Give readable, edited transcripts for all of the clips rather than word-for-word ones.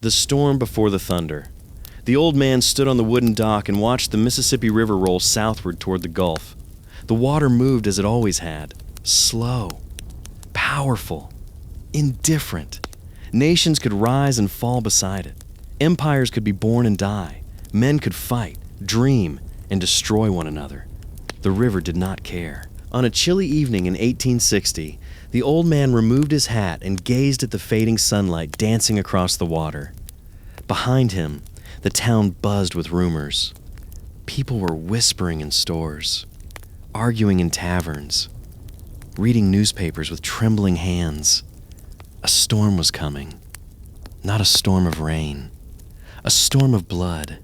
The storm before the thunder. The old man stood on the wooden dock and watched the Mississippi River roll southward toward the Gulf. The water moved as it always had, slow, powerful, indifferent. Nations could rise and fall beside it. Empires could be born and die. Men could fight, dream, and destroy one another. The river did not care. On a chilly evening in 1860, the old man removed his hat and gazed at the fading sunlight dancing across the water. Behind him, the town buzzed with rumors. People were whispering in stores, arguing in taverns, reading newspapers with trembling hands. A storm was coming. Not a storm of rain, a storm of blood.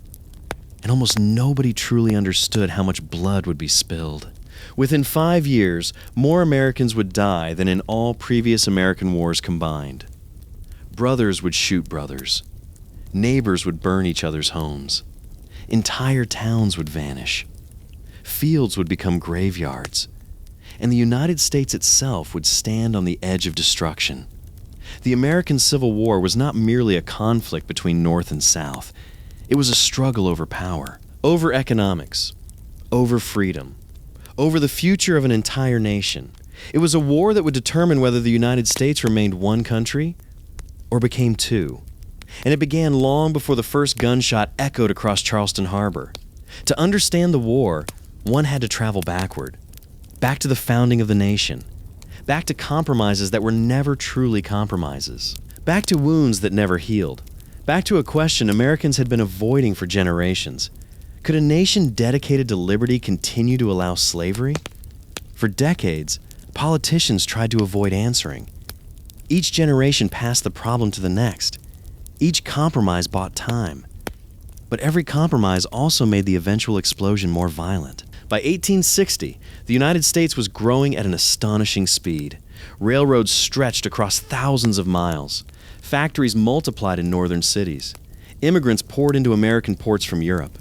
And almost nobody truly understood how much blood would be spilled. Within 5 years, more Americans would die than in all previous American wars combined. Brothers would shoot brothers. Neighbors would burn each other's homes. Entire towns would vanish. Fields would become graveyards. And the United States itself would stand on the edge of destruction. The American Civil War was not merely a conflict between North and South. It was a struggle over power, over economics, over freedom, over the future of an entire nation. It was a war that would determine whether the United States remained one country or became two. And it began long before the first gunshot echoed across Charleston Harbor. To understand the war, one had to travel backward, back to the founding of the nation, back to compromises that were never truly compromises, back to wounds that never healed, back to a question Americans had been avoiding for generations. Could a nation dedicated to liberty continue to allow slavery? For decades, politicians tried to avoid answering. Each generation passed the problem to the next. Each compromise bought time. But every compromise also made the eventual explosion more violent. By 1860, the United States was growing at an astonishing speed. Railroads stretched across thousands of miles. Factories multiplied in northern cities. Immigrants poured into American ports from Europe.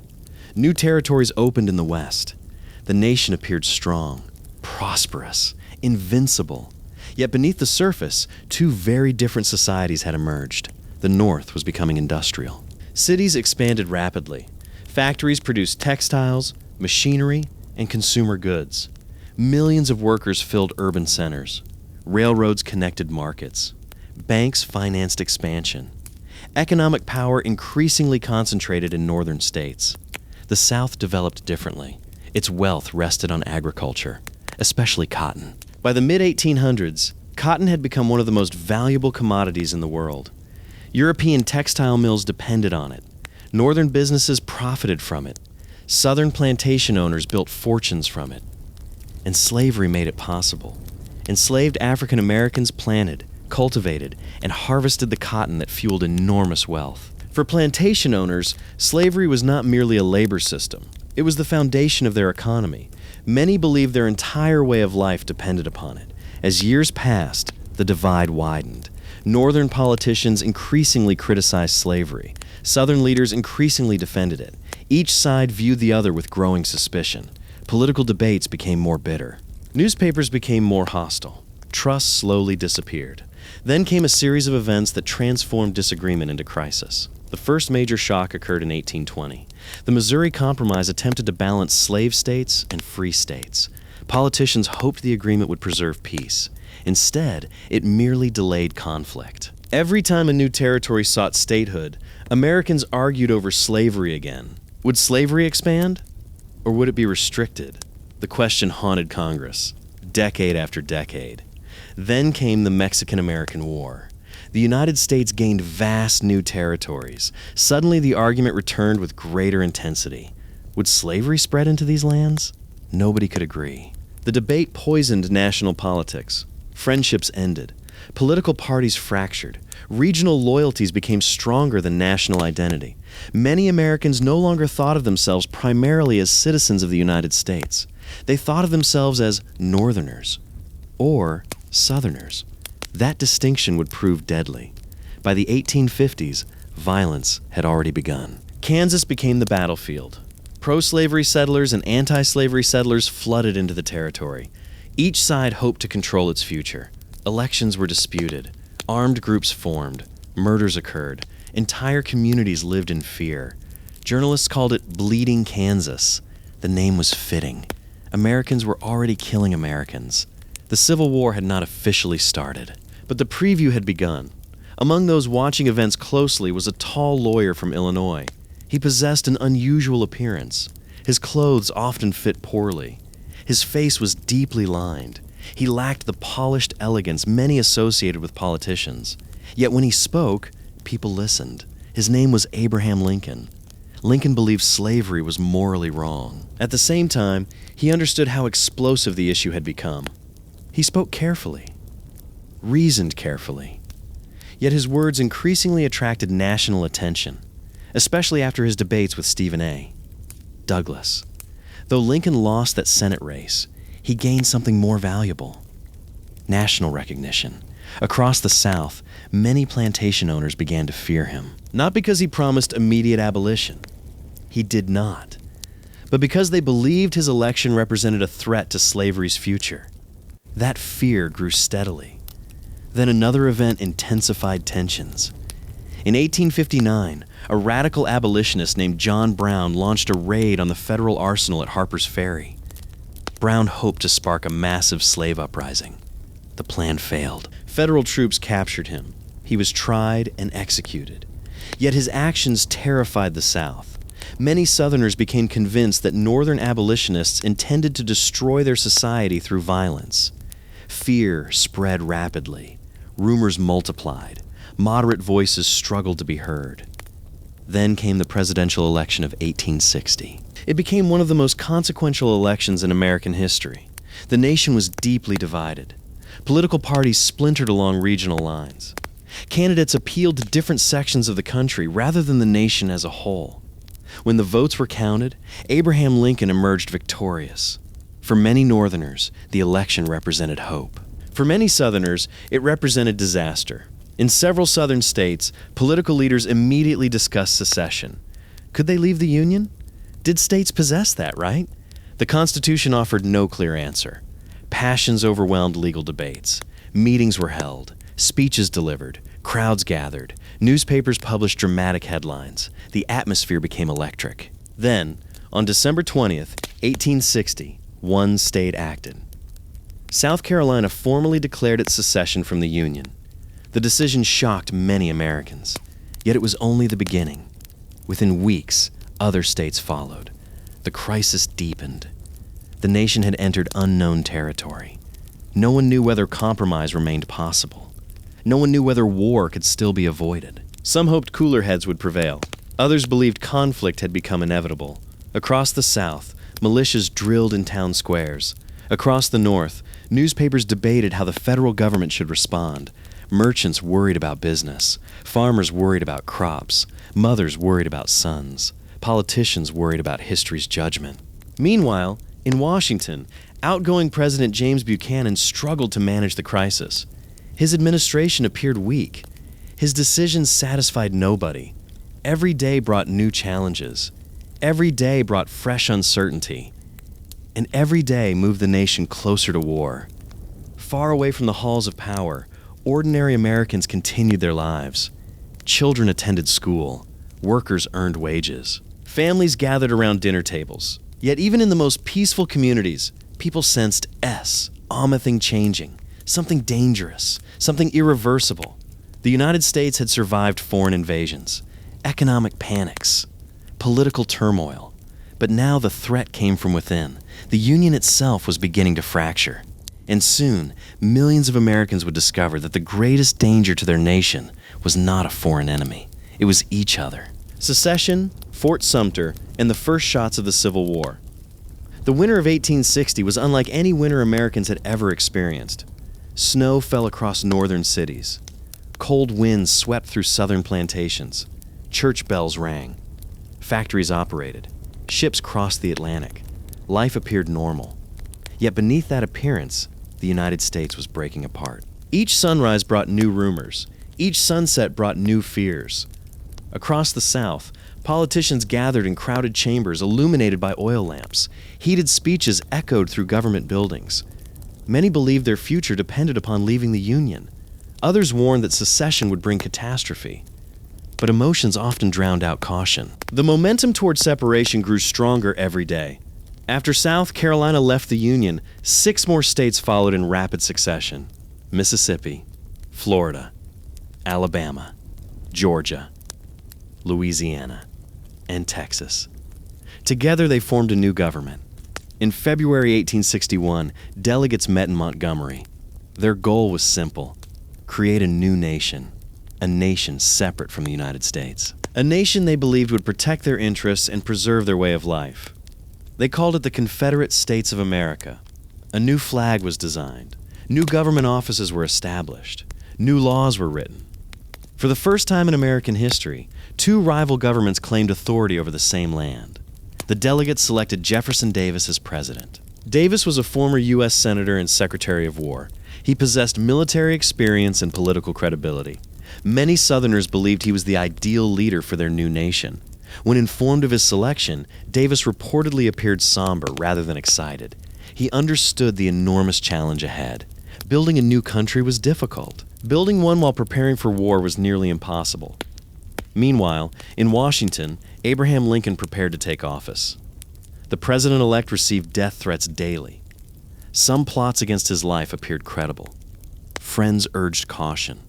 New territories opened in the West. The nation appeared strong, prosperous, invincible. Yet beneath the surface, two very different societies had emerged. The North was becoming industrial. Cities expanded rapidly. Factories produced textiles, machinery, and consumer goods. Millions of workers filled urban centers. Railroads connected markets. Banks financed expansion. Economic power increasingly concentrated in northern states. The South developed differently. Its wealth rested on agriculture, especially cotton. By the mid-1800s, cotton had become one of the most valuable commodities in the world. European textile mills depended on it. Northern businesses profited from it. Southern plantation owners built fortunes from it. And slavery made it possible. Enslaved African Americans planted, cultivated, and harvested the cotton that fueled enormous wealth. For plantation owners, slavery was not merely a labor system. It was the foundation of their economy. Many believed their entire way of life depended upon it. As years passed, the divide widened. Northern politicians increasingly criticized slavery. Southern leaders increasingly defended it. Each side viewed the other with growing suspicion. Political debates became more bitter. Newspapers became more hostile. Trust slowly disappeared. Then came a series of events that transformed disagreement into crisis. The first major shock occurred in 1820. The Missouri Compromise attempted to balance slave states and free states. Politicians hoped the agreement would preserve peace. Instead, it merely delayed conflict. Every time a new territory sought statehood, Americans argued over slavery again. Would slavery expand? Or would it be restricted? The question haunted Congress, decade after decade. Then came the Mexican-American War. The United States gained vast new territories. Suddenly, the argument returned with greater intensity. Would slavery spread into these lands? Nobody could agree. The debate poisoned national politics. Friendships ended. Political parties fractured. Regional loyalties became stronger than national identity. Many Americans no longer thought of themselves primarily as citizens of the United States. They thought of themselves as Northerners or Southerners. That distinction would prove deadly. By the 1850s, violence had already begun. Kansas became the battlefield. Pro-slavery settlers and anti-slavery settlers flooded into the territory. Each side hoped to control its future. Elections were disputed. Armed groups formed. Murders occurred. Entire communities lived in fear. Journalists called it Bleeding Kansas. The name was fitting. Americans were already killing Americans. The Civil War had not officially started, but the preview had begun. Among those watching events closely was a tall lawyer from Illinois. He possessed an unusual appearance. His clothes often fit poorly. His face was deeply lined. He lacked the polished elegance many associated with politicians. Yet when he spoke, people listened. His name was Abraham Lincoln. Lincoln believed slavery was morally wrong. At the same time, he understood how explosive the issue had become. He spoke carefully, reasoned carefully. Yet his words increasingly attracted national attention, especially after his debates with Stephen A. Douglas. Though Lincoln lost that Senate race, he gained something more valuable: national recognition. Across the South, many plantation owners began to fear him, not because he promised immediate abolition. He did not. But because they believed his election represented a threat to slavery's future. That fear grew steadily. Then another event intensified tensions. In 1859, a radical abolitionist named John Brown launched a raid on the federal arsenal at Harper's Ferry. Brown hoped to spark a massive slave uprising. The plan failed. Federal troops captured him. He was tried and executed. Yet his actions terrified the South. Many Southerners became convinced that Northern abolitionists intended to destroy their society through violence. Fear spread rapidly. Rumors multiplied. Moderate voices struggled to be heard. Then came the presidential election of 1860. It became one of the most consequential elections in American history. The nation was deeply divided. Political parties splintered along regional lines. Candidates appealed to different sections of the country rather than the nation as a whole. When the votes were counted, Abraham Lincoln emerged victorious. For many Northerners, the election represented hope. For many Southerners, it represented disaster. In several Southern states, political leaders immediately discussed secession. Could they leave the Union? Did states possess that right? The Constitution offered no clear answer. Passions overwhelmed legal debates. Meetings were held, speeches delivered, crowds gathered, newspapers published dramatic headlines. The atmosphere became electric. Then, on December 20th, 1860, one state acted. South Carolina formally declared its secession from the Union. The decision shocked many Americans, yet it was only the beginning. Within weeks, other states followed. The crisis deepened. The nation had entered unknown territory. No one knew whether compromise remained possible. No one knew whether war could still be avoided. Some hoped cooler heads would prevail. Others believed conflict had become inevitable. Across the South, militias drilled in town squares. Across the North, newspapers debated how the federal government should respond. Merchants worried about business. Farmers worried about crops. Mothers worried about sons. Politicians worried about history's judgment. Meanwhile, in Washington, outgoing President James Buchanan struggled to manage the crisis. His administration appeared weak. His decisions satisfied nobody. Every day brought new challenges. Every day brought fresh uncertainty. And every day moved the nation closer to war. Far away from the halls of power, ordinary Americans continued their lives. Children attended school. Workers earned wages. Families gathered around dinner tables. Yet even in the most peaceful communities, people sensed ominous changing, something dangerous, something irreversible. The United States had survived foreign invasions, economic panics, political turmoil. But now the threat came from within. The Union itself was beginning to fracture. And soon, millions of Americans would discover that the greatest danger to their nation was not a foreign enemy. It was each other. Secession, Fort Sumter, and the first shots of the Civil War. The winter of 1860 was unlike any winter Americans had ever experienced. Snow fell across northern cities. Cold winds swept through southern plantations. Church bells rang. Factories operated. Ships crossed the Atlantic. Life appeared normal. Yet beneath that appearance, the United States was breaking apart. Each sunrise brought new rumors. Each sunset brought new fears. Across the South, politicians gathered in crowded chambers illuminated by oil lamps. Heated speeches echoed through government buildings. Many believed their future depended upon leaving the Union. Others warned that secession would bring catastrophe. But emotions often drowned out caution. The momentum toward separation grew stronger every day. After South Carolina left the Union, 6 more states followed in rapid succession: Mississippi, Florida, Alabama, Georgia, Louisiana, and Texas. Together they formed a new government. In February 1861, delegates met in Montgomery. Their goal was simple: create a new nation, a nation separate from the United States. A nation they believed would protect their interests and preserve their way of life. They called it the Confederate States of America. A new flag was designed. New government offices were established. New laws were written. For the first time in American history, 2 rival governments claimed authority over the same land. The delegates selected Jefferson Davis as president. Davis was a former U.S. Senator and Secretary of War. He possessed military experience and political credibility. Many Southerners believed he was the ideal leader for their new nation. When informed of his selection, Davis reportedly appeared somber rather than excited. He understood the enormous challenge ahead. Building a new country was difficult. Building one while preparing for war was nearly impossible. Meanwhile, in Washington, Abraham Lincoln prepared to take office. The president-elect received death threats daily. Some plots against his life appeared credible. Friends urged caution.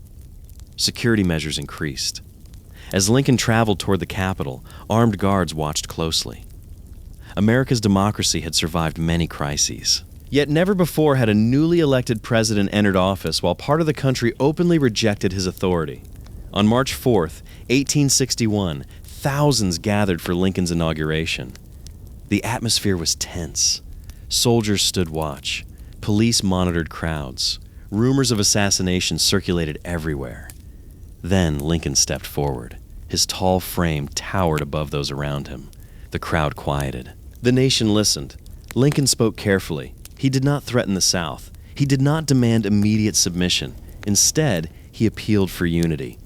Security measures increased. As Lincoln traveled toward the Capitol, armed guards watched closely. America's democracy had survived many crises. Yet never before had a newly elected president entered office while part of the country openly rejected his authority. On March 4th, 1861, thousands gathered for Lincoln's inauguration. The atmosphere was tense. Soldiers stood watch. Police monitored crowds. Rumors of assassination circulated everywhere. Then Lincoln stepped forward. His tall frame towered above those around him. The crowd quieted. The nation listened. Lincoln spoke carefully. He did not threaten the South. He did not demand immediate submission. Instead, he appealed for unity.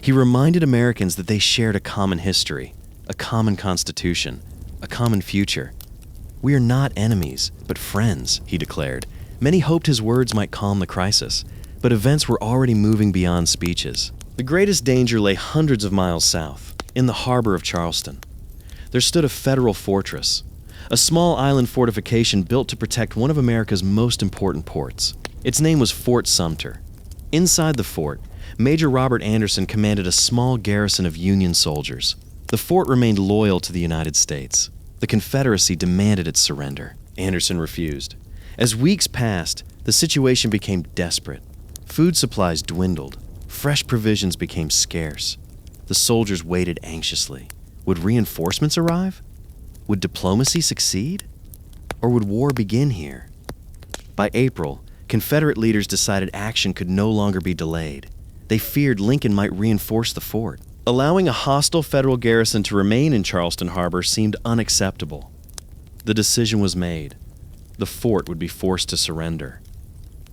He reminded Americans that they shared a common history, a common constitution, a common future. "We are not enemies, but friends," he declared. Many hoped his words might calm the crisis, but events were already moving beyond speeches. The greatest danger lay hundreds of miles south, in the harbor of Charleston. There stood a federal fortress, a small island fortification built to protect one of America's most important ports. Its name was Fort Sumter. Inside the fort, Major Robert Anderson commanded a small garrison of Union soldiers. The fort remained loyal to the United States. The Confederacy demanded its surrender. Anderson refused. As weeks passed, the situation became desperate. Food supplies dwindled. Fresh provisions became scarce. The soldiers waited anxiously. Would reinforcements arrive? Would diplomacy succeed? Or would war begin here? By April, Confederate leaders decided action could no longer be delayed. They feared Lincoln might reinforce the fort. Allowing a hostile federal garrison to remain in Charleston Harbor seemed unacceptable. The decision was made. The fort would be forced to surrender,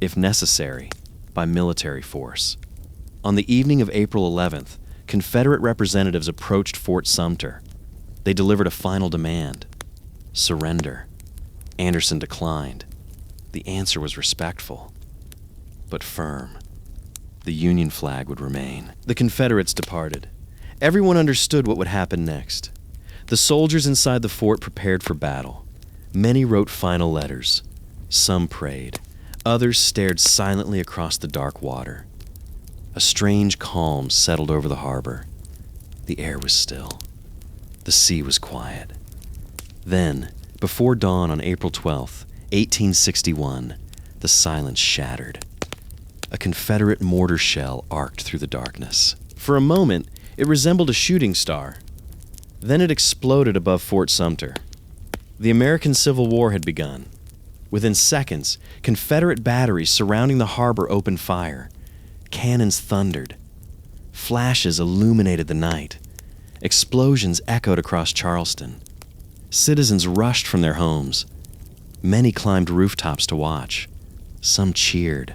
if necessary, by military force. On the evening of April 11th, Confederate representatives approached Fort Sumter. They delivered a final demand: surrender. Anderson declined. The answer was respectful, but firm. The Union flag would remain. The Confederates departed. Everyone understood what would happen next. The soldiers inside the fort prepared for battle. Many wrote final letters. Some prayed. Others stared silently across the dark water. A strange calm settled over the harbor. The air was still. The sea was quiet. Then, before dawn on April 12th, 1861, the silence shattered. A Confederate mortar shell arced through the darkness. For a moment, it resembled a shooting star. Then it exploded above Fort Sumter. The American Civil War had begun. Within seconds, Confederate batteries surrounding the harbor opened fire. Cannons thundered. Flashes illuminated the night. Explosions echoed across Charleston. Citizens rushed from their homes. Many climbed rooftops to watch. Some cheered.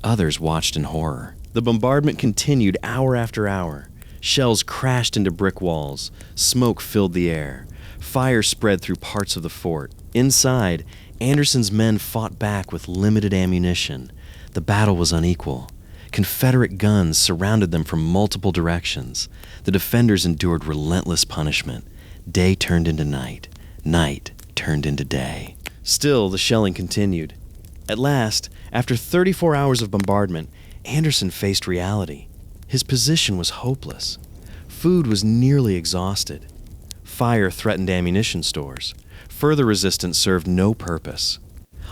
Others watched in horror. The bombardment continued hour after hour. Shells crashed into brick walls. Smoke filled the air. Fire spread through parts of the fort. Inside, Anderson's men fought back with limited ammunition. The battle was unequal. Confederate guns surrounded them from multiple directions. The defenders endured relentless punishment. Day turned into night. Night turned into day. Still, the shelling continued. At last, after 34 hours of bombardment, Anderson faced reality. His position was hopeless. Food was nearly exhausted. Fire threatened ammunition stores. Further resistance served no purpose.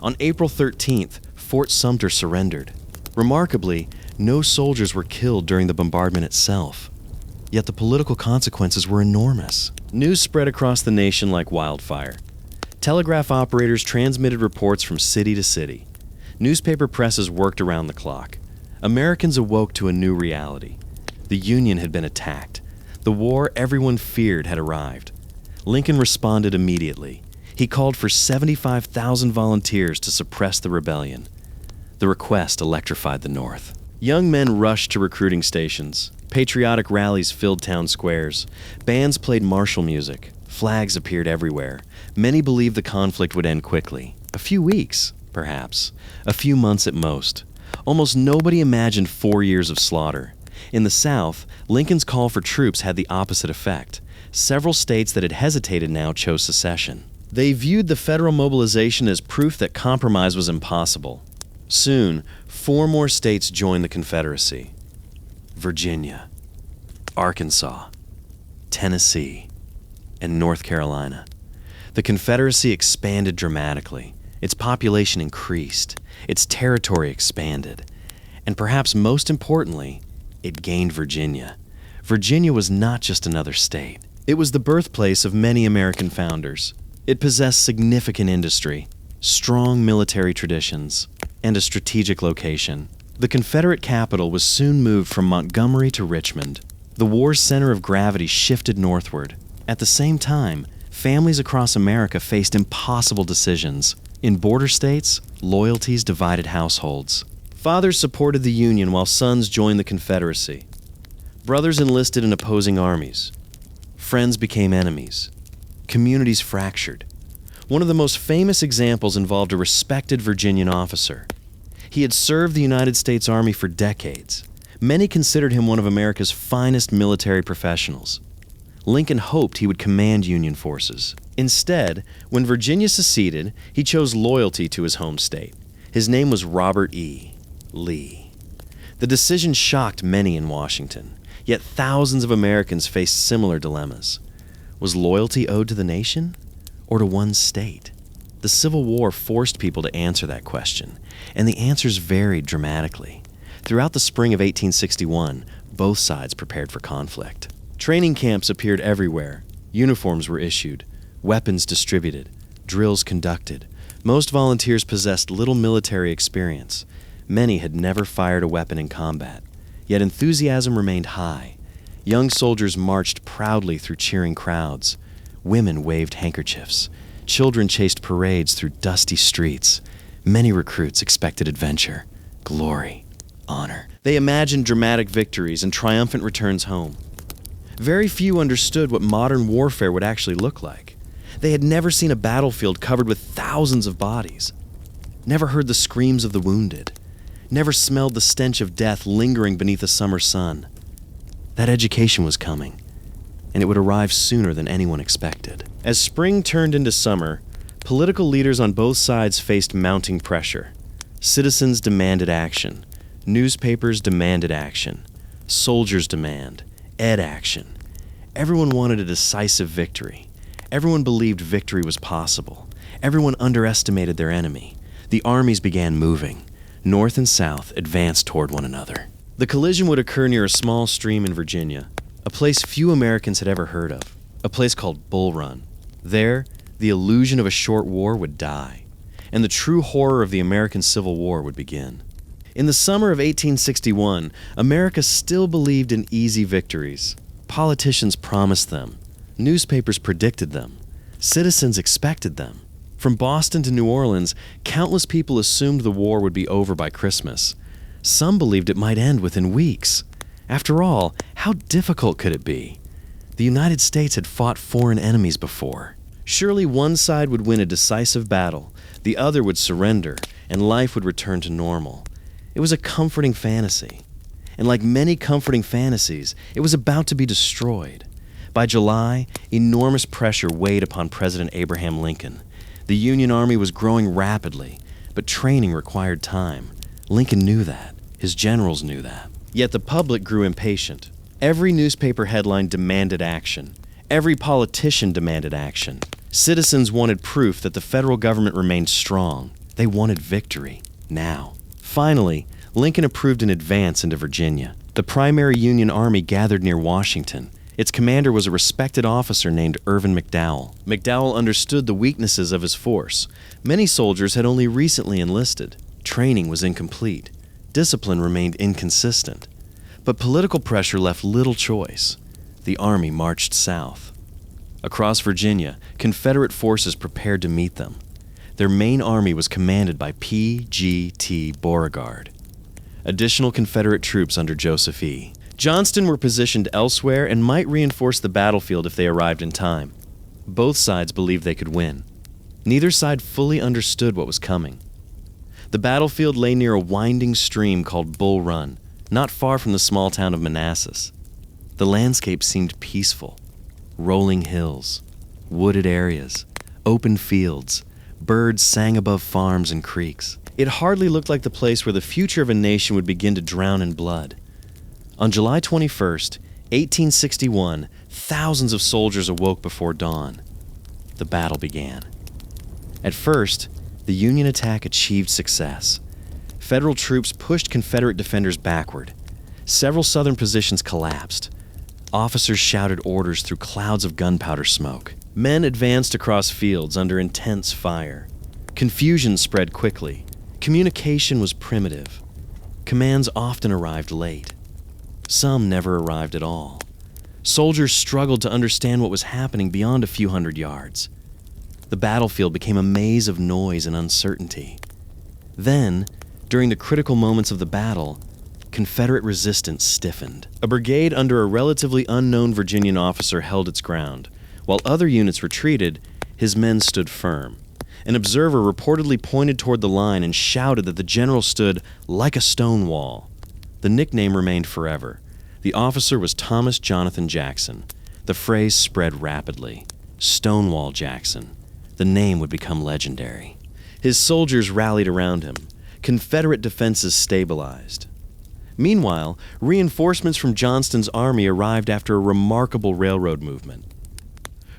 On April 13th, Fort Sumter surrendered. Remarkably, no soldiers were killed during the bombardment itself. Yet the political consequences were enormous. News spread across the nation like wildfire. Telegraph operators transmitted reports from city to city. Newspaper presses worked around the clock. Americans awoke to a new reality. The Union had been attacked. The war everyone feared had arrived. Lincoln responded immediately. He called for 75,000 volunteers to suppress the rebellion. The request electrified the North. Young men rushed to recruiting stations. Patriotic rallies filled town squares. Bands played martial music. Flags appeared everywhere. Many believed the conflict would end quickly. A few weeks, perhaps. A few months at most. Almost nobody imagined 4 years of slaughter. In the South, Lincoln's call for troops had the opposite effect. Several states that had hesitated now chose secession. They viewed the federal mobilization as proof that compromise was impossible. Soon, 4 more states joined the Confederacy: Virginia, Arkansas, Tennessee, and North Carolina. The Confederacy expanded dramatically. Its population increased. Its territory expanded. And perhaps most importantly, it gained Virginia. Virginia was not just another state. It was the birthplace of many American founders. It possessed significant industry, strong military traditions, and a strategic location. The Confederate capital was soon moved from Montgomery to Richmond. The war's center of gravity shifted northward. At the same time, families across America faced impossible decisions. In border states, loyalties divided households. Fathers supported the Union while sons joined the Confederacy. Brothers enlisted in opposing armies. Friends became enemies. Communities fractured. One of the most famous examples involved a respected Virginian officer. He had served the United States Army for decades. Many considered him one of America's finest military professionals. Lincoln hoped he would command Union forces. Instead, when Virginia seceded, he chose loyalty to his home state. His name was Robert E. Lee. The decision shocked many in Washington, yet thousands of Americans faced similar dilemmas. Was loyalty owed to the nation or to one state? The Civil War forced people to answer that question, and the answers varied dramatically. Throughout the spring of 1861, both sides prepared for conflict. Training camps appeared everywhere. Uniforms were issued, weapons distributed, drills conducted. Most volunteers possessed little military experience. Many had never fired a weapon in combat. Yet enthusiasm remained high. Young soldiers marched proudly through cheering crowds. Women waved handkerchiefs. Children chased parades through dusty streets. Many recruits expected adventure, glory, honor. They imagined dramatic victories and triumphant returns home. Very few understood what modern warfare would actually look like. They had never seen a battlefield covered with thousands of bodies, never heard the screams of the wounded, never smelled the stench of death lingering beneath a summer sun. That education was coming, and it would arrive sooner than anyone expected. As spring turned into summer, political leaders on both sides faced mounting pressure. Citizens demanded action. Newspapers demanded action. Soldiers demand action. Everyone wanted a decisive victory. Everyone believed victory was possible. Everyone underestimated their enemy. The armies began moving. North and South advanced toward one another. The collision would occur near a small stream in Virginia, a place few Americans had ever heard of, a place called Bull Run. There, the illusion of a short war would die, and the true horror of the American Civil War would begin. In the summer of 1861, America still believed in easy victories. Politicians promised them. Newspapers predicted them. Citizens expected them. From Boston to New Orleans, countless people assumed the war would be over by Christmas. Some believed it might end within weeks. After all, how difficult could it be? The United States had fought foreign enemies before. Surely one side would win a decisive battle, the other would surrender, and life would return to normal. It was a comforting fantasy. and like many comforting fantasies, it was about to be destroyed. By July, enormous pressure weighed upon President Abraham Lincoln. The Union Army was growing rapidly, but training required time. Lincoln knew that. His generals knew that. Yet the public grew impatient. Every newspaper headline demanded action. Every politician demanded action. Citizens wanted proof that the federal government remained strong. They wanted victory, now. Finally, Lincoln approved an advance into Virginia. The primary Union Army gathered near Washington. Its commander was a respected officer named Irvin McDowell. McDowell understood the weaknesses of his force. Many soldiers had only recently enlisted. Training was incomplete. Discipline remained inconsistent. But political pressure left little choice. The army marched south. Across Virginia, Confederate forces prepared to meet them. Their main army was commanded by P.G.T. Beauregard. Additional Confederate troops under Joseph E. Johnston were positioned elsewhere and might reinforce the battlefield if they arrived in time. Both sides believed they could win. Neither side fully understood what was coming. The battlefield lay near a winding stream called Bull Run, not far from the small town of Manassas. The landscape seemed peaceful. Rolling hills, wooded areas, open fields, birds sang above farms and creeks. It hardly looked like the place where the future of a nation would begin to drown in blood. On July 21st, 1861, thousands of soldiers awoke before dawn. The battle began. At first, the Union attack achieved success. Federal troops pushed Confederate defenders backward. Several Southern positions collapsed. Officers shouted orders through clouds of gunpowder smoke. Men advanced across fields under intense fire. Confusion spread quickly. Communication was primitive. Commands often arrived late. Some never arrived at all. Soldiers struggled to understand what was happening beyond a few hundred yards. The battlefield became a maze of noise and uncertainty. Then, during the critical moments of the battle, Confederate resistance stiffened. A brigade under a relatively unknown Virginian officer held its ground. While other units retreated, his men stood firm. An observer reportedly pointed toward the line and shouted that the general stood like a stone wall. The nickname remained forever. The officer was Thomas Jonathan Jackson. The phrase spread rapidly. Stonewall Jackson. The name would become legendary. His soldiers rallied around him. Confederate defenses stabilized. Meanwhile, reinforcements from Johnston's army arrived after a remarkable railroad movement.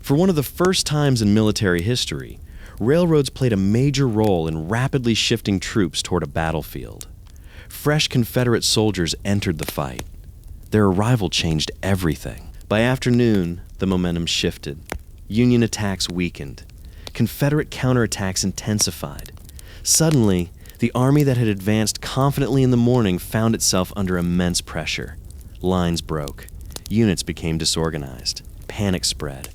For one of the first times in military history, railroads played a major role in rapidly shifting troops toward a battlefield. Fresh Confederate soldiers entered the fight. Their arrival changed everything. By afternoon, the momentum shifted. Union attacks weakened. Confederate counterattacks intensified. Suddenly, the army that had advanced confidently in the morning found itself under immense pressure. Lines broke. Units became disorganized. Panic spread.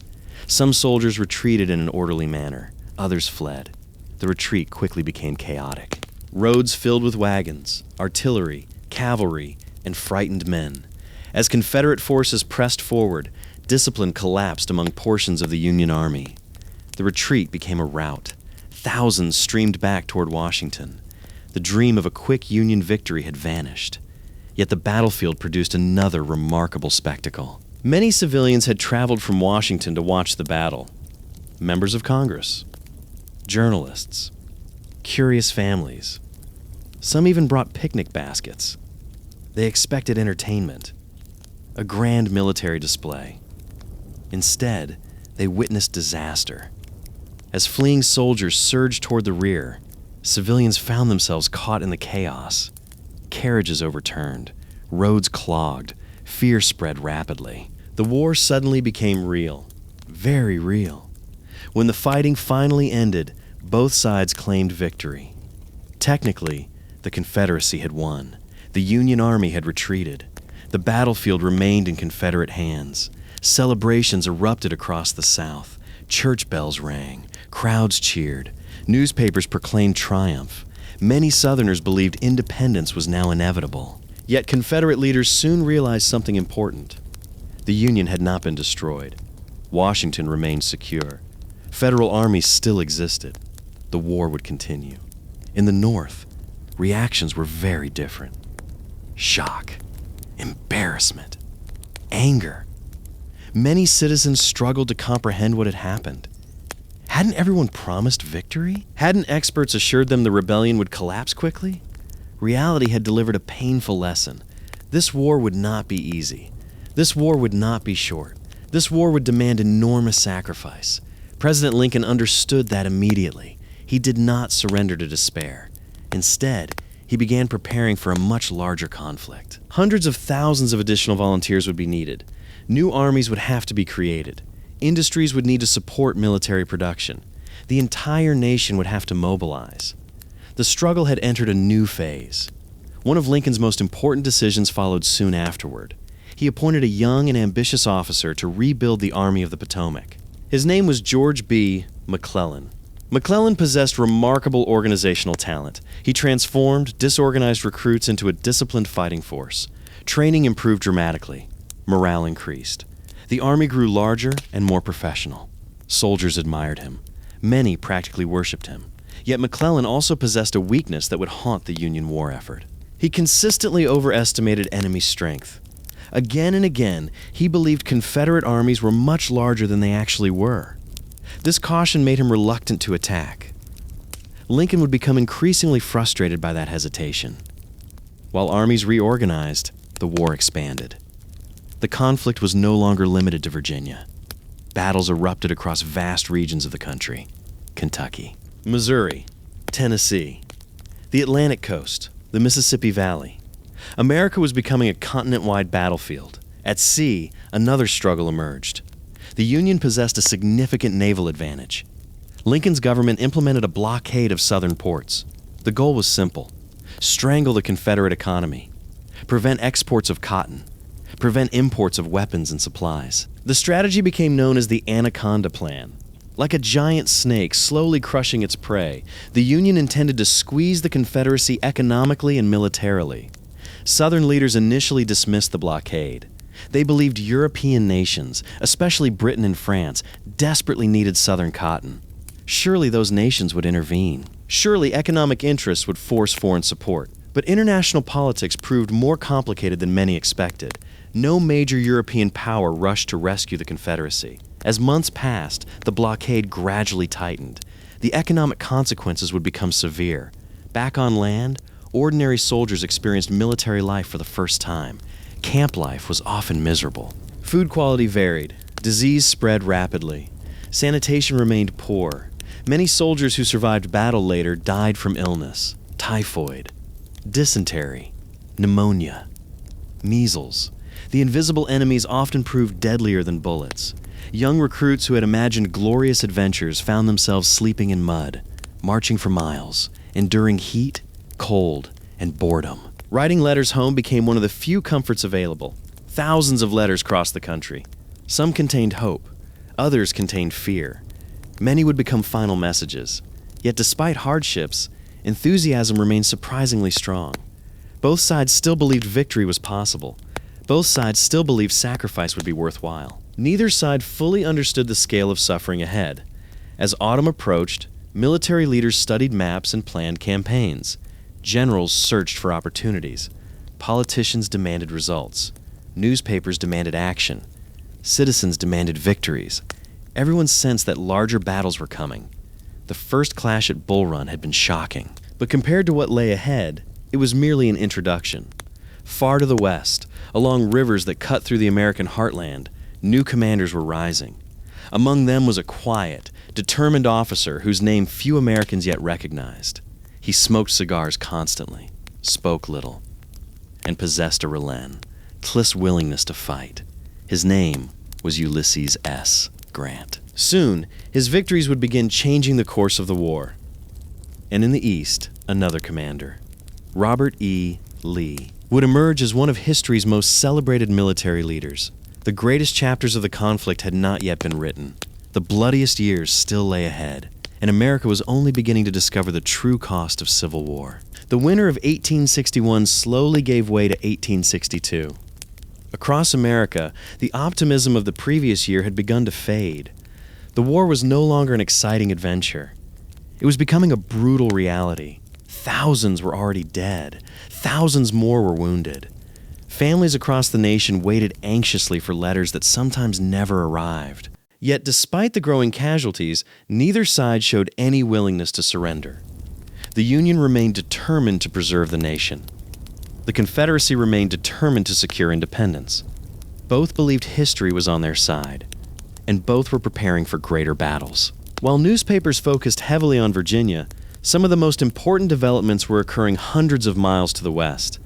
Some soldiers retreated in an orderly manner. Others fled. The retreat quickly became chaotic. Roads filled with wagons, artillery, cavalry, and frightened men. As Confederate forces pressed forward, discipline collapsed among portions of the Union Army. The retreat became a rout. Thousands streamed back toward Washington. The dream of a quick Union victory had vanished. Yet the battlefield produced another remarkable spectacle. Many civilians had traveled from Washington to watch the battle. Members of Congress, journalists, curious families. Some even brought picnic baskets. They expected entertainment, a grand military display. Instead, they witnessed disaster. As fleeing soldiers surged toward the rear, civilians found themselves caught in the chaos. Carriages overturned, roads clogged, fear spread rapidly. The war suddenly became real, very real. When the fighting finally ended, both sides claimed victory. Technically, the Confederacy had won. The Union Army had retreated. The battlefield remained in Confederate hands. Celebrations erupted across the South. Church bells rang. Crowds cheered. Newspapers proclaimed triumph. Many Southerners believed independence was now inevitable. Yet Confederate leaders soon realized something important. The Union had not been destroyed. Washington remained secure. Federal armies still existed. The war would continue. In the North, reactions were very different. Shock, embarrassment, anger. Many citizens struggled to comprehend what had happened. Hadn't everyone promised victory? Hadn't experts assured them the rebellion would collapse quickly? Reality had delivered a painful lesson. This war would not be easy. This war would not be short. This war would demand enormous sacrifice. President Lincoln understood that immediately. He did not surrender to despair. Instead, he began preparing for a much larger conflict. Hundreds of thousands of additional volunteers would be needed. New armies would have to be created. Industries would need to support military production. The entire nation would have to mobilize. The struggle had entered a new phase. One of Lincoln's most important decisions followed soon afterward. He appointed a young and ambitious officer to rebuild the Army of the Potomac. His name was George B. McClellan. McClellan possessed remarkable organizational talent. He transformed disorganized recruits into a disciplined fighting force. Training improved dramatically. Morale increased. The Army grew larger and more professional. Soldiers admired him. Many practically worshipped him. Yet McClellan also possessed a weakness that would haunt the Union war effort. He consistently overestimated enemy strength. Again and again, he believed Confederate armies were much larger than they actually were. This caution made him reluctant to attack. Lincoln would become increasingly frustrated by that hesitation. While armies reorganized, the war expanded. The conflict was no longer limited to Virginia. Battles erupted across vast regions of the country: Kentucky, Missouri, Tennessee, the Atlantic coast, the Mississippi Valley. America was becoming a continent-wide battlefield. At sea, another struggle emerged. The Union possessed a significant naval advantage. Lincoln's government implemented a blockade of southern ports. The goal was simple: strangle the Confederate economy, prevent exports of cotton, prevent imports of weapons and supplies. The strategy became known as the Anaconda Plan. Like a giant snake slowly crushing its prey, the Union intended to squeeze the Confederacy economically and militarily. Southern leaders initially dismissed the blockade. They believed European nations, especially Britain and France, desperately needed Southern cotton. Surely those nations would intervene. Surely economic interests would force foreign support. But international politics proved more complicated than many expected. No major European power rushed to rescue the Confederacy. As months passed, the blockade gradually tightened. The economic consequences would become severe. Back on land, ordinary soldiers experienced military life for the first time. Camp life was often miserable. Food quality varied. Disease spread rapidly. Sanitation remained poor. Many soldiers who survived battle later died from illness: typhoid, dysentery, pneumonia, measles. The invisible enemies often proved deadlier than bullets. Young recruits who had imagined glorious adventures found themselves sleeping in mud, marching for miles, enduring heat, cold, and boredom. Writing letters home became one of the few comforts available. Thousands of letters crossed the country. Some contained hope. Others contained fear. Many would become final messages. Yet despite hardships, enthusiasm remained surprisingly strong. Both sides still believed victory was possible. Both sides still believed sacrifice would be worthwhile. Neither side fully understood the scale of suffering ahead. As autumn approached, military leaders studied maps and planned campaigns. Generals searched for opportunities. Politicians demanded results. Newspapers demanded action. Citizens demanded victories. Everyone sensed that larger battles were coming. The first clash at Bull Run had been shocking. But compared to what lay ahead, it was merely an introduction. Far to the west, along rivers that cut through the American heartland, new commanders were rising. Among them was a quiet, determined officer whose name few Americans yet recognized. He smoked cigars constantly, spoke little, and possessed a relentless willingness to fight. His name was Ulysses S. Grant. Soon, his victories would begin changing the course of the war. And in the East, another commander, Robert E. Lee, would emerge as one of history's most celebrated military leaders. The greatest chapters of the conflict had not yet been written. The bloodiest years still lay ahead, and America was only beginning to discover the true cost of civil war. The winter of 1861 slowly gave way to 1862. Across America, the optimism of the previous year had begun to fade. The war was no longer an exciting adventure. It was becoming a brutal reality. Thousands were already dead. Thousands more were wounded. Families across the nation waited anxiously for letters that sometimes never arrived. Yet despite the growing casualties, neither side showed any willingness to surrender. The Union remained determined to preserve the nation. The Confederacy remained determined to secure independence. Both believed history was on their side, and both were preparing for greater battles. While newspapers focused heavily on Virginia, some of the most important developments were occurring hundreds of miles to the west.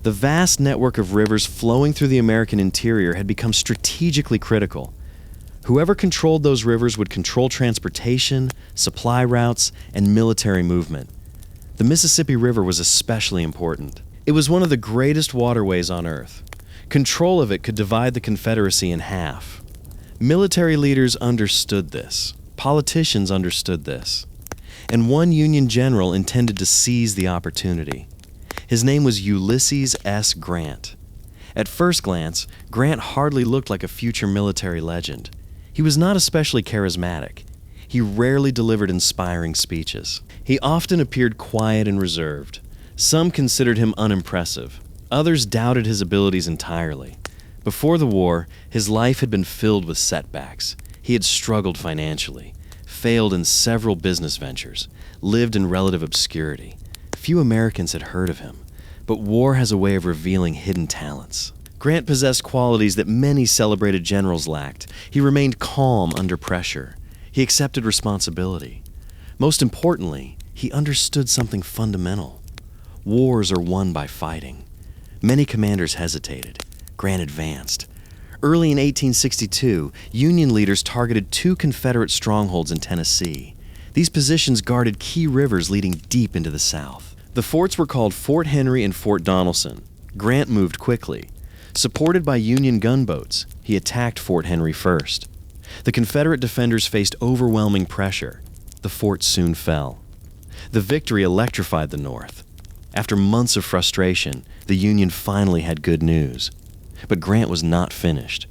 The vast network of rivers flowing through the American interior had become strategically critical. Whoever controlled those rivers would control transportation, supply routes, and military movement. The Mississippi River was especially important. It was one of the greatest waterways on Earth. Control of it could divide the Confederacy in half. Military leaders understood this. Politicians understood this. And one Union general intended to seize the opportunity. His name was Ulysses S. Grant. At first glance, Grant hardly looked like a future military legend. He was not especially charismatic. He rarely delivered inspiring speeches. He often appeared quiet and reserved. Some considered him unimpressive. Others doubted his abilities entirely. Before the war, his life had been filled with setbacks. He had struggled financially, failed in several business ventures, lived in relative obscurity. Few Americans had heard of him, but war has a way of revealing hidden talents. Grant possessed qualities that many celebrated generals lacked. He remained calm under pressure. He accepted responsibility. Most importantly, he understood something fundamental. Wars are won by fighting. Many commanders hesitated. Grant advanced. Early in 1862, Union leaders targeted 2 Confederate strongholds in Tennessee. These positions guarded key rivers leading deep into the South. The forts were called Fort Henry and Fort Donelson. Grant moved quickly. Supported by Union gunboats, he attacked Fort Henry first. The Confederate defenders faced overwhelming pressure. The fort soon fell. The victory electrified the North. After months of frustration, the Union finally had good news. But Grant was not finished.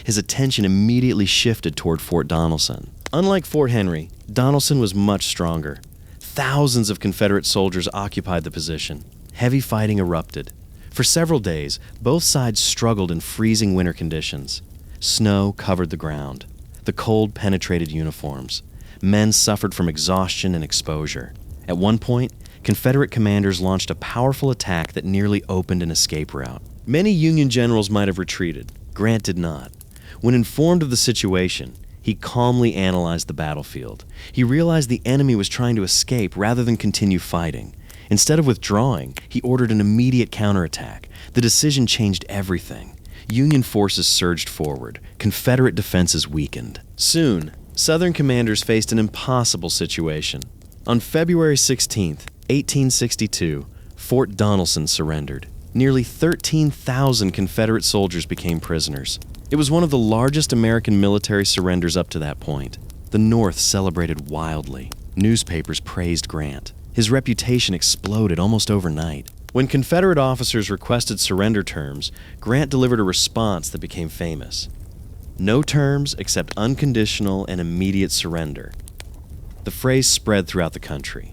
His attention immediately shifted toward Fort Donelson. Unlike Fort Henry, Donelson was much stronger. Thousands of Confederate soldiers occupied the position. Heavy fighting erupted. For several days, both sides struggled in freezing winter conditions. Snow covered the ground. The cold penetrated uniforms. Men suffered from exhaustion and exposure. At one point, Confederate commanders launched a powerful attack that nearly opened an escape route. Many Union generals might have retreated. Grant did not. When informed of the situation, he calmly analyzed the battlefield. He realized the enemy was trying to escape rather than continue fighting. Instead of withdrawing, he ordered an immediate counterattack. The decision changed everything. Union forces surged forward. Confederate defenses weakened. Soon, Southern commanders faced an impossible situation. On February 16, 1862, Fort Donelson surrendered. Nearly 13,000 Confederate soldiers became prisoners. It was one of the largest American military surrenders up to that point. The North celebrated wildly. Newspapers praised Grant. His reputation exploded almost overnight. When Confederate officers requested surrender terms, Grant delivered a response that became famous. No terms except unconditional and immediate surrender. The phrase spread throughout the country.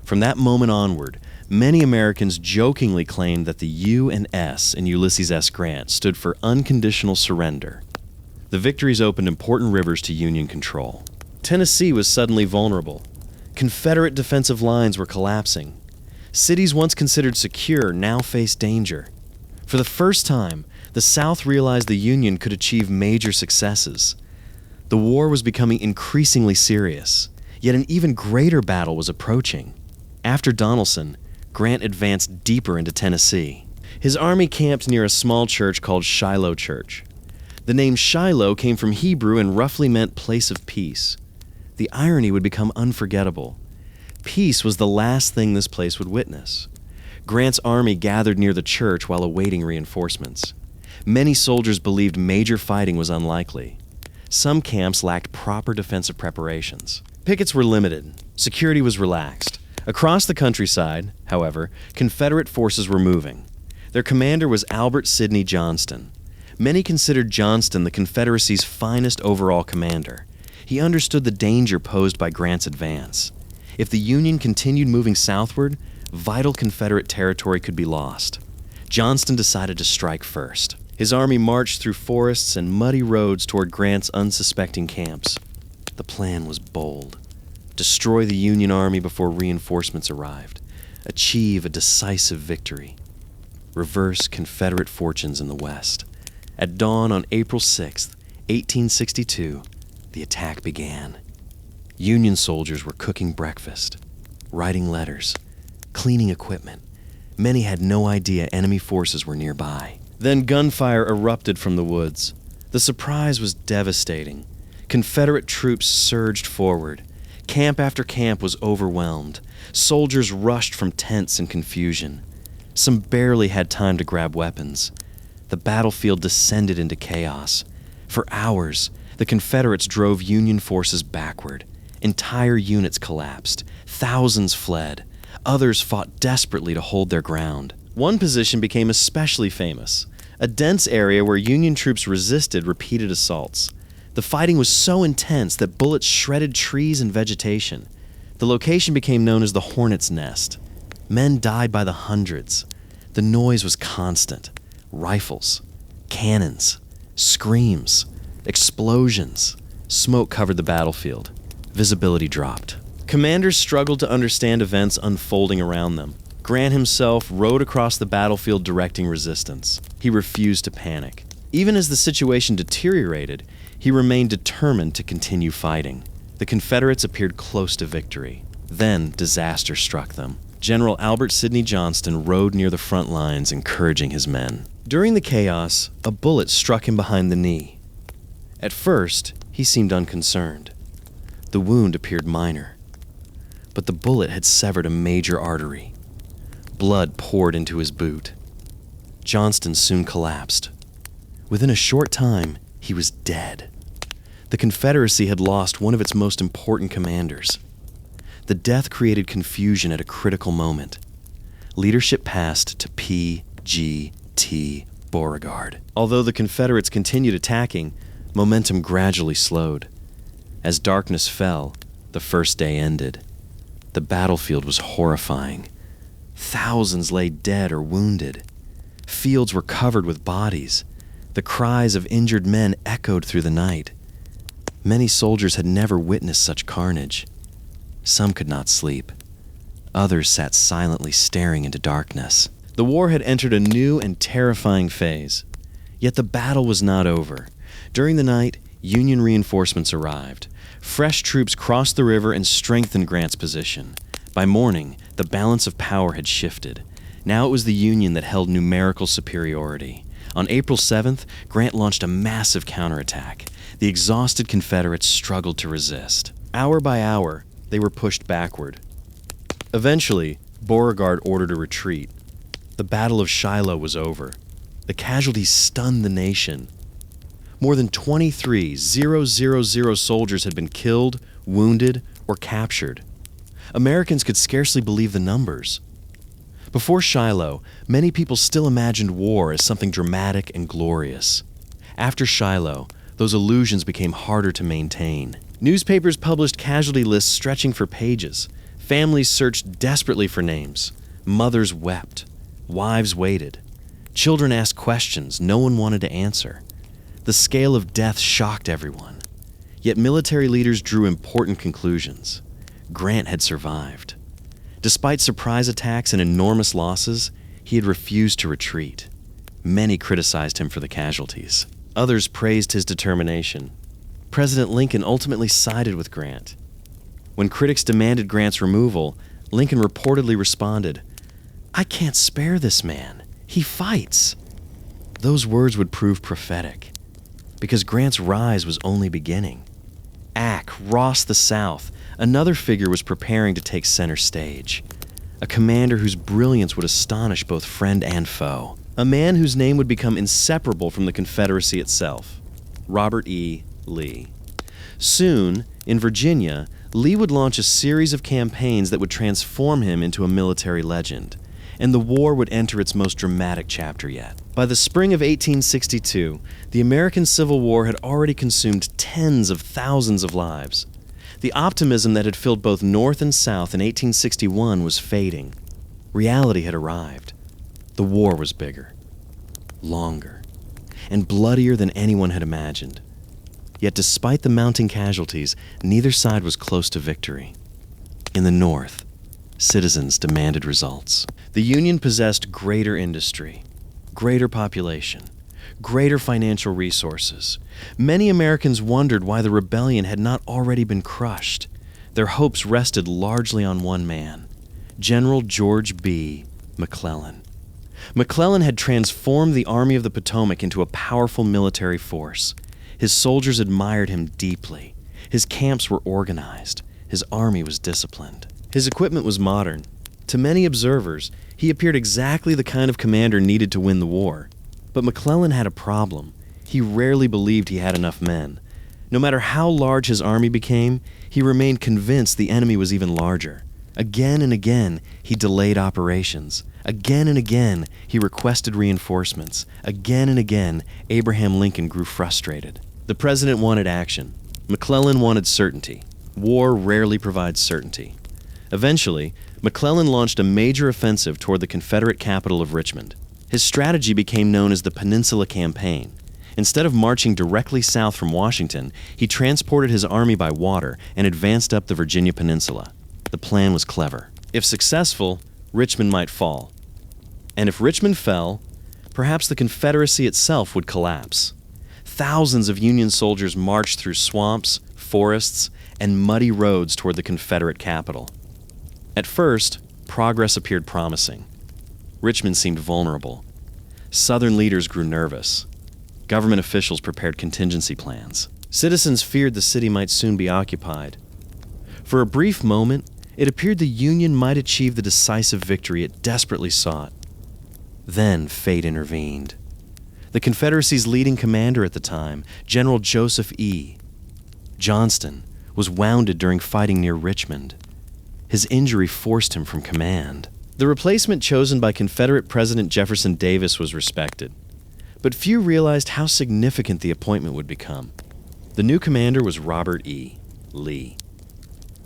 From that moment onward, many Americans jokingly claimed that the U and S in Ulysses S. Grant stood for unconditional surrender. The victories opened important rivers to Union control. Tennessee was suddenly vulnerable. Confederate defensive lines were collapsing. Cities once considered secure now faced danger. For the first time, the South realized the Union could achieve major successes. The war was becoming increasingly serious, yet an even greater battle was approaching. After Donelson, Grant advanced deeper into Tennessee. His army camped near a small church called Shiloh Church. The name Shiloh came from Hebrew and roughly meant place of peace. The irony would become unforgettable. Peace was the last thing this place would witness. Grant's army gathered near the church while awaiting reinforcements. Many soldiers believed major fighting was unlikely. Some camps lacked proper defensive preparations. Pickets were limited. Security was relaxed. Across the countryside, however, Confederate forces were moving. Their commander was Albert Sidney Johnston. Many considered Johnston the Confederacy's finest overall commander. He understood the danger posed by Grant's advance. If the Union continued moving southward, vital Confederate territory could be lost. Johnston decided to strike first. His army marched through forests and muddy roads toward Grant's unsuspecting camps. The plan was bold. Destroy the Union army before reinforcements arrived. Achieve a decisive victory. Reverse Confederate fortunes in the West. At dawn on April 6, 1862, the attack began. Union soldiers were cooking breakfast, writing letters, cleaning equipment. Many had no idea enemy forces were nearby. Then gunfire erupted from the woods. The surprise was devastating. Confederate troops surged forward. Camp after camp was overwhelmed. Soldiers rushed from tents in confusion. Some barely had time to grab weapons. The battlefield descended into chaos. For hours, the Confederates drove Union forces backward. Entire units collapsed. Thousands fled. Others fought desperately to hold their ground. One position became especially famous, a dense area where Union troops resisted repeated assaults. The fighting was so intense that bullets shredded trees and vegetation. The location became known as the Hornet's Nest. Men died by the hundreds. The noise was constant. Rifles, cannons, screams, explosions. Smoke covered the battlefield. Visibility dropped. Commanders struggled to understand events unfolding around them. Grant himself rode across the battlefield directing resistance. He refused to panic. Even as the situation deteriorated, he remained determined to continue fighting. The Confederates appeared close to victory. Then disaster struck them. General Albert Sidney Johnston rode near the front lines, encouraging his men. During the chaos, a bullet struck him behind the knee. At first, he seemed unconcerned. The wound appeared minor, but the bullet had severed a major artery. Blood poured into his boot. Johnston soon collapsed. Within a short time, he was dead. The Confederacy had lost one of its most important commanders. The death created confusion at a critical moment. Leadership passed to P.G.T. Beauregard. Although the Confederates continued attacking, momentum gradually slowed. As darkness fell, the first day ended. The battlefield was horrifying. Thousands lay dead or wounded. Fields were covered with bodies. The cries of injured men echoed through the night. Many soldiers had never witnessed such carnage. Some could not sleep. Others sat silently staring into darkness. The war had entered a new and terrifying phase. Yet the battle was not over. During the night, Union reinforcements arrived. Fresh troops crossed the river and strengthened Grant's position. By morning, the balance of power had shifted. Now it was the Union that held numerical superiority. On April 7th, Grant launched a massive counterattack. The exhausted Confederates struggled to resist. Hour by hour, they were pushed backward. Eventually, Beauregard ordered a retreat. The Battle of Shiloh was over. The casualties stunned the nation. More than 23,000 soldiers had been killed, wounded, or captured. Americans could scarcely believe the numbers. Before Shiloh, many people still imagined war as something dramatic and glorious. After Shiloh, those illusions became harder to maintain. Newspapers published casualty lists stretching for pages. Families searched desperately for names. Mothers wept. Wives waited. Children asked questions no one wanted to answer. The scale of death shocked everyone. Yet military leaders drew important conclusions. Grant had survived. Despite surprise attacks and enormous losses, he had refused to retreat. Many criticized him for the casualties. Others praised his determination. President Lincoln ultimately sided with Grant. When critics demanded Grant's removal, Lincoln reportedly responded, "I can't spare this man. He fights." Those words would prove prophetic, because Grant's rise was only beginning. Ack, Ross the South, another figure was preparing to take center stage. A commander whose brilliance would astonish both friend and foe. A man whose name would become inseparable from the Confederacy itself. Robert E. Lee. Soon, in Virginia, Lee would launch a series of campaigns that would transform him into a military legend, and the war would enter its most dramatic chapter yet. By the spring of 1862, the American Civil War had already consumed tens of thousands of lives. The optimism that had filled both North and South in 1861 was fading. Reality had arrived. The war was bigger, longer, and bloodier than anyone had imagined. Yet despite the mounting casualties, neither side was close to victory. In the North, citizens demanded results. The Union possessed greater industry, greater population, greater financial resources. Many Americans wondered why the rebellion had not already been crushed. Their hopes rested largely on one man, General George B. McClellan. McClellan had transformed the Army of the Potomac into a powerful military force. His soldiers admired him deeply. His camps were organized. His army was disciplined. His equipment was modern. To many observers, he appeared exactly the kind of commander needed to win the war. But McClellan had a problem. He rarely believed he had enough men. No matter how large his army became, he remained convinced the enemy was even larger. Again and again, he delayed operations. Again and again, he requested reinforcements. Again and again, Abraham Lincoln grew frustrated. The president wanted action. McClellan wanted certainty. War rarely provides certainty. Eventually, McClellan launched a major offensive toward the Confederate capital of Richmond. His strategy became known as the Peninsula Campaign. Instead of marching directly south from Washington, he transported his army by water and advanced up the Virginia Peninsula. The plan was clever. If successful, Richmond might fall. And if Richmond fell, perhaps the Confederacy itself would collapse. Thousands of Union soldiers marched through swamps, forests, and muddy roads toward the Confederate capital. At first, progress appeared promising. Richmond seemed vulnerable. Southern leaders grew nervous. Government officials prepared contingency plans. Citizens feared the city might soon be occupied. For a brief moment, it appeared the Union might achieve the decisive victory it desperately sought. Then fate intervened. The Confederacy's leading commander at the time, General Joseph E. Johnston, was wounded during fighting near Richmond. His injury forced him from command. The replacement chosen by Confederate President Jefferson Davis was respected, but few realized how significant the appointment would become. The new commander was Robert E. Lee.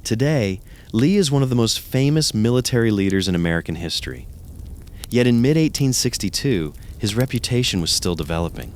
Today, Lee is one of the most famous military leaders in American history. Yet in mid-1862, his reputation was still developing.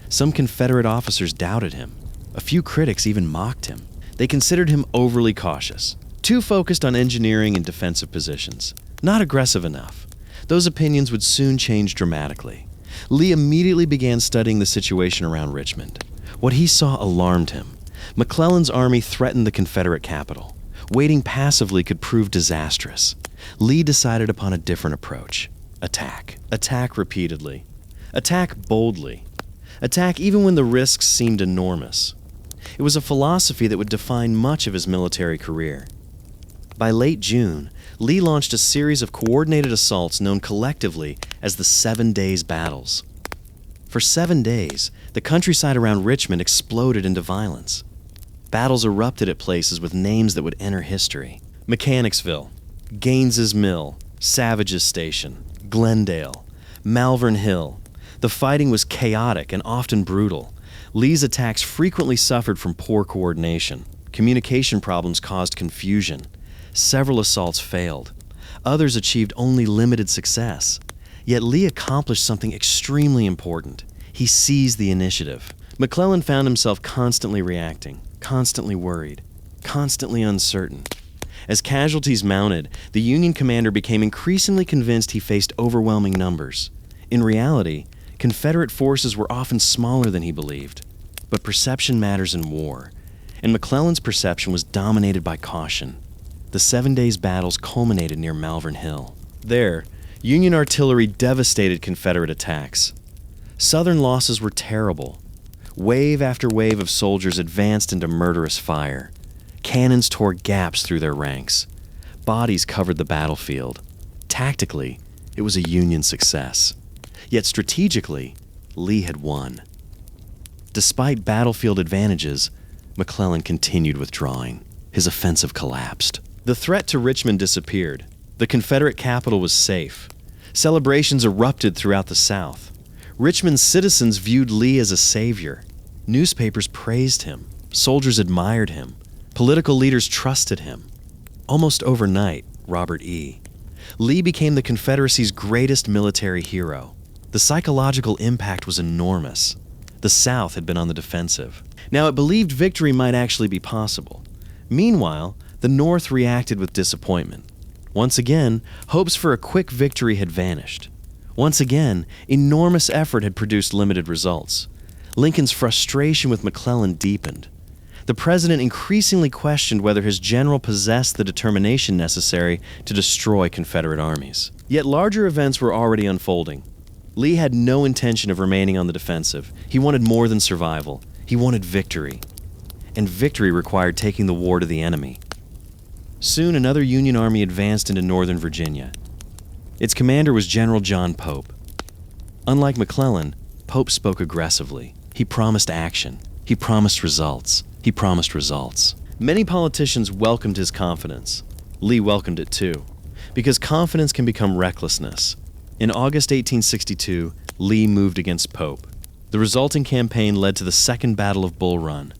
Some Confederate officers doubted him. A few critics even mocked him. They considered him overly cautious, too focused on engineering and defensive positions, not aggressive enough. Those opinions would soon change dramatically. Lee immediately began studying the situation around Richmond. What he saw alarmed him. McClellan's army threatened the Confederate capital. Waiting passively could prove disastrous. Lee decided upon a different approach. Attack. Attack repeatedly. Attack boldly. Attack even when the risks seemed enormous. It was a philosophy that would define much of his military career. By late June, Lee launched a series of coordinated assaults known collectively as the 7 Days Battles. For 7 days, the countryside around Richmond exploded into violence. Battles erupted at places with names that would enter history. Mechanicsville, Gaines's Mill, Savage's Station, Glendale, Malvern Hill. The fighting was chaotic and often brutal. Lee's attacks frequently suffered from poor coordination. Communication problems caused confusion. Several assaults failed. Others achieved only limited success. Yet Lee accomplished something extremely important. He seized the initiative. McClellan found himself constantly reacting, constantly worried, constantly uncertain. As casualties mounted, the Union commander became increasingly convinced he faced overwhelming numbers. In reality, Confederate forces were often smaller than he believed. But perception matters in war, and McClellan's perception was dominated by caution. The 7 Days battles culminated near Malvern Hill. There, Union artillery devastated Confederate attacks. Southern losses were terrible. Wave after wave of soldiers advanced into murderous fire. Cannons tore gaps through their ranks. Bodies covered the battlefield. Tactically, it was a Union success. Yet strategically, Lee had won. Despite battlefield advantages, McClellan continued withdrawing. His offensive collapsed. The threat to Richmond disappeared. The Confederate capital was safe. Celebrations erupted throughout the South. Richmond's citizens viewed Lee as a savior. Newspapers praised him. Soldiers admired him. Political leaders trusted him. Almost overnight, Robert E. Lee became the Confederacy's greatest military hero. The psychological impact was enormous. The South had been on the defensive. Now, it believed victory might actually be possible. Meanwhile, the North reacted with disappointment. Once again, hopes for a quick victory had vanished. Once again, enormous effort had produced limited results. Lincoln's frustration with McClellan deepened. The president increasingly questioned whether his general possessed the determination necessary to destroy Confederate armies. Yet larger events were already unfolding. Lee had no intention of remaining on the defensive. He wanted more than survival. He wanted victory. And victory required taking the war to the enemy. Soon another Union army advanced into northern Virginia. Its commander was General John Pope. Unlike McClellan, Pope spoke aggressively. He promised action. He promised results. He promised results. Many politicians welcomed his confidence. Lee welcomed it too, because confidence can become recklessness. In August 1862, Lee moved against Pope. The resulting campaign led to the Second Battle of Bull Run.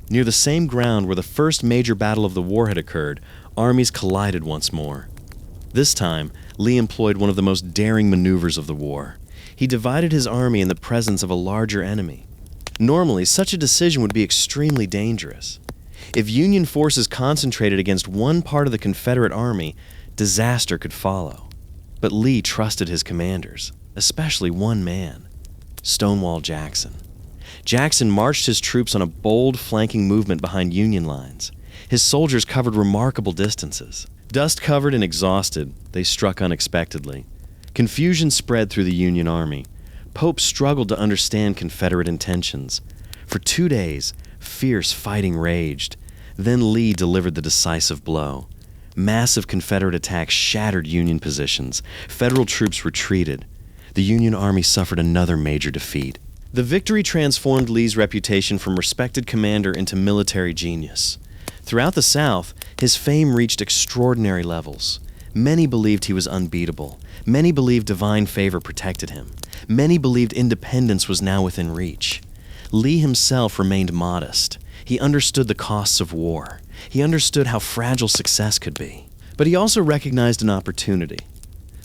Near the same ground where the first major battle of the war had occurred, armies collided once more. This time, Lee employed one of the most daring maneuvers of the war. He divided his army in the presence of a larger enemy. Normally, such a decision would be extremely dangerous. If Union forces concentrated against one part of the Confederate army, disaster could follow. But Lee trusted his commanders, especially one man, Stonewall Jackson. Jackson marched his troops on a bold flanking movement behind Union lines. His soldiers covered remarkable distances. Dust-covered and exhausted, they struck unexpectedly. Confusion spread through the Union army. Pope struggled to understand Confederate intentions. For 2 days, fierce fighting raged. Then Lee delivered the decisive blow. Massive Confederate attacks shattered Union positions. Federal troops retreated. The Union army suffered another major defeat. The victory transformed Lee's reputation from respected commander into military genius. Throughout the South, his fame reached extraordinary levels. Many believed he was unbeatable. Many believed divine favor protected him. Many believed independence was now within reach. Lee himself remained modest. He understood the costs of war. He understood how fragile success could be. But he also recognized an opportunity.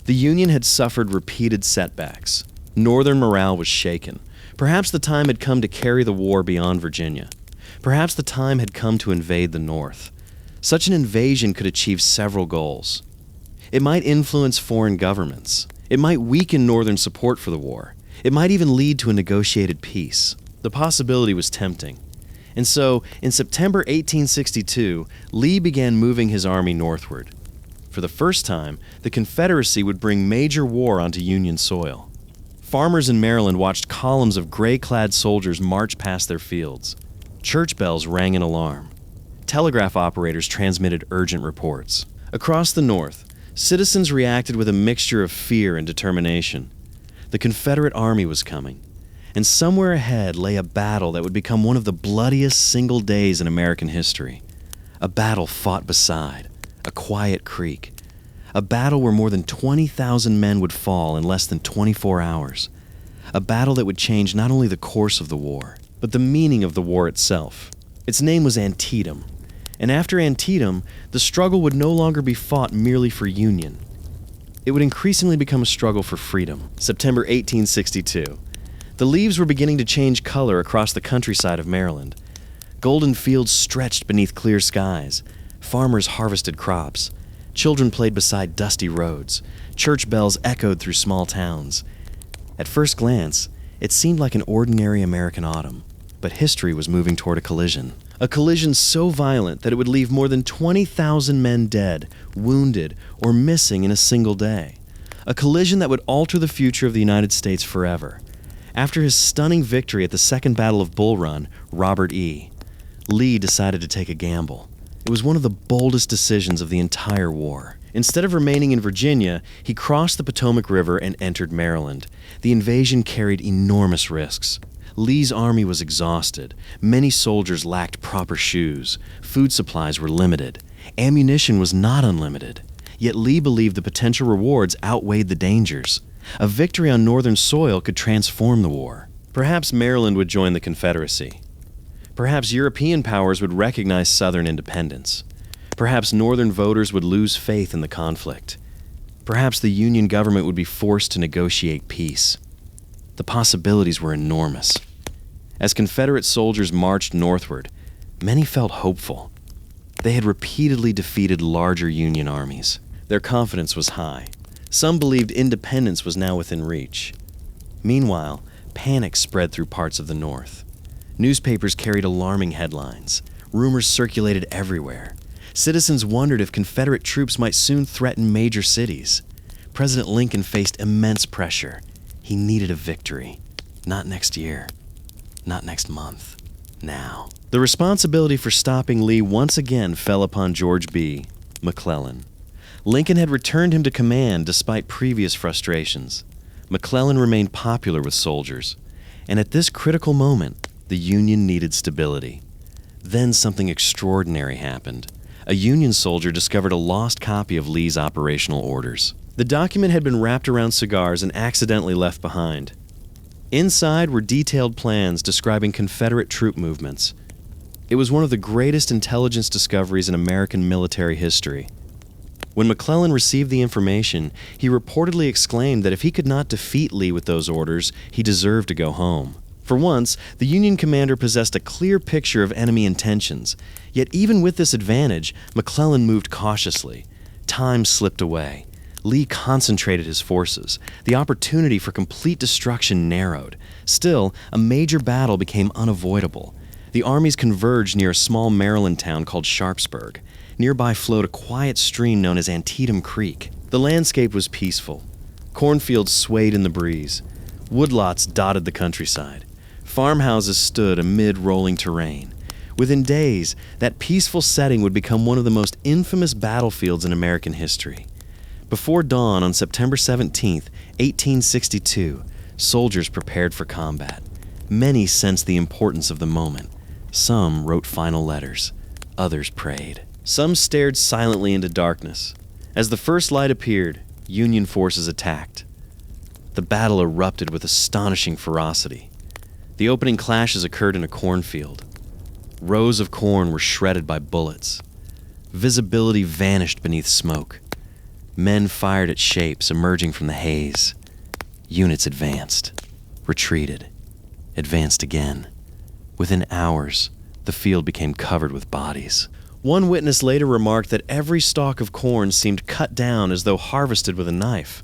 The Union had suffered repeated setbacks. Northern morale was shaken. Perhaps the time had come to carry the war beyond Virginia. Perhaps the time had come to invade the North. Such an invasion could achieve several goals. It might influence foreign governments. It might weaken Northern support for the war. It might even lead to a negotiated peace. The possibility was tempting. And so, in September 1862, Lee began moving his army northward. For the first time, the Confederacy would bring major war onto Union soil. Farmers in Maryland watched columns of gray-clad soldiers march past their fields. Church bells rang an alarm. Telegraph operators transmitted urgent reports. Across the North, citizens reacted with a mixture of fear and determination. The Confederate army was coming, and somewhere ahead lay a battle that would become one of the bloodiest single days in American history. A battle fought beside a quiet creek. A battle where more than 20,000 men would fall in less than 24 hours. A battle that would change not only the course of the war, but the meaning of the war itself. Its name was Antietam. And after Antietam, the struggle would no longer be fought merely for Union. It would increasingly become a struggle for freedom. September 1862. The leaves were beginning to change color across the countryside of Maryland. Golden fields stretched beneath clear skies. Farmers harvested crops. Children played beside dusty roads. Church bells echoed through small towns. At first glance, it seemed like an ordinary American autumn, but history was moving toward a collision. A collision so violent that it would leave more than 20,000 men dead, wounded, or missing in a single day. A collision that would alter the future of the United States forever. After his stunning victory at the Second Battle of Bull Run, Robert E. Lee decided to take a gamble. It was one of the boldest decisions of the entire war. Instead of remaining in Virginia, he crossed the Potomac River and entered Maryland. The invasion carried enormous risks. Lee's army was exhausted. Many soldiers lacked proper shoes. Food supplies were limited. Ammunition was not unlimited. Yet Lee believed the potential rewards outweighed the dangers. A victory on Northern soil could transform the war. Perhaps Maryland would join the Confederacy. Perhaps European powers would recognize Southern independence. Perhaps Northern voters would lose faith in the conflict. Perhaps the Union government would be forced to negotiate peace. The possibilities were enormous. As Confederate soldiers marched northward, many felt hopeful. They had repeatedly defeated larger Union armies. Their confidence was high. Some believed independence was now within reach. Meanwhile, panic spread through parts of the North. Newspapers carried alarming headlines. Rumors circulated everywhere. Citizens wondered if Confederate troops might soon threaten major cities. President Lincoln faced immense pressure. He needed a victory. Not next year. Not next month. Now. The responsibility for stopping Lee once again fell upon George B. McClellan. Lincoln had returned him to command despite previous frustrations. McClellan remained popular with soldiers, and at this critical moment, the Union needed stability. Then something extraordinary happened. A Union soldier discovered a lost copy of Lee's operational orders. The document had been wrapped around cigars and accidentally left behind. Inside were detailed plans describing Confederate troop movements. It was one of the greatest intelligence discoveries in American military history. When McClellan received the information, he reportedly exclaimed that if he could not defeat Lee with those orders, he deserved to go home. For once, the Union commander possessed a clear picture of enemy intentions. Yet even with this advantage, McClellan moved cautiously. Time slipped away. Lee concentrated his forces. The opportunity for complete destruction narrowed. Still, a major battle became unavoidable. The armies converged near a small Maryland town called Sharpsburg. Nearby flowed a quiet stream known as Antietam Creek. The landscape was peaceful. Cornfields swayed in the breeze. Woodlots dotted the countryside. Farmhouses stood amid rolling terrain. Within days, that peaceful setting would become one of the most infamous battlefields in American history. Before dawn on September 17, 1862, soldiers prepared for combat. Many sensed the importance of the moment. Some wrote final letters. Others prayed. Some stared silently into darkness. As the first light appeared, Union forces attacked. The battle erupted with astonishing ferocity. The opening clashes occurred in a cornfield. Rows of corn were shredded by bullets. Visibility vanished beneath smoke. Men fired at shapes emerging from the haze. Units advanced, retreated, advanced again. Within hours, the field became covered with bodies. One witness later remarked that every stalk of corn seemed cut down as though harvested with a knife.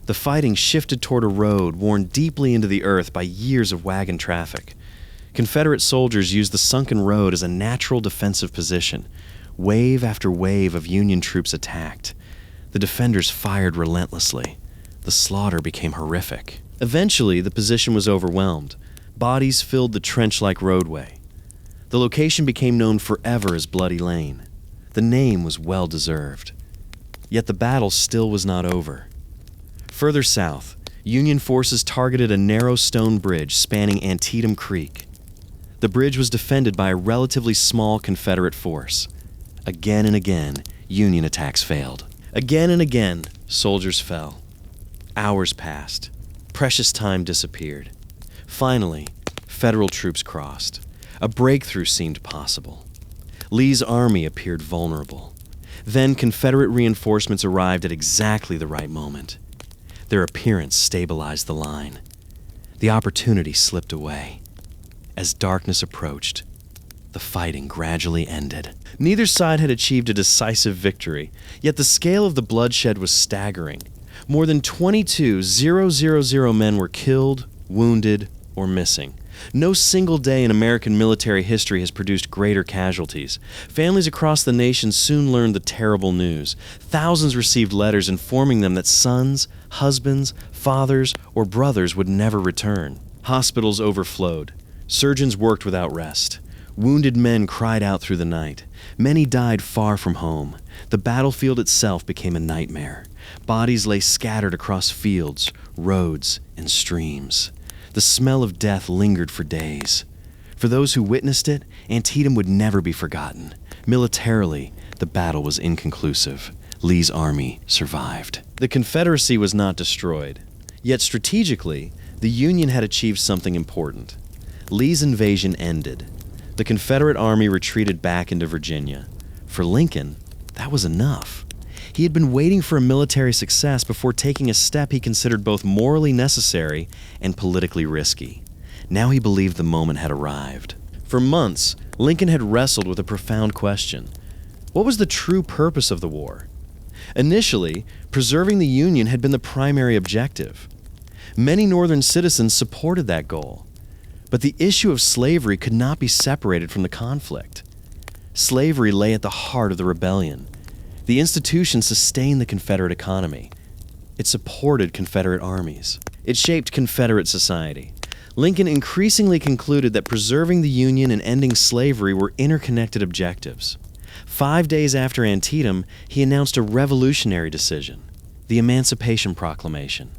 The fighting shifted toward a road worn deeply into the earth by years of wagon traffic. Confederate soldiers used the sunken road as a natural defensive position. Wave after wave of Union troops attacked. The defenders fired relentlessly. The slaughter became horrific. Eventually, the position was overwhelmed. Bodies filled the trench-like roadway. The location became known forever as Bloody Lane. The name was well-deserved. Yet the battle still was not over. Further south, Union forces targeted a narrow stone bridge spanning Antietam Creek. The bridge was defended by a relatively small Confederate force. Again and again, Union attacks failed. Again and again, soldiers fell. Hours passed. Precious time disappeared. Finally, Federal troops crossed. A breakthrough seemed possible. Lee's army appeared vulnerable. Then Confederate reinforcements arrived at exactly the right moment. Their appearance stabilized the line. The opportunity slipped away. As darkness approached, the fighting gradually ended. Neither side had achieved a decisive victory, yet the scale of the bloodshed was staggering. More than 22,000 men were killed, wounded, or missing. No single day in American military history has produced greater casualties. Families across the nation soon learned the terrible news. Thousands received letters informing them that sons, husbands, fathers, or brothers would never return. Hospitals overflowed. Surgeons worked without rest. Wounded men cried out through the night. Many died far from home. The battlefield itself became a nightmare. Bodies lay scattered across fields, roads, and streams. The smell of death lingered for days. For those who witnessed it, Antietam would never be forgotten. Militarily, the battle was inconclusive. Lee's army survived. The Confederacy was not destroyed. Yet strategically, the Union had achieved something important. Lee's invasion ended. The Confederate army retreated back into Virginia. For Lincoln, that was enough. He had been waiting for a military success before taking a step he considered both morally necessary and politically risky. Now he believed the moment had arrived. For months, Lincoln had wrestled with a profound question. What was the true purpose of the war? Initially, preserving the Union had been the primary objective. Many Northern citizens supported that goal. But the issue of slavery could not be separated from the conflict. Slavery lay at the heart of the rebellion. The institution sustained the Confederate economy. It supported Confederate armies. It shaped Confederate society. Lincoln increasingly concluded that preserving the Union and ending slavery were interconnected objectives. 5 days after Antietam, he announced a revolutionary decision, the Emancipation Proclamation.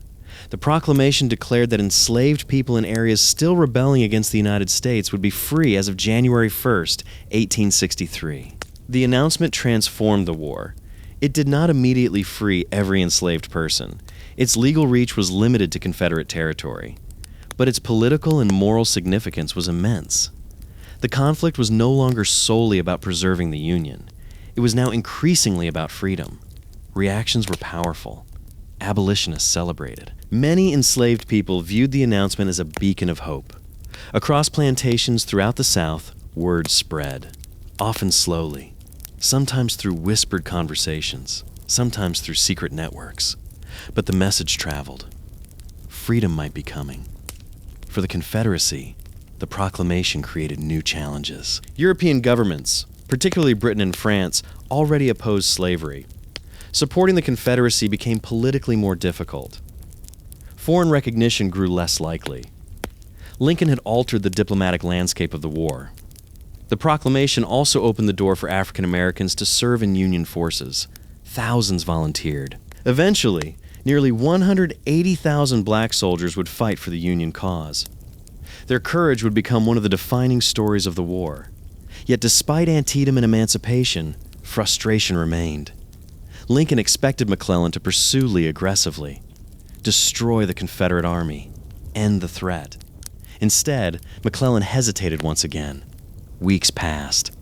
The proclamation declared that enslaved people in areas still rebelling against the United States would be free as of January 1st, 1863. The announcement transformed the war. It did not immediately free every enslaved person. Its legal reach was limited to Confederate territory. But its political and moral significance was immense. The conflict was no longer solely about preserving the Union. It was now increasingly about freedom. Reactions were powerful. Abolitionists celebrated. Many enslaved people viewed the announcement as a beacon of hope. Across plantations throughout the South, word spread, often slowly, sometimes through whispered conversations, sometimes through secret networks. But the message traveled. Freedom might be coming. For the Confederacy, the proclamation created new challenges. European governments, particularly Britain and France, already opposed slavery. Supporting the Confederacy became politically more difficult. Foreign recognition grew less likely. Lincoln had altered the diplomatic landscape of the war. The proclamation also opened the door for African Americans to serve in Union forces. Thousands volunteered. Eventually, nearly 180,000 black soldiers would fight for the Union cause. Their courage would become one of the defining stories of the war. Yet despite Antietam and emancipation, frustration remained. Lincoln expected McClellan to pursue Lee aggressively, destroy the Confederate army, end the threat. Instead, McClellan hesitated once again. Weeks passed.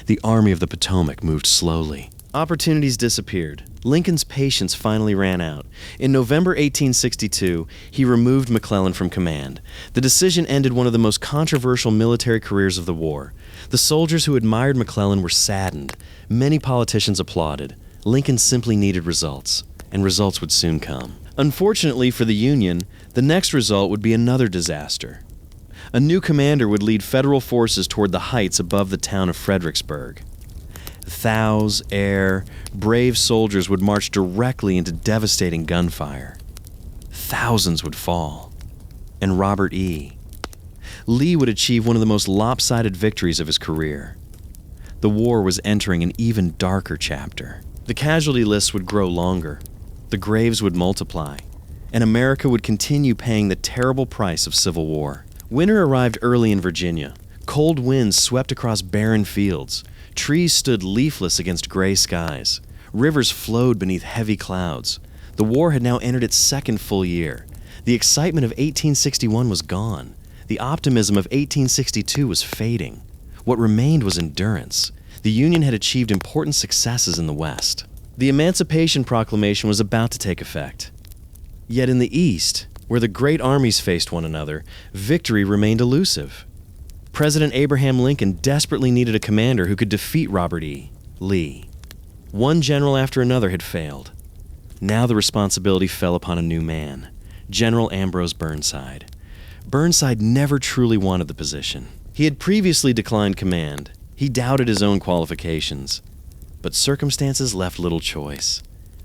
The Army of the Potomac moved slowly. Opportunities disappeared. Lincoln's patience finally ran out. In November 1862, he removed McClellan from command. The decision ended one of the most controversial military careers of the war. The soldiers who admired McClellan were saddened. Many politicians applauded. Lincoln simply needed results, and results would soon come. Unfortunately for the Union, the next result would be another disaster. A new commander would lead federal forces toward the heights above the town of Fredericksburg. Thous, air, brave soldiers would march directly into devastating gunfire. Thousands would fall. And Robert E. Lee would achieve one of the most lopsided victories of his career. The war was entering an even darker chapter. The casualty lists would grow longer. The graves would multiply. And America would continue paying the terrible price of civil war. Winter arrived early in Virginia. Cold winds swept across barren fields. Trees stood leafless against gray skies. Rivers flowed beneath heavy clouds. The war had now entered its second full year. The excitement of 1861 was gone. The optimism of 1862 was fading. What remained was endurance. The Union had achieved important successes in the West. The Emancipation Proclamation was about to take effect. Yet in the East, where the great armies faced one another, victory remained elusive. President Abraham Lincoln desperately needed a commander who could defeat Robert E. Lee. One general after another had failed. Now the responsibility fell upon a new man, General Ambrose Burnside. Burnside never truly wanted the position. He had previously declined command. He doubted his own qualifications. But circumstances left little choice.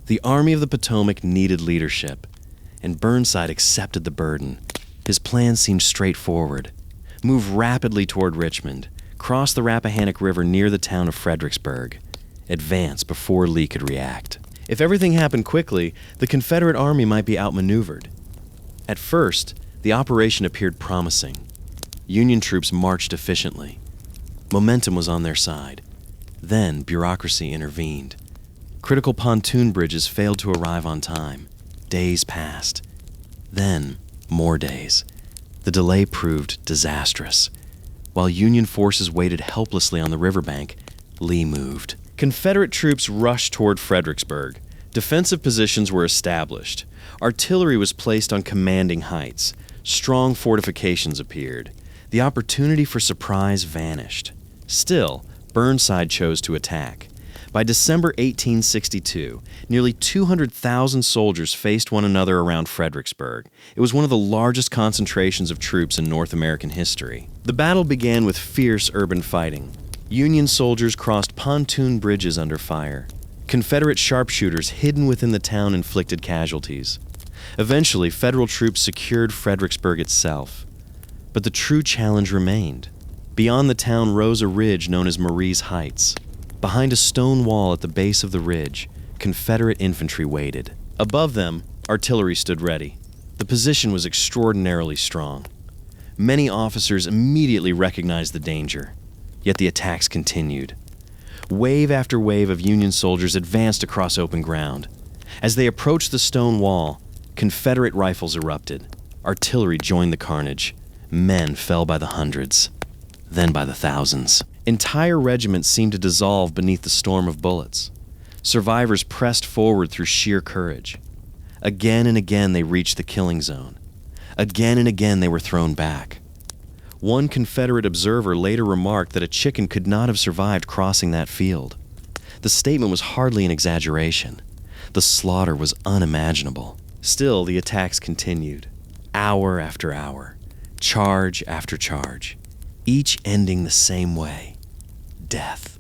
The Army of the Potomac needed leadership, and Burnside accepted the burden. His plan seemed straightforward. Move rapidly toward Richmond, cross the Rappahannock River near the town of Fredericksburg, advance before Lee could react. If everything happened quickly, the Confederate Army might be outmaneuvered. At first, the operation appeared promising. Union troops marched efficiently. Momentum was on their side. Then bureaucracy intervened. Critical pontoon bridges failed to arrive on time. Days passed. Then, more days. The delay proved disastrous. While Union forces waited helplessly on the riverbank, Lee moved. Confederate troops rushed toward Fredericksburg. Defensive positions were established. Artillery was placed on commanding heights. Strong fortifications appeared. The opportunity for surprise vanished. Still, Burnside chose to attack. By December 1862, nearly 200,000 soldiers faced one another around Fredericksburg. It was one of the largest concentrations of troops in North American history. The battle began with fierce urban fighting. Union soldiers crossed pontoon bridges under fire. Confederate sharpshooters hidden within the town inflicted casualties. Eventually, Federal troops secured Fredericksburg itself. But the true challenge remained. Beyond the town rose a ridge known as Marie's Heights. Behind a stone wall at the base of the ridge, Confederate infantry waited. Above them, artillery stood ready. The position was extraordinarily strong. Many officers immediately recognized the danger, yet the attacks continued. Wave after wave of Union soldiers advanced across open ground. As they approached the stone wall, Confederate rifles erupted. Artillery joined the carnage. Men fell by the hundreds, then by the thousands. Entire regiments seemed to dissolve beneath the storm of bullets. Survivors pressed forward through sheer courage. Again and again they reached the killing zone. Again and again they were thrown back. One Confederate observer later remarked that a chicken could not have survived crossing that field. The statement was hardly an exaggeration. The slaughter was unimaginable. Still, the attacks continued, hour after hour, charge after charge, each ending the same way: death.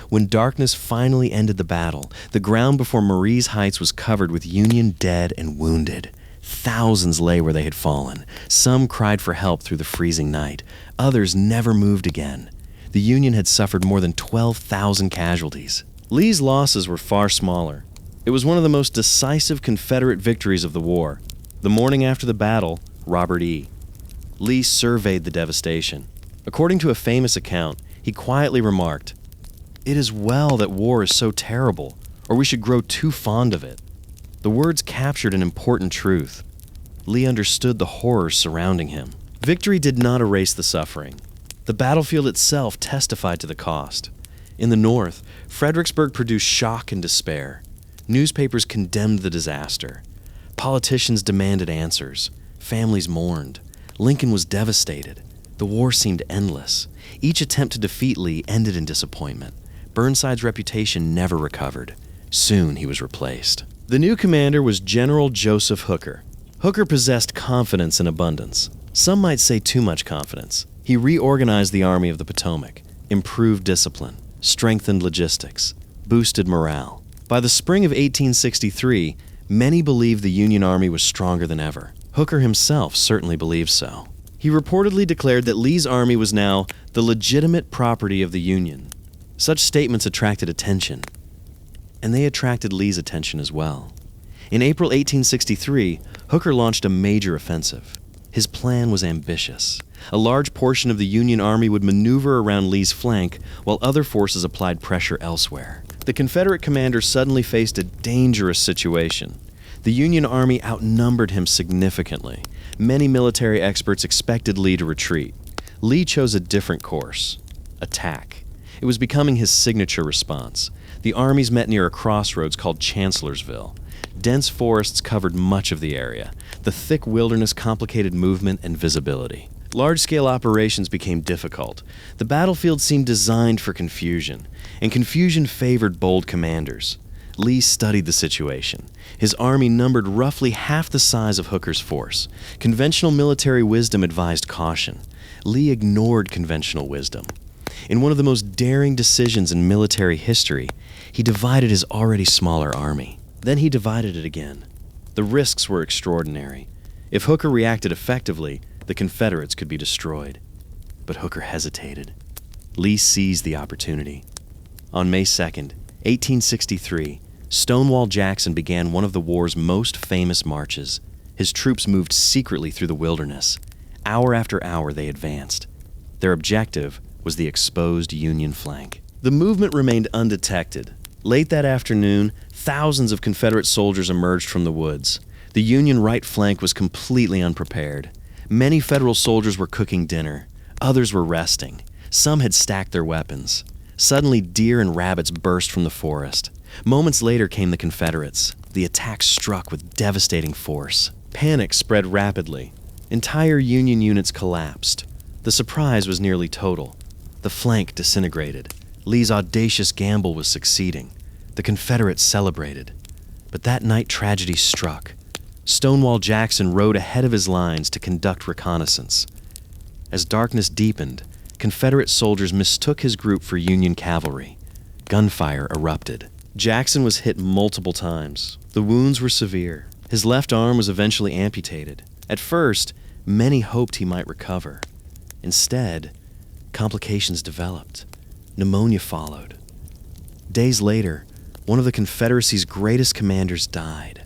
When darkness finally ended the battle, the ground before Marie's Heights was covered with Union dead and wounded. Thousands lay where they had fallen. Some cried for help through the freezing night. Others never moved again. The Union had suffered more than 12,000 casualties. Lee's losses were far smaller. It was one of the most decisive Confederate victories of the war. The morning after the battle, Robert E. Lee surveyed the devastation. According to a famous account, he quietly remarked, "It is well that war is so terrible, or we should grow too fond of it." The words captured an important truth. Lee understood the horrors surrounding him. Victory did not erase the suffering. The battlefield itself testified to the cost. In the North, Fredericksburg produced shock and despair. Newspapers condemned the disaster. Politicians demanded answers. Families mourned. Lincoln was devastated. The war seemed endless. Each attempt to defeat Lee ended in disappointment. Burnside's reputation never recovered. Soon he was replaced. The new commander was General Joseph Hooker. Hooker possessed confidence in abundance. Some might say too much confidence. He reorganized the Army of the Potomac, improved discipline, strengthened logistics, boosted morale. By the spring of 1863, many believed the Union Army was stronger than ever. Hooker himself certainly believed so. He reportedly declared that Lee's army was now the legitimate property of the Union. Such statements attracted attention, and they attracted Lee's attention as well. In April 1863, Hooker launched a major offensive. His plan was ambitious. A large portion of the Union Army would maneuver around Lee's flank while other forces applied pressure elsewhere. The Confederate commander suddenly faced a dangerous situation. The Union Army outnumbered him significantly. Many military experts expected Lee to retreat. Lee chose a different course: attack. It was becoming his signature response. The armies met near a crossroads called Chancellorsville. Dense forests covered much of the area. The thick wilderness complicated movement and visibility. Large-scale operations became difficult. The battlefield seemed designed for confusion, and confusion favored bold commanders. Lee studied the situation. His army numbered roughly half the size of Hooker's force. Conventional military wisdom advised caution. Lee ignored conventional wisdom. In one of the most daring decisions in military history, he divided his already smaller army. Then he divided it again. The risks were extraordinary. If Hooker reacted effectively, the Confederates could be destroyed. But Hooker hesitated. Lee seized the opportunity. On May 2nd, 1863, Stonewall Jackson began one of the war's most famous marches. His troops moved secretly through the wilderness. Hour after hour they advanced. Their objective was the exposed Union flank. The movement remained undetected. Late that afternoon, thousands of Confederate soldiers emerged from the woods. The Union right flank was completely unprepared. Many Federal soldiers were cooking dinner. Others were resting. Some had stacked their weapons. Suddenly, deer and rabbits burst from the forest. Moments later came the Confederates. The attack struck with devastating force. Panic spread rapidly. Entire Union units collapsed. The surprise was nearly total. The flank disintegrated. Lee's audacious gamble was succeeding. The Confederates celebrated. But that night tragedy struck. Stonewall Jackson rode ahead of his lines to conduct reconnaissance. As darkness deepened, Confederate soldiers mistook his group for Union cavalry. Gunfire erupted. Jackson was hit multiple times. The wounds were severe. His left arm was eventually amputated. At first, many hoped he might recover. Instead, complications developed. Pneumonia followed. Days later, one of the Confederacy's greatest commanders died.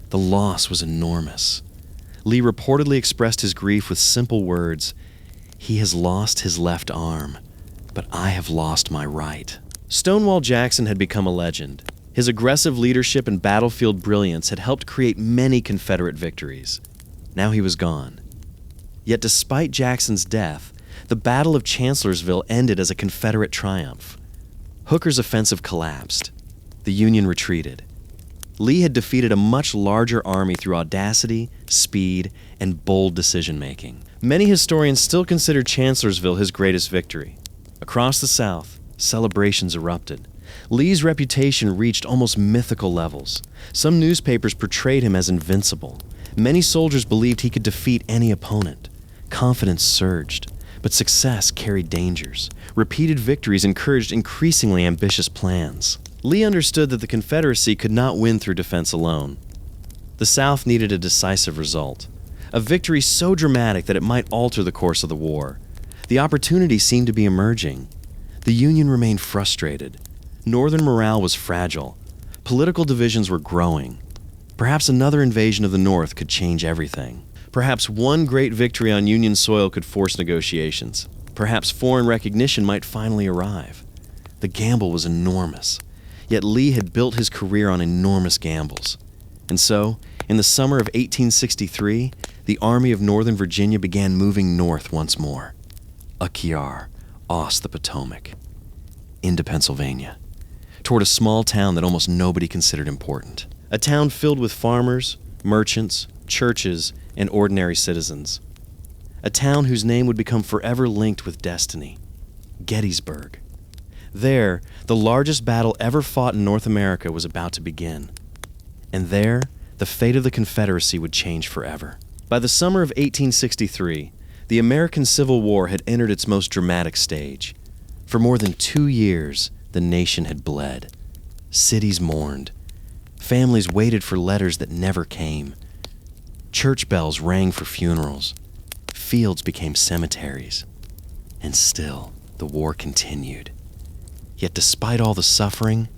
The loss was enormous. Lee reportedly expressed his grief with simple words, "He has lost his left arm, but I have lost my right." Stonewall Jackson had become a legend. His aggressive leadership and battlefield brilliance had helped create many Confederate victories. Now he was gone. Yet despite Jackson's death, the Battle of Chancellorsville ended as a Confederate triumph. Hooker's offensive collapsed. The Union retreated. Lee had defeated a much larger army through audacity, speed, and bold decision-making. Many historians still consider Chancellorsville his greatest victory. Across the South, celebrations erupted. Lee's reputation reached almost mythical levels. Some newspapers portrayed him as invincible. Many soldiers believed he could defeat any opponent. Confidence surged, but success carried dangers. Repeated victories encouraged increasingly ambitious plans. Lee understood that the Confederacy could not win through defense alone. The South needed a decisive result, a victory so dramatic that it might alter the course of the war. The opportunity seemed to be emerging. The Union remained frustrated. Northern morale was fragile. Political divisions were growing. Perhaps another invasion of the North could change everything. Perhaps one great victory on Union soil could force negotiations. Perhaps foreign recognition might finally arrive. The gamble was enormous. Yet Lee had built his career on enormous gambles. And so, in the summer of 1863, the Army of Northern Virginia began moving north once more. Acquia, Oss the Potomac, into Pennsylvania, toward a small town that almost nobody considered important. A town filled with farmers, merchants, churches, and ordinary citizens. A town whose name would become forever linked with destiny, Gettysburg. There, the largest battle ever fought in North America was about to begin. And there, the fate of the Confederacy would change forever. By the summer of 1863, the American Civil War had entered its most dramatic stage. For more than 2 years, the nation had bled. Cities mourned. Families waited for letters that never came. Church bells rang for funerals. Fields became cemeteries. And still, the war continued. Yet despite all the suffering,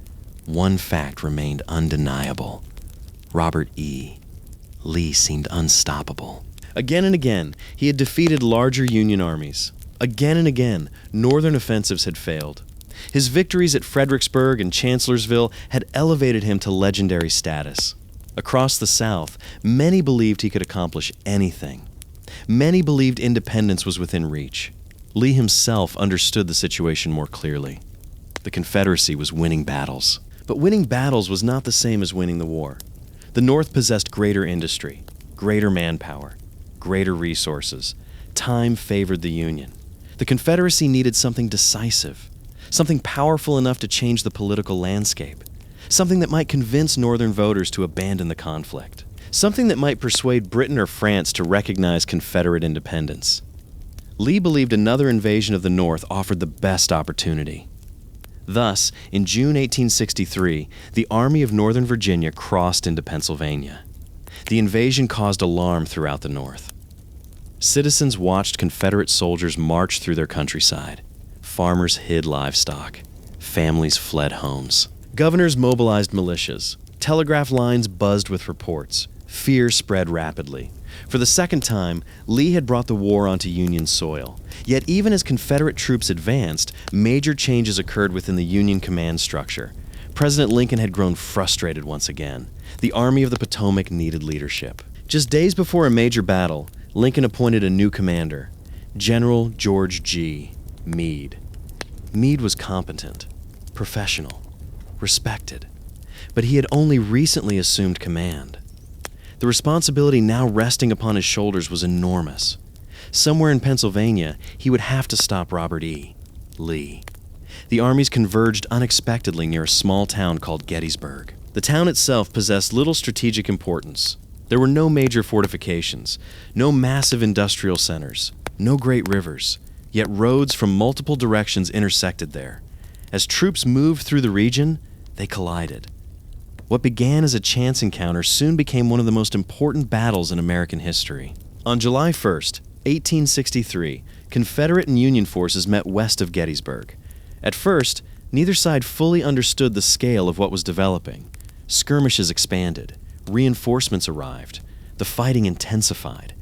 one fact remained undeniable. Robert E. Lee seemed unstoppable. Again and again, he had defeated larger Union armies. Again and again, Northern offensives had failed. His victories at Fredericksburg and Chancellorsville had elevated him to legendary status. Across the South, many believed he could accomplish anything. Many believed independence was within reach. Lee himself understood the situation more clearly. The Confederacy was winning battles. But winning battles was not the same as winning the war. The North possessed greater industry, greater manpower, greater resources. Time favored the Union. The Confederacy needed something decisive, something powerful enough to change the political landscape, something that might convince Northern voters to abandon the conflict, something that might persuade Britain or France to recognize Confederate independence. Lee believed another invasion of the North offered the best opportunity. Thus, in June 1863, the Army of Northern Virginia crossed into Pennsylvania. The invasion caused alarm throughout the North. Citizens watched Confederate soldiers march through their countryside. Farmers hid livestock. Families fled homes. Governors mobilized militias. Telegraph lines buzzed with reports. Fear spread rapidly. For the second time, Lee had brought the war onto Union soil. Yet even as Confederate troops advanced, major changes occurred within the Union command structure. President Lincoln had grown frustrated once again. The Army of the Potomac needed leadership. Just days before a major battle, Lincoln appointed a new commander, General George G. Meade. Meade was competent, professional, respected, but he had only recently assumed command. The responsibility now resting upon his shoulders was enormous. Somewhere in Pennsylvania, he would have to stop Robert E. Lee. The armies converged unexpectedly near a small town called Gettysburg. The town itself possessed little strategic importance. There were no major fortifications, no massive industrial centers, no great rivers, yet roads from multiple directions intersected there. As troops moved through the region, they collided. What began as a chance encounter soon became one of the most important battles in American history. On July 1st, 1863, Confederate and Union forces met west of Gettysburg. At first, neither side fully understood the scale of what was developing. Skirmishes expanded. Reinforcements arrived. The fighting intensified.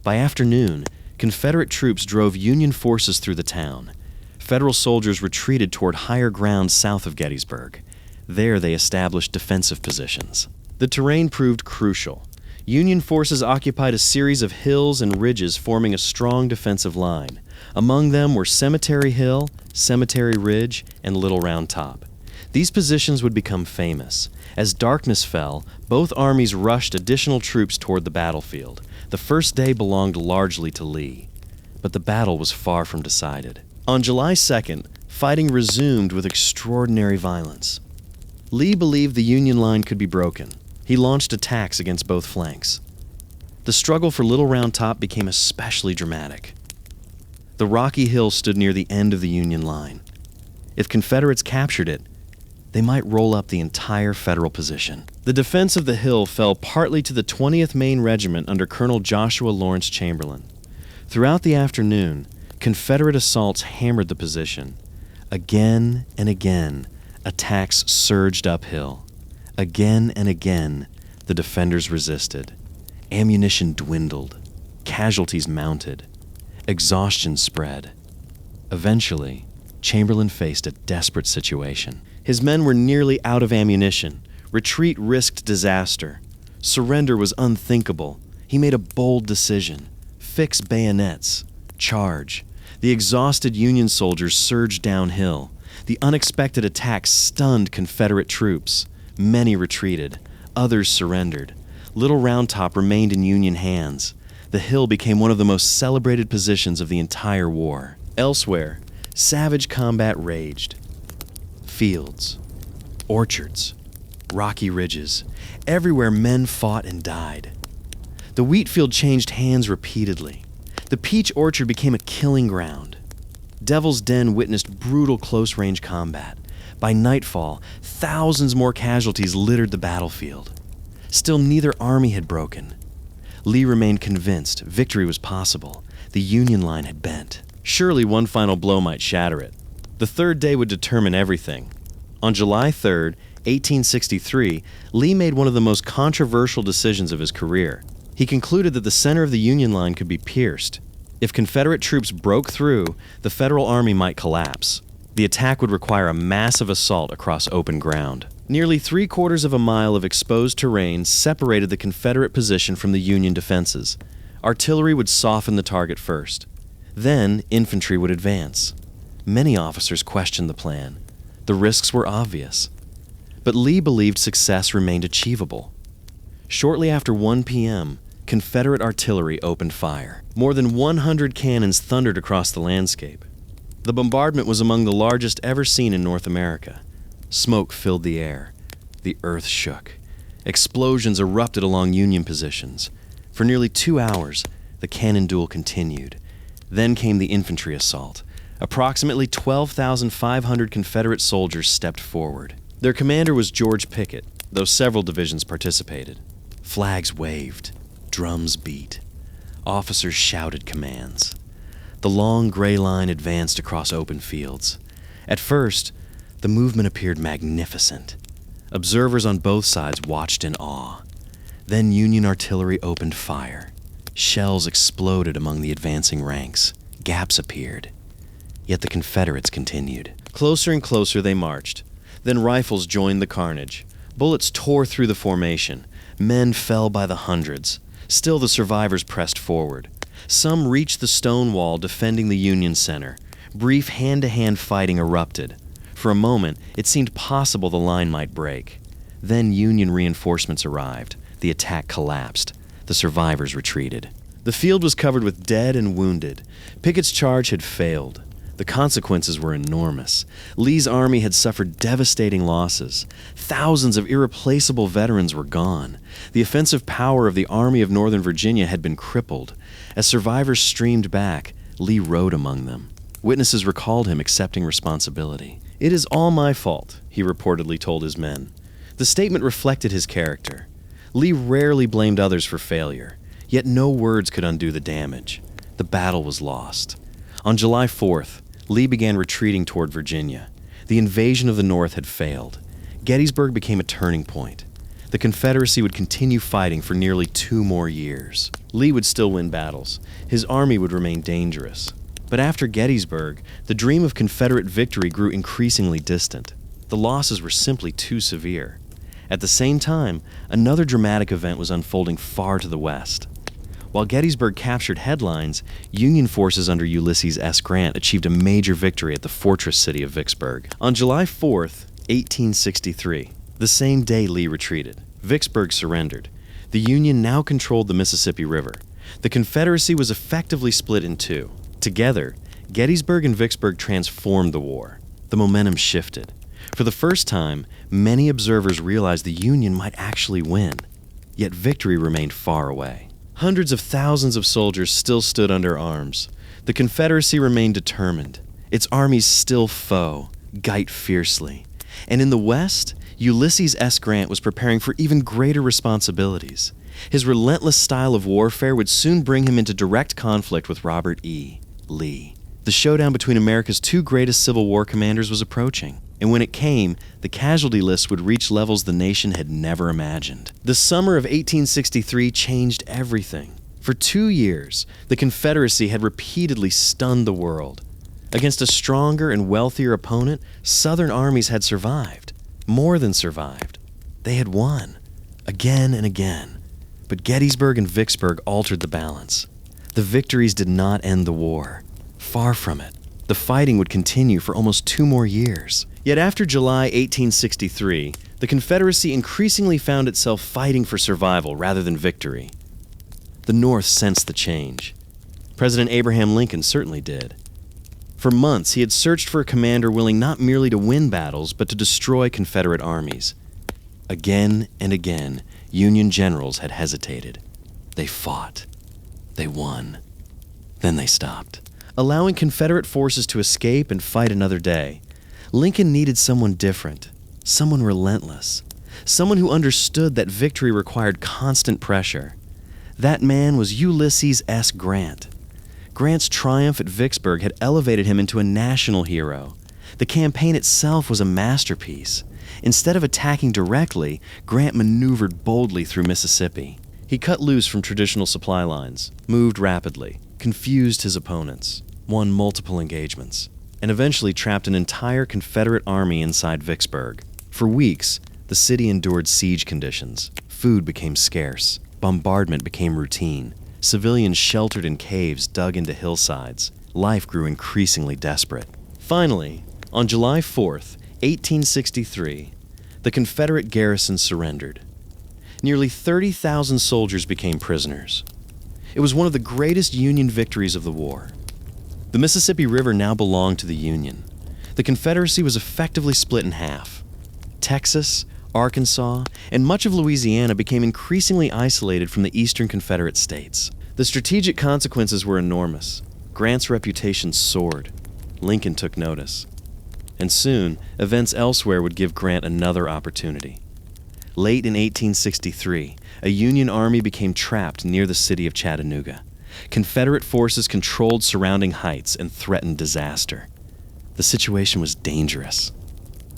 By afternoon, Confederate troops drove Union forces through the town. Federal soldiers retreated toward higher ground south of Gettysburg. There they established defensive positions. The terrain proved crucial. Union forces occupied a series of hills and ridges forming a strong defensive line. Among them were Cemetery Hill, Cemetery Ridge, and Little Round Top. These positions would become famous. As darkness fell, both armies rushed additional troops toward the battlefield. The first day belonged largely to Lee, but the battle was far from decided. On July 2nd, fighting resumed with extraordinary violence. Lee believed the Union line could be broken. He launched attacks against both flanks. The struggle for Little Round Top became especially dramatic. The rocky hill stood near the end of the Union line. If Confederates captured it, they might roll up the entire Federal position. The defense of the hill fell partly to the 20th Maine Regiment under Colonel Joshua Lawrence Chamberlain. Throughout the afternoon, Confederate assaults hammered the position. Again and again, attacks surged uphill. Again and again, the defenders resisted. Ammunition dwindled. Casualties mounted. Exhaustion spread. Eventually, Chamberlain faced a desperate situation. His men were nearly out of ammunition. Retreat risked disaster. Surrender was unthinkable. He made a bold decision. Fix bayonets. Charge. The exhausted Union soldiers surged downhill. The unexpected attack stunned Confederate troops. Many retreated. Others surrendered. Little Round Top remained in Union hands. The hill became one of the most celebrated positions of the entire war. Elsewhere, savage combat raged. Fields, orchards, rocky ridges. Everywhere men fought and died. The wheat field changed hands repeatedly. The peach orchard became a killing ground. Devil's Den witnessed brutal close-range combat. By nightfall, thousands more casualties littered the battlefield. Still, neither army had broken. Lee remained convinced victory was possible. The Union line had bent. Surely one final blow might shatter it. The third day would determine everything. On July 3rd, 1863, Lee made one of the most controversial decisions of his career. He concluded that the center of the Union line could be pierced. If Confederate troops broke through, the Federal Army might collapse. The attack would require a massive assault across open ground. Nearly 3/4 of a mile of exposed terrain separated the Confederate position from the Union defenses. Artillery would soften the target first. Then, infantry would advance. Many officers questioned the plan. The risks were obvious. But Lee believed success remained achievable. Shortly after 1 p.m., Confederate artillery opened fire. More than 100 cannons thundered across the landscape. The bombardment was among the largest ever seen in North America. Smoke filled the air. The earth shook. Explosions erupted along Union positions. For nearly 2 hours, the cannon duel continued. Then came the infantry assault. Approximately 12,500 Confederate soldiers stepped forward. Their commander was George Pickett, though several divisions participated. Flags waved. Drums beat. Officers shouted commands. The long gray line advanced across open fields. At first, the movement appeared magnificent. Observers on both sides watched in awe. Then Union artillery opened fire. Shells exploded among the advancing ranks. Gaps appeared. Yet the Confederates continued. Closer and closer they marched. Then rifles joined the carnage. Bullets tore through the formation. Men fell by the hundreds. Still the survivors pressed forward. Some reached the stone wall defending the Union center. Brief hand-to-hand fighting erupted. For a moment, it seemed possible the line might break. Then Union reinforcements arrived. The attack collapsed. The survivors retreated. The field was covered with dead and wounded. Pickett's charge had failed. The consequences were enormous. Lee's army had suffered devastating losses. Thousands of irreplaceable veterans were gone. The offensive power of the Army of Northern Virginia had been crippled. As survivors streamed back, Lee rode among them. Witnesses recalled him accepting responsibility. "It is all my fault," he reportedly told his men. The statement reflected his character. Lee rarely blamed others for failure, yet no words could undo the damage. The battle was lost. On July 4th, Lee began retreating toward Virginia. The invasion of the North had failed. Gettysburg became a turning point. The Confederacy would continue fighting for nearly 2 more years. Lee would still win battles. His army would remain dangerous. But after Gettysburg, the dream of Confederate victory grew increasingly distant. The losses were simply too severe. At the same time, another dramatic event was unfolding far to the west. While Gettysburg captured headlines, Union forces under Ulysses S. Grant achieved a major victory at the fortress city of Vicksburg. On July 4th, 1863, the same day Lee retreated, Vicksburg surrendered. The Union now controlled the Mississippi River. The Confederacy was effectively split in two. Together, Gettysburg and Vicksburg transformed the war. The momentum shifted. For the first time, many observers realized the Union might actually win. Yet victory remained far away. Hundreds of thousands of soldiers still stood under arms. The Confederacy remained determined. Its armies still foe, girt fiercely. And in the West, Ulysses S. Grant was preparing for even greater responsibilities. His relentless style of warfare would soon bring him into direct conflict with Robert E. Lee. The showdown between America's 2 greatest Civil War commanders was approaching. And when it came, the casualty list would reach levels the nation had never imagined. The summer of 1863 changed everything. For 2 years, the Confederacy had repeatedly stunned the world. Against a stronger and wealthier opponent, Southern armies had survived. More than survived. They had won. Again and again. But Gettysburg and Vicksburg altered the balance. The victories did not end the war. Far from it. The fighting would continue for almost 2 more years. Yet after July 1863, the Confederacy increasingly found itself fighting for survival rather than victory. The North sensed the change. President Abraham Lincoln certainly did. For months, he had searched for a commander willing not merely to win battles, but to destroy Confederate armies. Again and again, Union generals had hesitated. They fought. They won. Then they stopped, allowing Confederate forces to escape and fight another day. Lincoln needed someone different, someone relentless, someone who understood that victory required constant pressure. That man was Ulysses S. Grant. Grant's triumph at Vicksburg had elevated him into a national hero. The campaign itself was a masterpiece. Instead of attacking directly, Grant maneuvered boldly through Mississippi. He cut loose from traditional supply lines, moved rapidly, confused his opponents, won multiple engagements, and eventually trapped an entire Confederate army inside Vicksburg. For weeks, the city endured siege conditions. Food became scarce. Bombardment became routine. Civilians sheltered in caves dug into hillsides. Life grew increasingly desperate. Finally, on July 4th, 1863, the Confederate garrison surrendered. Nearly 30,000 soldiers became prisoners. It was one of the greatest Union victories of the war. The Mississippi River now belonged to the Union. The Confederacy was effectively split in half. Texas, Arkansas, and much of Louisiana became increasingly isolated from the eastern Confederate states. The strategic consequences were enormous. Grant's reputation soared. Lincoln took notice. And soon, events elsewhere would give Grant another opportunity. Late in 1863, a Union army became trapped near the city of Chattanooga. Confederate forces controlled surrounding heights and threatened disaster. The situation was dangerous,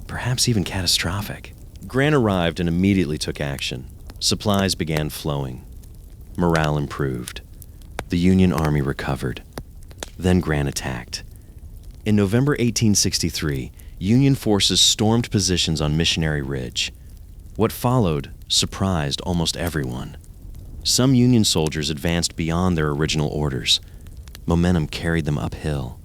perhaps even catastrophic. Grant arrived and immediately took action. Supplies began flowing. Morale improved. The Union Army recovered. Then Grant attacked. In November 1863, Union forces stormed positions on Missionary Ridge. What followed surprised almost everyone. Some Union soldiers advanced beyond their original orders. Momentum carried them uphill.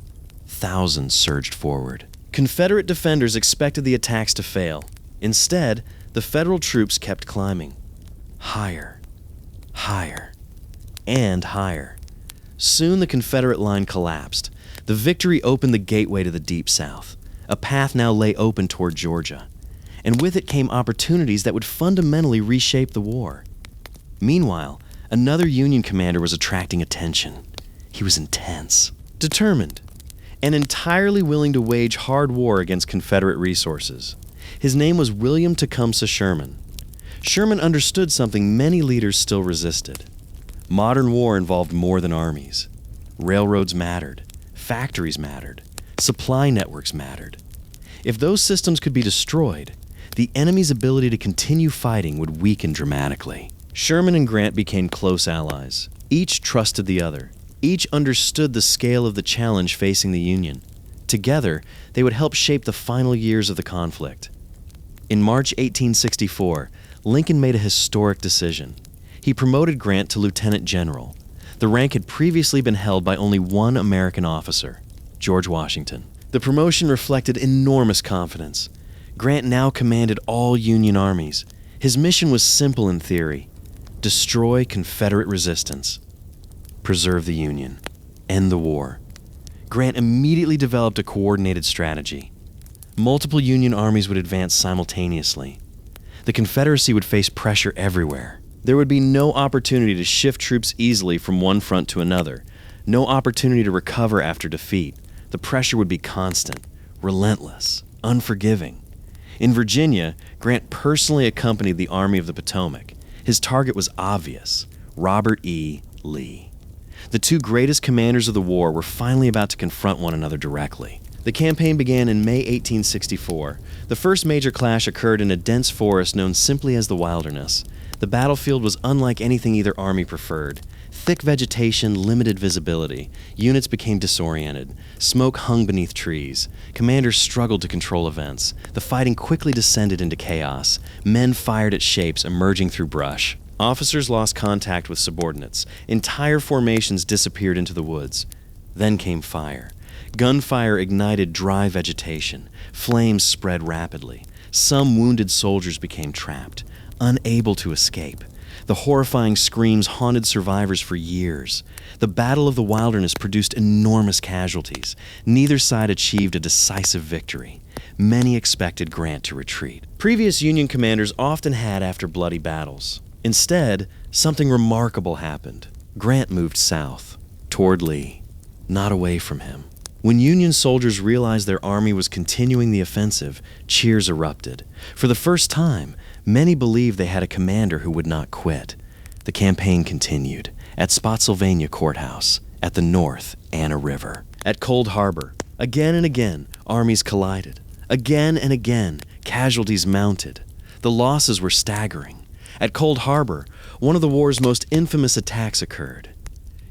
thousands surged forward. Confederate defenders expected the attacks to fail. Instead, the Federal troops kept climbing. Higher, higher, and higher. Soon the Confederate line collapsed. The victory opened the gateway to the Deep South. A path now lay open toward Georgia. And with it came opportunities that would fundamentally reshape the war. Meanwhile, another Union commander was attracting attention. He was intense, determined, and entirely willing to wage hard war against Confederate resources. His name was William Tecumseh Sherman. Sherman understood something many leaders still resisted. Modern war involved more than armies. Railroads mattered. Factories mattered. Supply networks mattered. If those systems could be destroyed, the enemy's ability to continue fighting would weaken dramatically. Sherman and Grant became close allies. Each trusted the other. Each understood the scale of the challenge facing the Union. Together, they would help shape the final years of the conflict. In March 1864, Lincoln made a historic decision. He promoted Grant to lieutenant general. The rank had previously been held by only one American officer, George Washington. The promotion reflected enormous confidence. Grant now commanded all Union armies. His mission was simple in theory: destroy Confederate resistance, preserve the Union, end the war. Grant immediately developed a coordinated strategy. Multiple Union armies would advance simultaneously. The Confederacy would face pressure everywhere. There would be no opportunity to shift troops easily from one front to another, no opportunity to recover after defeat. The pressure would be constant, relentless, unforgiving. In Virginia, Grant personally accompanied the Army of the Potomac. His target was obvious: Robert E. Lee. The two greatest commanders of the war were finally about to confront one another directly. The campaign began in May 1864. The first major clash occurred in a dense forest known simply as the Wilderness. The battlefield was unlike anything either army preferred. Thick vegetation, limited visibility. Units became disoriented. Smoke hung beneath trees. Commanders struggled to control events. The fighting quickly descended into chaos. Men fired at shapes emerging through brush. Officers lost contact with subordinates. Entire formations disappeared into the woods. Then came fire. Gunfire ignited dry vegetation. Flames spread rapidly. Some wounded soldiers became trapped, unable to escape. The horrifying screams haunted survivors for years. The Battle of the Wilderness produced enormous casualties. Neither side achieved a decisive victory. Many expected Grant to retreat. Previous Union commanders often had after bloody battles. Instead, something remarkable happened. Grant moved south, toward Lee, not away from him. When Union soldiers realized their army was continuing the offensive, cheers erupted. For the first time, many believed they had a commander who would not quit. The campaign continued at Spotsylvania Courthouse, at the North Anna River, at Cold Harbor. Again and again, armies collided. Again and again, casualties mounted. The losses were staggering. At Cold Harbor, one of the war's most infamous attacks occurred.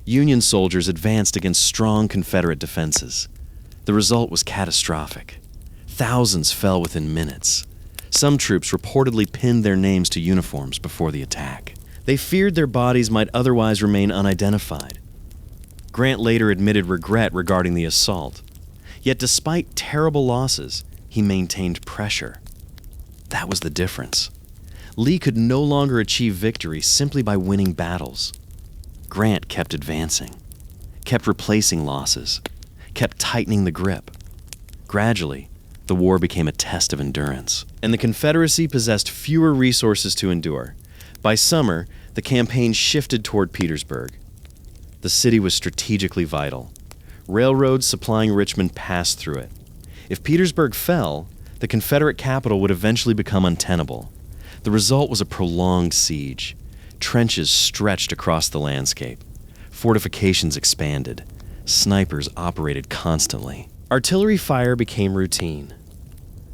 Union soldiers advanced against strong Confederate defenses. The result was catastrophic. Thousands fell within minutes. Some troops reportedly pinned their names to uniforms before the attack. They feared their bodies might otherwise remain unidentified. Grant later admitted regret regarding the assault. Yet despite terrible losses, he maintained pressure. That was the difference. Lee could no longer achieve victory simply by winning battles. Grant kept advancing, kept replacing losses, kept tightening the grip. Gradually, the war became a test of endurance, and the Confederacy possessed fewer resources to endure. By summer, the campaign shifted toward Petersburg. The city was strategically vital. Railroads supplying Richmond passed through it. If Petersburg fell, the Confederate capital would eventually become untenable. The result was a prolonged siege. Trenches stretched across the landscape. Fortifications expanded. Snipers operated constantly. Artillery fire became routine.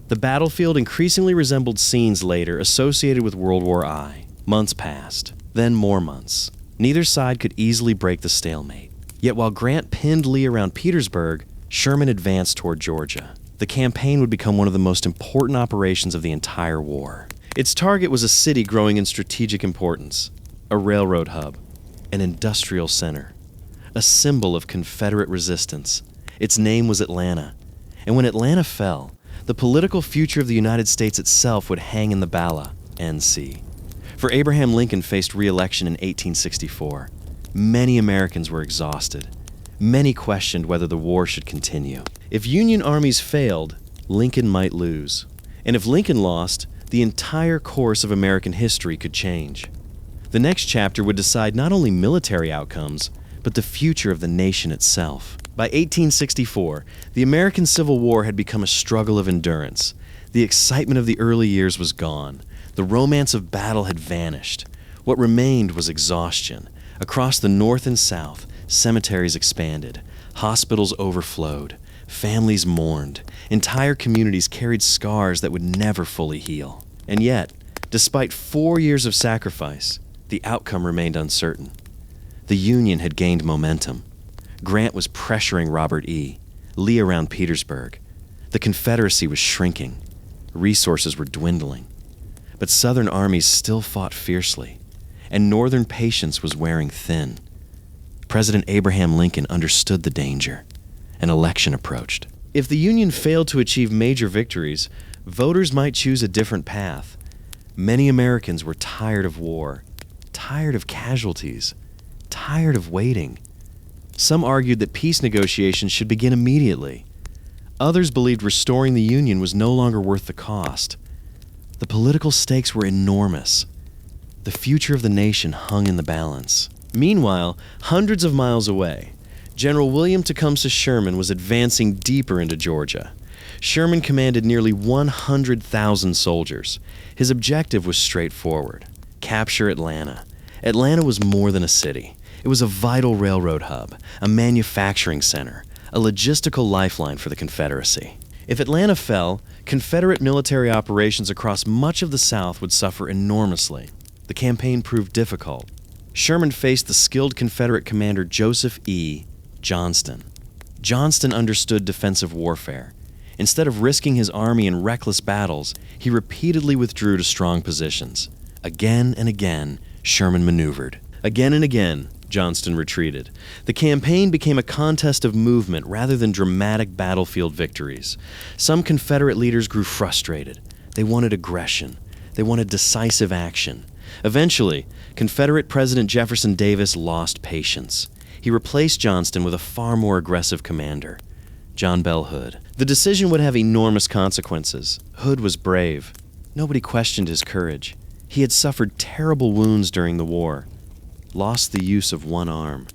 The battlefield increasingly resembled scenes later associated with World War I. Months passed, then more months. Neither side could easily break the stalemate. Yet while Grant pinned Lee around Petersburg, Sherman advanced toward Georgia. The campaign would become one of the most important operations of the entire war. Its target was a city growing in strategic importance, a railroad hub, an industrial center, a symbol of Confederate resistance. Its name was Atlanta. And when Atlanta fell, the political future of the United States itself would hang in the balance, NC. For Abraham Lincoln faced re-election in 1864. Many Americans were exhausted. Many questioned whether the war should continue. If Union armies failed, Lincoln might lose. And if Lincoln lost, the entire course of American history could change. The next chapter would decide not only military outcomes, but the future of the nation itself. By 1864, the American Civil War had become a struggle of endurance. The excitement of the early years was gone. The romance of battle had vanished. What remained was exhaustion. Across the North and South, cemeteries expanded. Hospitals overflowed. Families mourned. Entire communities carried scars that would never fully heal. And yet, despite 4 years of sacrifice, the outcome remained uncertain. The Union had gained momentum. Grant was pressuring Robert E. Lee around Petersburg. The Confederacy was shrinking. Resources were dwindling. But Southern armies still fought fiercely, and Northern patience was wearing thin. President Abraham Lincoln understood the danger. An election approached. If the Union failed to achieve major victories, voters might choose a different path. Many Americans were tired of war, tired of casualties, tired of waiting. Some argued that peace negotiations should begin immediately. Others believed restoring the Union was no longer worth the cost. The political stakes were enormous. The future of the nation hung in the balance. Meanwhile, hundreds of miles away, General William Tecumseh Sherman was advancing deeper into Georgia. Sherman commanded nearly 100,000 soldiers. His objective was straightforward: capture Atlanta. Atlanta was more than a city. It was a vital railroad hub, a manufacturing center, a logistical lifeline for the Confederacy. If Atlanta fell, Confederate military operations across much of the South would suffer enormously. The campaign proved difficult. Sherman faced the skilled Confederate commander Joseph E. Johnston. Johnston understood defensive warfare. Instead of risking his army in reckless battles, he repeatedly withdrew to strong positions. Again and again, Sherman maneuvered. Again and again, Johnston retreated. The campaign became a contest of movement rather than dramatic battlefield victories. Some Confederate leaders grew frustrated. They wanted aggression. They wanted decisive action. Eventually, Confederate President Jefferson Davis lost patience. He replaced Johnston with a far more aggressive commander, John Bell Hood. The decision would have enormous consequences. Hood was brave. Nobody questioned his courage. He had suffered terrible wounds during the war. Lost the use of one arm,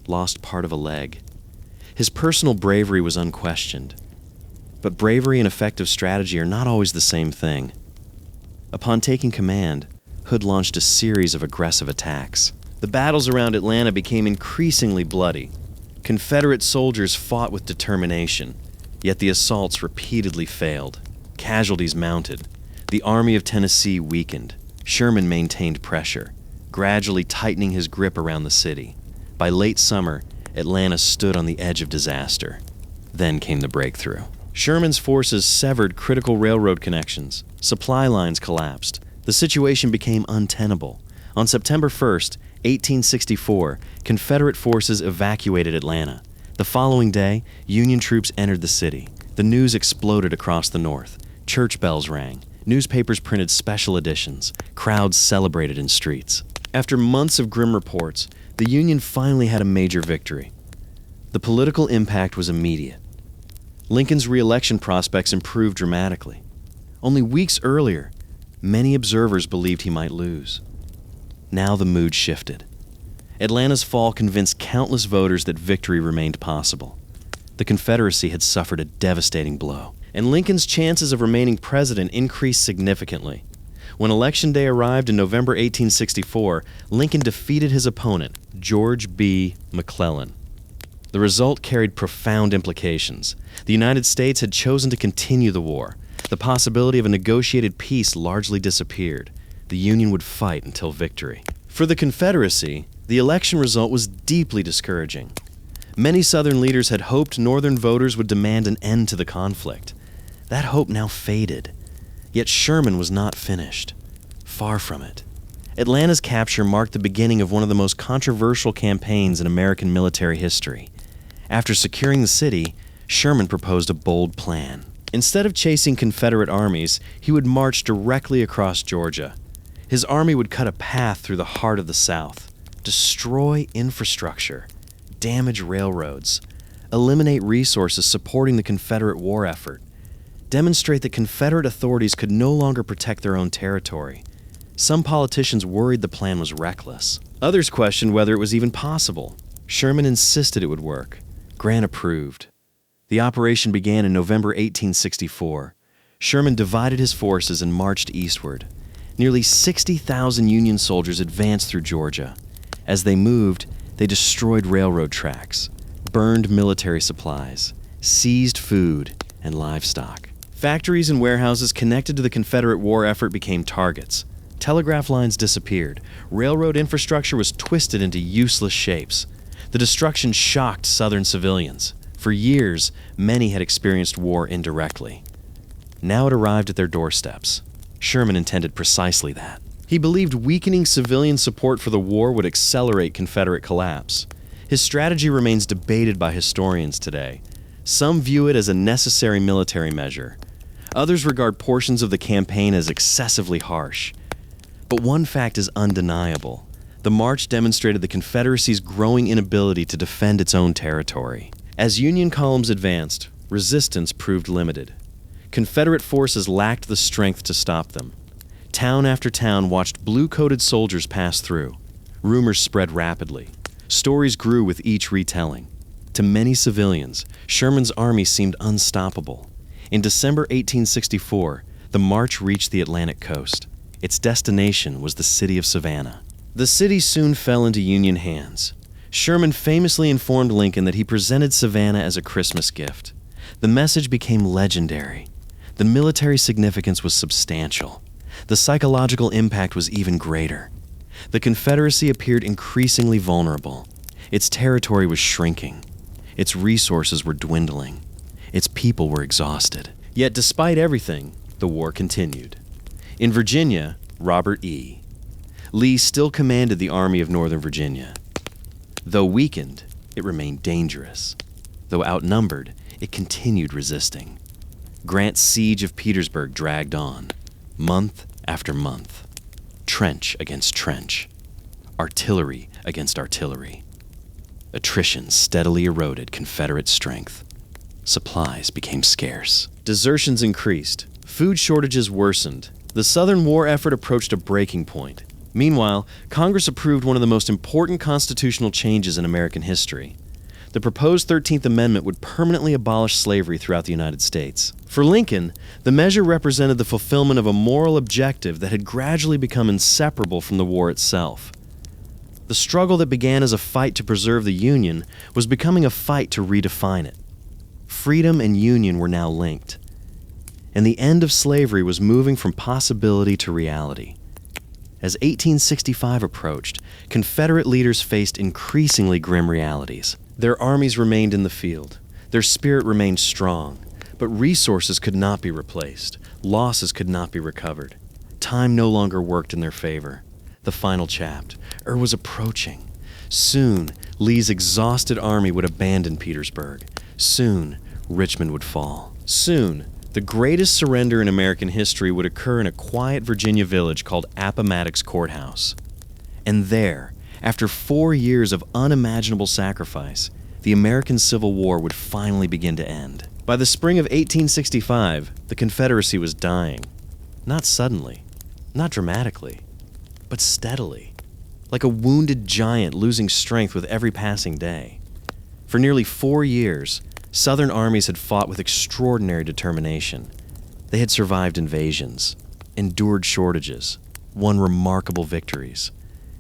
lost part of a leg. His personal bravery was unquestioned. But bravery and effective strategy are not always the same thing. Upon taking command, Hood launched a series of aggressive attacks. The battles around Atlanta became increasingly bloody. Confederate soldiers fought with determination, yet the assaults repeatedly failed. Casualties mounted. The Army of Tennessee weakened. Sherman maintained pressure, gradually tightening his grip around the city. By late summer, Atlanta stood on the edge of disaster. Then came the breakthrough. Sherman's forces severed critical railroad connections. Supply lines collapsed. The situation became untenable. On September 1st, 1864, Confederate forces evacuated Atlanta. The following day, Union troops entered the city. The news exploded across the North. Church bells rang. Newspapers printed special editions. Crowds celebrated in streets. After months of grim reports, the Union finally had a major victory. The political impact was immediate. Lincoln's re-election prospects improved dramatically. Only weeks earlier, many observers believed he might lose. Now the mood shifted. Atlanta's fall convinced countless voters that victory remained possible. The Confederacy had suffered a devastating blow, and Lincoln's chances of remaining president increased significantly. When Election Day arrived in November 1864, Lincoln defeated his opponent, George B. McClellan. The result carried profound implications. The United States had chosen to continue the war. The possibility of a negotiated peace largely disappeared. The Union would fight until victory. For the Confederacy, the election result was deeply discouraging. Many Southern leaders had hoped Northern voters would demand an end to the conflict. That hope now faded. Yet Sherman was not finished. Far from it. Atlanta's capture marked the beginning of one of the most controversial campaigns in American military history. After securing the city, Sherman proposed a bold plan. Instead of chasing Confederate armies, he would march directly across Georgia. His army would cut a path through the heart of the South, destroy infrastructure, damage railroads, eliminate resources supporting the Confederate war effort, demonstrate that Confederate authorities could no longer protect their own territory. Some politicians worried the plan was reckless. Others questioned whether it was even possible. Sherman insisted it would work. Grant approved. The operation began in November 1864. Sherman divided his forces and marched eastward. Nearly 60,000 Union soldiers advanced through Georgia. As they moved, they destroyed railroad tracks, burned military supplies, seized food and livestock. Factories and warehouses connected to the Confederate war effort became targets. Telegraph lines disappeared. Railroad infrastructure was twisted into useless shapes. The destruction shocked Southern civilians. For years, many had experienced war indirectly. Now it arrived at their doorsteps. Sherman intended precisely that. He believed weakening civilian support for the war would accelerate Confederate collapse. His strategy remains debated by historians today. Some view it as a necessary military measure. Others regard portions of the campaign as excessively harsh. But one fact is undeniable. The march demonstrated the Confederacy's growing inability to defend its own territory. As Union columns advanced, resistance proved limited. Confederate forces lacked the strength to stop them. Town after town watched blue-coated soldiers pass through. Rumors spread rapidly. Stories grew with each retelling. To many civilians, Sherman's army seemed unstoppable. In December 1864, the march reached the Atlantic coast. Its destination was the city of Savannah. The city soon fell into Union hands. Sherman famously informed Lincoln that he presented Savannah as a Christmas gift. The message became legendary. The military significance was substantial. The psychological impact was even greater. The Confederacy appeared increasingly vulnerable. Its territory was shrinking. Its resources were dwindling. Its people were exhausted. Yet despite everything, the war continued. In Virginia, Robert E. Lee still commanded the Army of Northern Virginia. Though weakened, it remained dangerous. Though outnumbered, it continued resisting. Grant's siege of Petersburg dragged on, month after month. Trench against trench. Artillery against artillery. Attrition steadily eroded Confederate strength. Supplies became scarce. Desertions increased. Food shortages worsened. The Southern war effort approached a breaking point. Meanwhile, Congress approved one of the most important constitutional changes in American history. The proposed 13th Amendment would permanently abolish slavery throughout the United States. For Lincoln, the measure represented the fulfillment of a moral objective that had gradually become inseparable from the war itself. The struggle that began as a fight to preserve the Union was becoming a fight to redefine it. Freedom and union were now linked, and the end of slavery was moving from possibility to reality. As 1865 approached, Confederate leaders faced increasingly grim realities. Their armies remained in the field. Their spirit remained strong, but resources could not be replaced. Losses could not be recovered. Time no longer worked in their favor. The final chapter was approaching. Soon, Lee's exhausted army would abandon Petersburg. Soon, Richmond would fall. Soon, the greatest surrender in American history would occur in a quiet Virginia village called Appomattox Courthouse. And there, after 4 years of unimaginable sacrifice, the American Civil War would finally begin to end. By the spring of 1865, the Confederacy was dying. Not suddenly, not dramatically, but steadily, like a wounded giant losing strength with every passing day. For nearly 4 years, Southern armies had fought with extraordinary determination. They had survived invasions, endured shortages, won remarkable victories,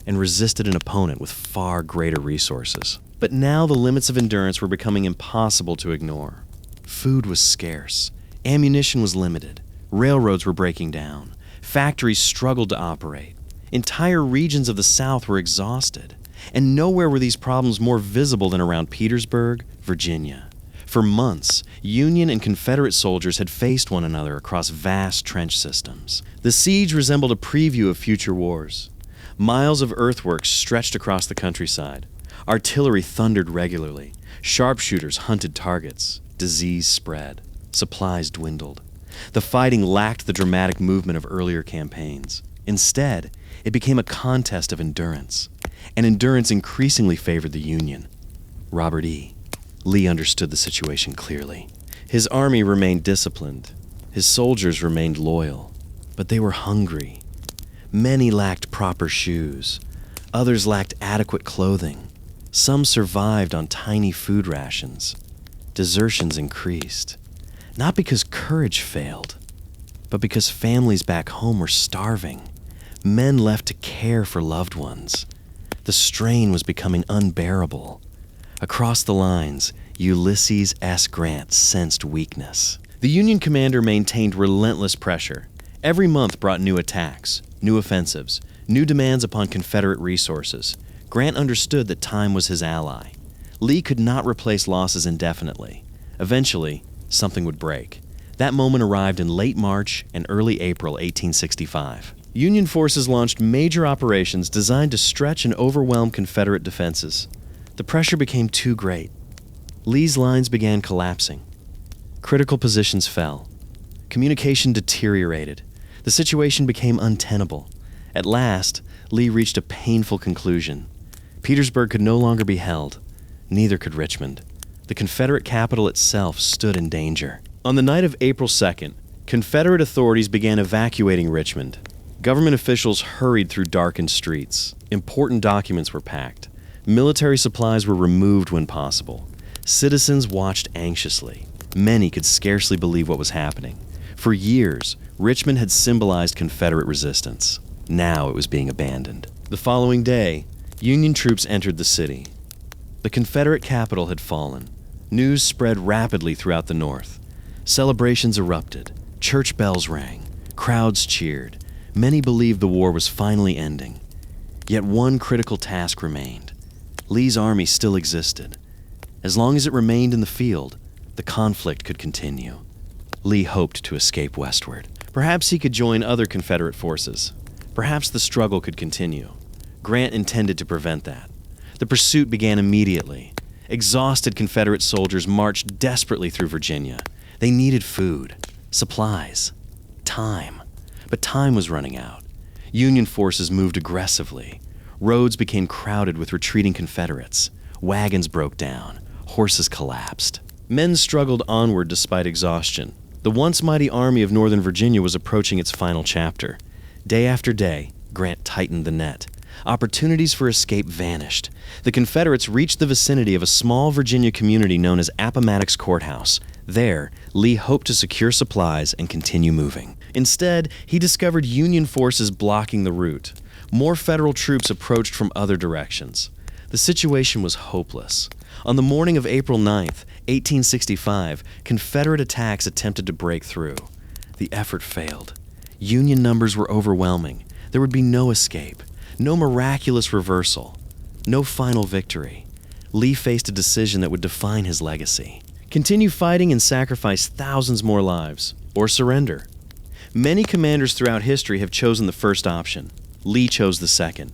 and resisted an opponent with far greater resources. But now the limits of endurance were becoming impossible to ignore. Food was scarce, ammunition was limited, railroads were breaking down, factories struggled to operate. Entire regions of the South were exhausted, and nowhere were these problems more visible than around Petersburg, Virginia. For months, Union and Confederate soldiers had faced one another across vast trench systems. The siege resembled a preview of future wars. Miles of earthworks stretched across the countryside. Artillery thundered regularly. Sharpshooters hunted targets. Disease spread. Supplies dwindled. The fighting lacked the dramatic movement of earlier campaigns. Instead, it became a contest of endurance, and endurance increasingly favored the Union. Robert E. Lee understood the situation clearly. His army remained disciplined. His soldiers remained loyal, but they were hungry. Many lacked proper shoes. Others lacked adequate clothing. Some survived on tiny food rations. Desertions increased, not because courage failed, but because families back home were starving. Men left to care for loved ones. The strain was becoming unbearable. Across the lines, Ulysses S. Grant sensed weakness. The Union commander maintained relentless pressure. Every month brought new attacks, new offensives, new demands upon Confederate resources. Grant understood that time was his ally. Lee could not replace losses indefinitely. Eventually, something would break. That moment arrived in late March and early April 1865. Union forces launched major operations designed to stretch and overwhelm Confederate defenses. The pressure became too great. Lee's lines began collapsing. Critical positions fell. Communication deteriorated. The situation became untenable. At last, Lee reached a painful conclusion. Petersburg could no longer be held. Neither could Richmond. The Confederate capital itself stood in danger. On the night of April 2nd, Confederate authorities began evacuating Richmond. Government officials hurried through darkened streets. Important documents were packed. Military supplies were removed when possible. Citizens watched anxiously. Many could scarcely believe what was happening. For years, Richmond had symbolized Confederate resistance. Now it was being abandoned. The following day, Union troops entered the city. The Confederate capital had fallen. News spread rapidly throughout the North. Celebrations erupted. Church bells rang. Crowds cheered. Many believed the war was finally ending. Yet one critical task remained. Lee's army still existed. As long as it remained in the field, the conflict could continue. Lee hoped to escape westward. Perhaps he could join other Confederate forces. Perhaps the struggle could continue. Grant intended to prevent that. The pursuit began immediately. Exhausted Confederate soldiers marched desperately through Virginia. They needed food, supplies, time. But time was running out. Union forces moved aggressively. Roads became crowded with retreating Confederates. Wagons broke down. Horses collapsed. Men struggled onward despite exhaustion. The once mighty army of Northern Virginia was approaching its final chapter. Day after day, Grant tightened the net. Opportunities for escape vanished. The Confederates reached the vicinity of a small Virginia community known as Appomattox Courthouse. There, Lee hoped to secure supplies and continue moving. Instead, he discovered Union forces blocking the route. More Federal troops approached from other directions. The situation was hopeless. On the morning of April 9th, 1865, Confederate attacks attempted to break through. The effort failed. Union numbers were overwhelming. There would be no escape, no miraculous reversal, no final victory. Lee faced a decision that would define his legacy. Continue fighting and sacrifice thousands more lives, or surrender. Many commanders throughout history have chosen the first option. Lee chose the second.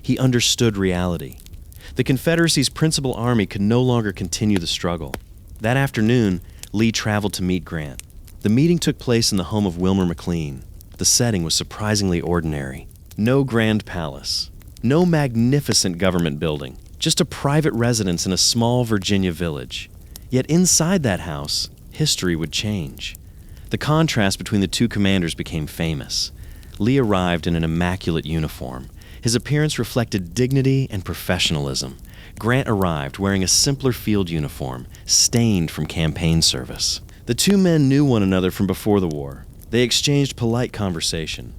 He understood reality. The Confederacy's principal army could no longer continue the struggle. That afternoon, Lee traveled to meet Grant. The meeting took place in the home of Wilmer McLean. The setting was surprisingly ordinary. No grand palace, no magnificent government building, just a private residence in a small Virginia village. Yet inside that house, history would change. The contrast between the two commanders became famous. Lee arrived in an immaculate uniform. His appearance reflected dignity and professionalism. Grant arrived wearing a simpler field uniform, stained from campaign service. The two men knew one another from before the war. They exchanged polite conversation.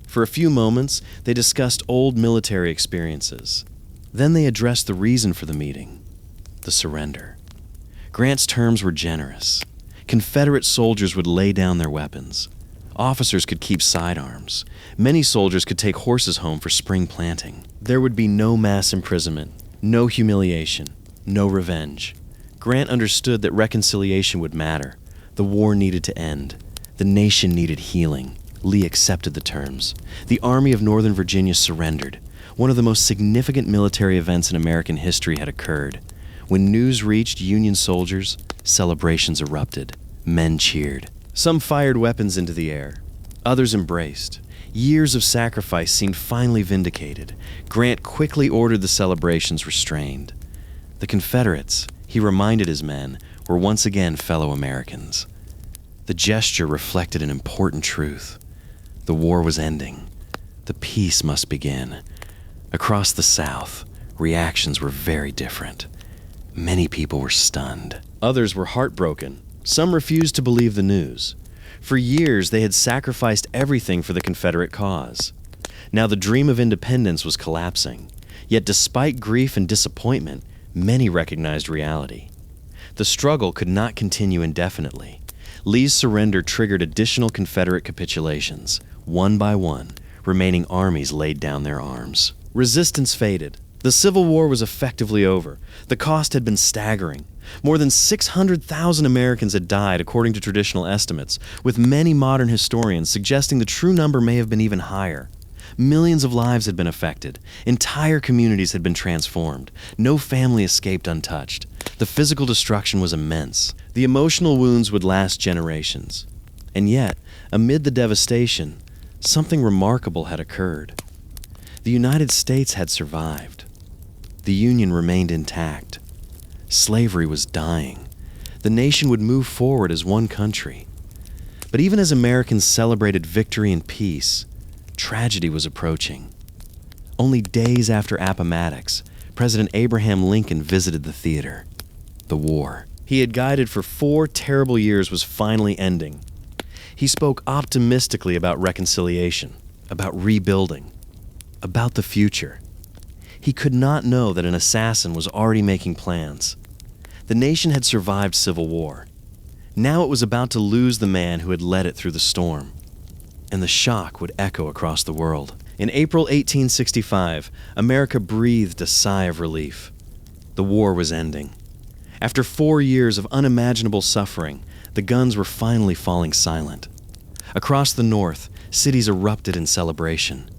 For a few moments, they discussed old military experiences. Then they addressed the reason for the meeting: the surrender. Grant's terms were generous. Confederate soldiers would lay down their weapons. Officers could keep sidearms. Many soldiers could take horses home for spring planting. There would be no mass imprisonment, no humiliation, no revenge. Grant understood that reconciliation would matter. The war needed to end. The nation needed healing. Lee accepted the terms. The Army of Northern Virginia surrendered. One of the most significant military events in American history had occurred. When news reached Union soldiers, Celebrations erupted. Men cheered. Some fired weapons into the air. Others embraced. Years of sacrifice seemed finally vindicated. Grant quickly ordered the celebrations restrained. The Confederates, he reminded his men, were once again fellow Americans. The gesture reflected an important truth. The war was ending. The peace must begin. Across the South, reactions were very different. Many people were stunned. Others were heartbroken. Some refused to believe the news. For years, they had sacrificed everything for the Confederate cause. Now the dream of independence was collapsing. Yet despite grief and disappointment, many recognized reality. The struggle could not continue indefinitely. Lee's surrender triggered additional Confederate capitulations. One by one, remaining armies laid down their arms. Resistance faded. The Civil War was effectively over. The cost had been staggering. More than 600,000 Americans had died, according to traditional estimates, with many modern historians suggesting the true number may have been even higher. Millions of lives had been affected. Entire communities had been transformed. No family escaped untouched. The physical destruction was immense. The emotional wounds would last generations. And yet, amid the devastation, something remarkable had occurred. The United States had survived. The Union remained intact. Slavery was dying. The nation would move forward as one country. But even as Americans celebrated victory and peace, tragedy was approaching. Only days after Appomattox, President Abraham Lincoln visited the theater. The war he had guided for 4 terrible years was finally ending. He spoke optimistically about reconciliation, about rebuilding, about the future. He could not know that an assassin was already making plans. The nation had survived civil war. Now it was about to lose the man who had led it through the storm. And the shock would echo across the world. In April 1865, America breathed a sigh of relief. The war was ending. After 4 years of unimaginable suffering, the guns were finally falling silent. Across the North, cities erupted in celebration.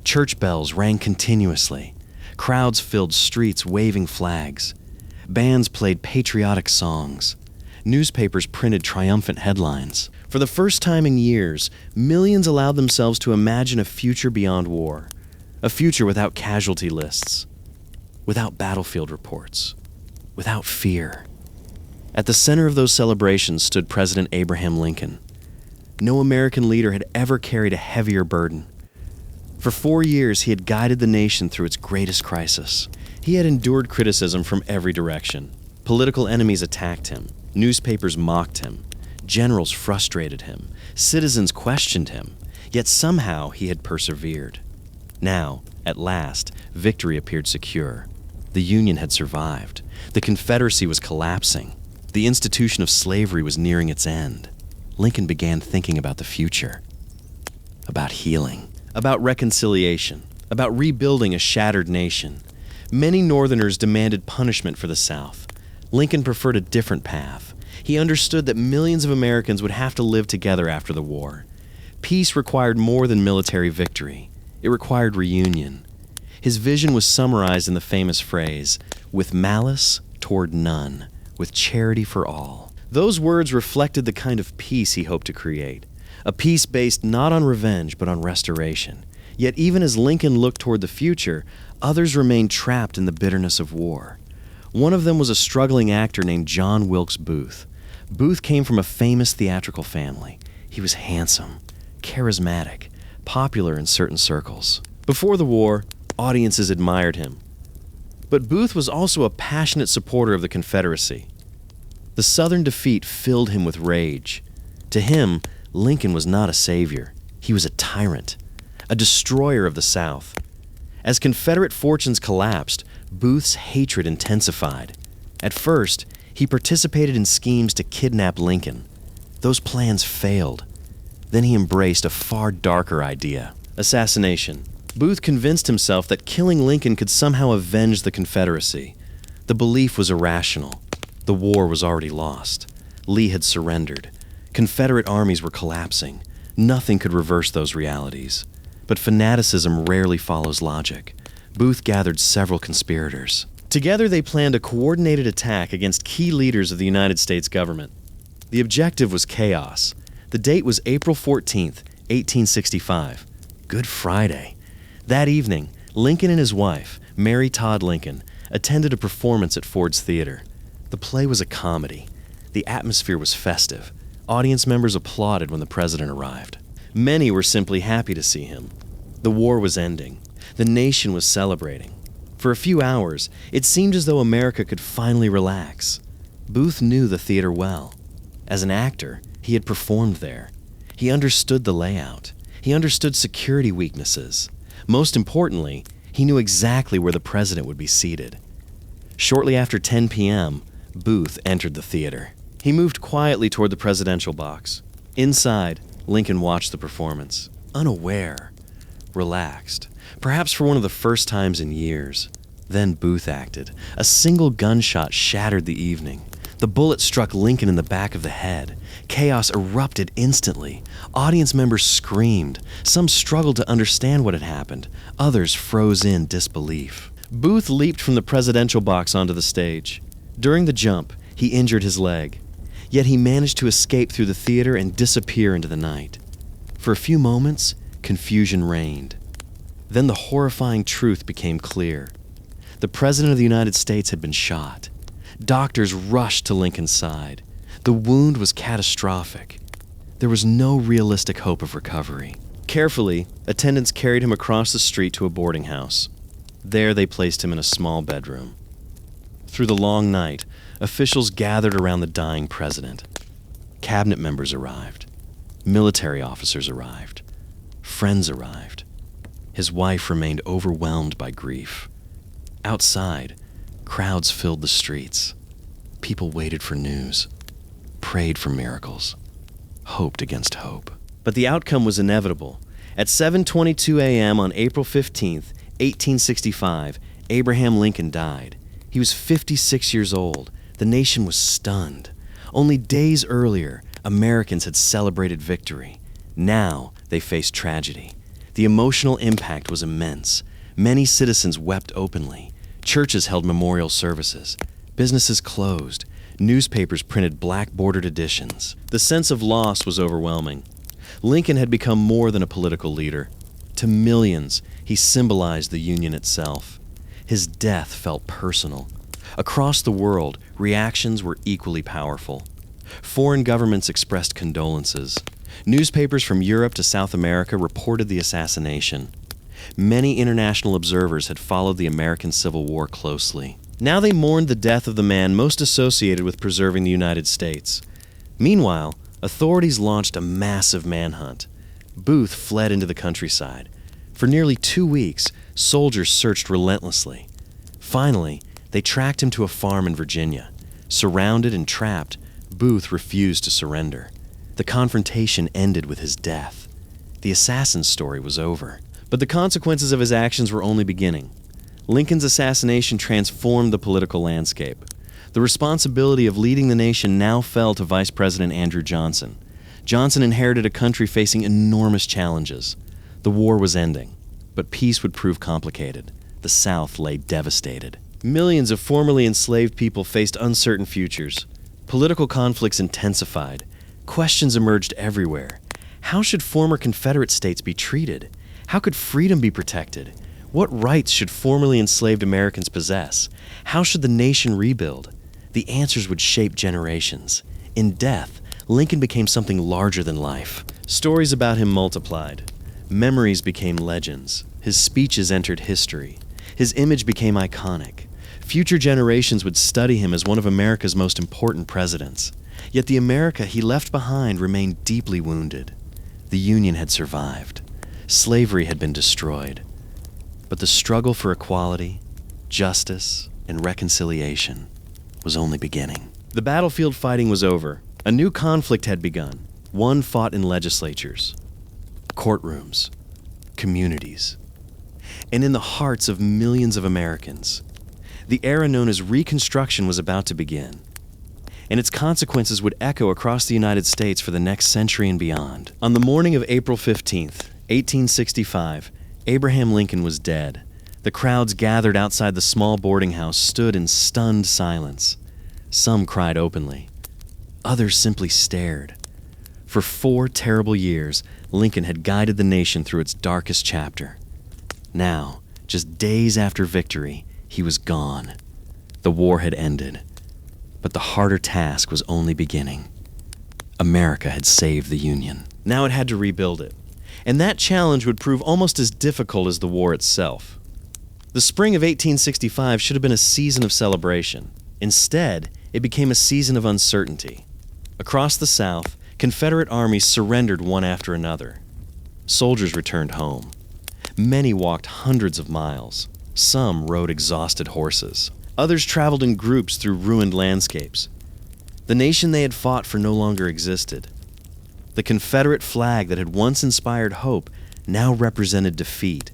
Church bells rang continuously. Crowds filled streets waving flags. Bands played patriotic songs. Newspapers printed triumphant headlines. For the first time in years, millions allowed themselves to imagine a future beyond war. A future without casualty lists, without battlefield reports, without fear. At the center of those celebrations stood President Abraham Lincoln. No American leader had ever carried a heavier burden. For 4 years, he had guided the nation through its greatest crisis. He had endured criticism from every direction. Political enemies attacked him. Newspapers mocked him. Generals frustrated him. Citizens questioned him. Yet somehow he had persevered. Now, at last, victory appeared secure. The Union had survived. The Confederacy was collapsing. The institution of slavery was nearing its end. Lincoln began thinking about the future, about healing, about reconciliation, about rebuilding a shattered nation. Many Northerners demanded punishment for the South. Lincoln preferred a different path. He understood that millions of Americans would have to live together after the war. Peace required more than military victory. It required reunion. His vision was summarized in the famous phrase, "With malice toward none, with charity for all." Those words reflected the kind of peace he hoped to create. A peace based not on revenge, but on restoration. Yet even as Lincoln looked toward the future, others remained trapped in the bitterness of war. One of them was a struggling actor named John Wilkes Booth. Booth came from a famous theatrical family. He was handsome, charismatic, popular in certain circles. Before the war, audiences admired him. But Booth was also a passionate supporter of the Confederacy. The Southern defeat filled him with rage. To him, Lincoln was not a savior. He was a tyrant, a destroyer of the South. As Confederate fortunes collapsed, Booth's hatred intensified. At first, he participated in schemes to kidnap Lincoln. Those plans failed. Then he embraced a far darker idea: assassination. Booth convinced himself that killing Lincoln could somehow avenge the Confederacy. The belief was irrational. The war was already lost. Lee had surrendered. Confederate armies were collapsing. Nothing could reverse those realities. But fanaticism rarely follows logic. Booth gathered several conspirators. Together, they planned a coordinated attack against key leaders of the United States government. The objective was chaos. The date was April 14th, 1865, Good Friday. That evening, Lincoln and his wife, Mary Todd Lincoln, attended a performance at Ford's Theater. The play was a comedy. The atmosphere was festive. Audience members applauded when the president arrived. Many were simply happy to see him. The war was ending. The nation was celebrating. For a few hours, it seemed as though America could finally relax. Booth knew the theater well. As an actor, he had performed there. He understood the layout. He understood security weaknesses. Most importantly, he knew exactly where the president would be seated. Shortly after 10 p.m., Booth entered the theater. He moved quietly toward the presidential box. Inside, Lincoln watched the performance, unaware, relaxed, perhaps for one of the first times in years. Then Booth acted. A single gunshot shattered the evening. The bullet struck Lincoln in the back of the head. Chaos erupted instantly. Audience members screamed. Some struggled to understand what had happened. Others froze in disbelief. Booth leaped from the presidential box onto the stage. During the jump, he injured his leg. Yet he managed to escape through the theater and disappear into the night. For a few moments, confusion reigned. Then the horrifying truth became clear. The President of the United States had been shot. Doctors rushed to Lincoln's side. The wound was catastrophic. There was no realistic hope of recovery. Carefully, attendants carried him across the street to a boarding house. There they placed him in a small bedroom. Through the long night, officials gathered around the dying president. Cabinet members arrived. Military officers arrived. Friends arrived. His wife remained overwhelmed by grief. Outside, crowds filled the streets. People waited for news, prayed for miracles, hoped against hope. But the outcome was inevitable. At 7:22 a.m. on April 15th, 1865, Abraham Lincoln died. He was 56 years old. The nation was stunned. Only days earlier, Americans had celebrated victory. Now they faced tragedy. The emotional impact was immense. Many citizens wept openly. Churches held memorial services. Businesses closed. Newspapers printed black-bordered editions. The sense of loss was overwhelming. Lincoln had become more than a political leader. To millions, he symbolized the Union itself. His death felt personal. Across the world, reactions were equally powerful. Foreign governments expressed condolences. Newspapers from Europe to South America reported the assassination. Many international observers had followed the American Civil War closely. Now they mourned the death of the man most associated with preserving the United States. Meanwhile, authorities launched a massive manhunt. Booth fled into the countryside. For nearly 2 weeks, soldiers searched relentlessly. Finally, they tracked him to a farm in Virginia. Surrounded and trapped, Booth refused to surrender. The confrontation ended with his death. The assassin's story was over. But the consequences of his actions were only beginning. Lincoln's assassination transformed the political landscape. The responsibility of leading the nation now fell to Vice President Andrew Johnson. Johnson inherited a country facing enormous challenges. The war was ending, but peace would prove complicated. The South lay devastated. Millions of formerly enslaved people faced uncertain futures. Political conflicts intensified. Questions emerged everywhere. How should former Confederate states be treated? How could freedom be protected? What rights should formerly enslaved Americans possess? How should the nation rebuild? The answers would shape generations. In death, Lincoln became something larger than life. Stories about him multiplied. Memories became legends. His speeches entered history. His image became iconic. Future generations would study him as one of America's most important presidents. Yet the America he left behind remained deeply wounded. The Union had survived. Slavery had been destroyed. But the struggle for equality, justice, and reconciliation was only beginning. The battlefield fighting was over. A new conflict had begun, one fought in legislatures, courtrooms, communities, and in the hearts of millions of Americans. The era known as Reconstruction was about to begin, and its consequences would echo across the United States for the next century and beyond. On the morning of April 15th, 1865, Abraham Lincoln was dead. The crowds gathered outside the small boarding house stood in stunned silence. Some cried openly. Others simply stared. For 4 terrible years, Lincoln had guided the nation through its darkest chapter. Now, just days after victory, he was gone. The war had ended. But the harder task was only beginning. America had saved the Union. Now it had to rebuild it. And that challenge would prove almost as difficult as the war itself. The spring of 1865 should have been a season of celebration. Instead, it became a season of uncertainty. Across the South, Confederate armies surrendered one after another. Soldiers returned home. Many walked hundreds of miles. Some rode exhausted horses. Others traveled in groups through ruined landscapes. The nation they had fought for no longer existed. The Confederate flag that had once inspired hope now represented defeat.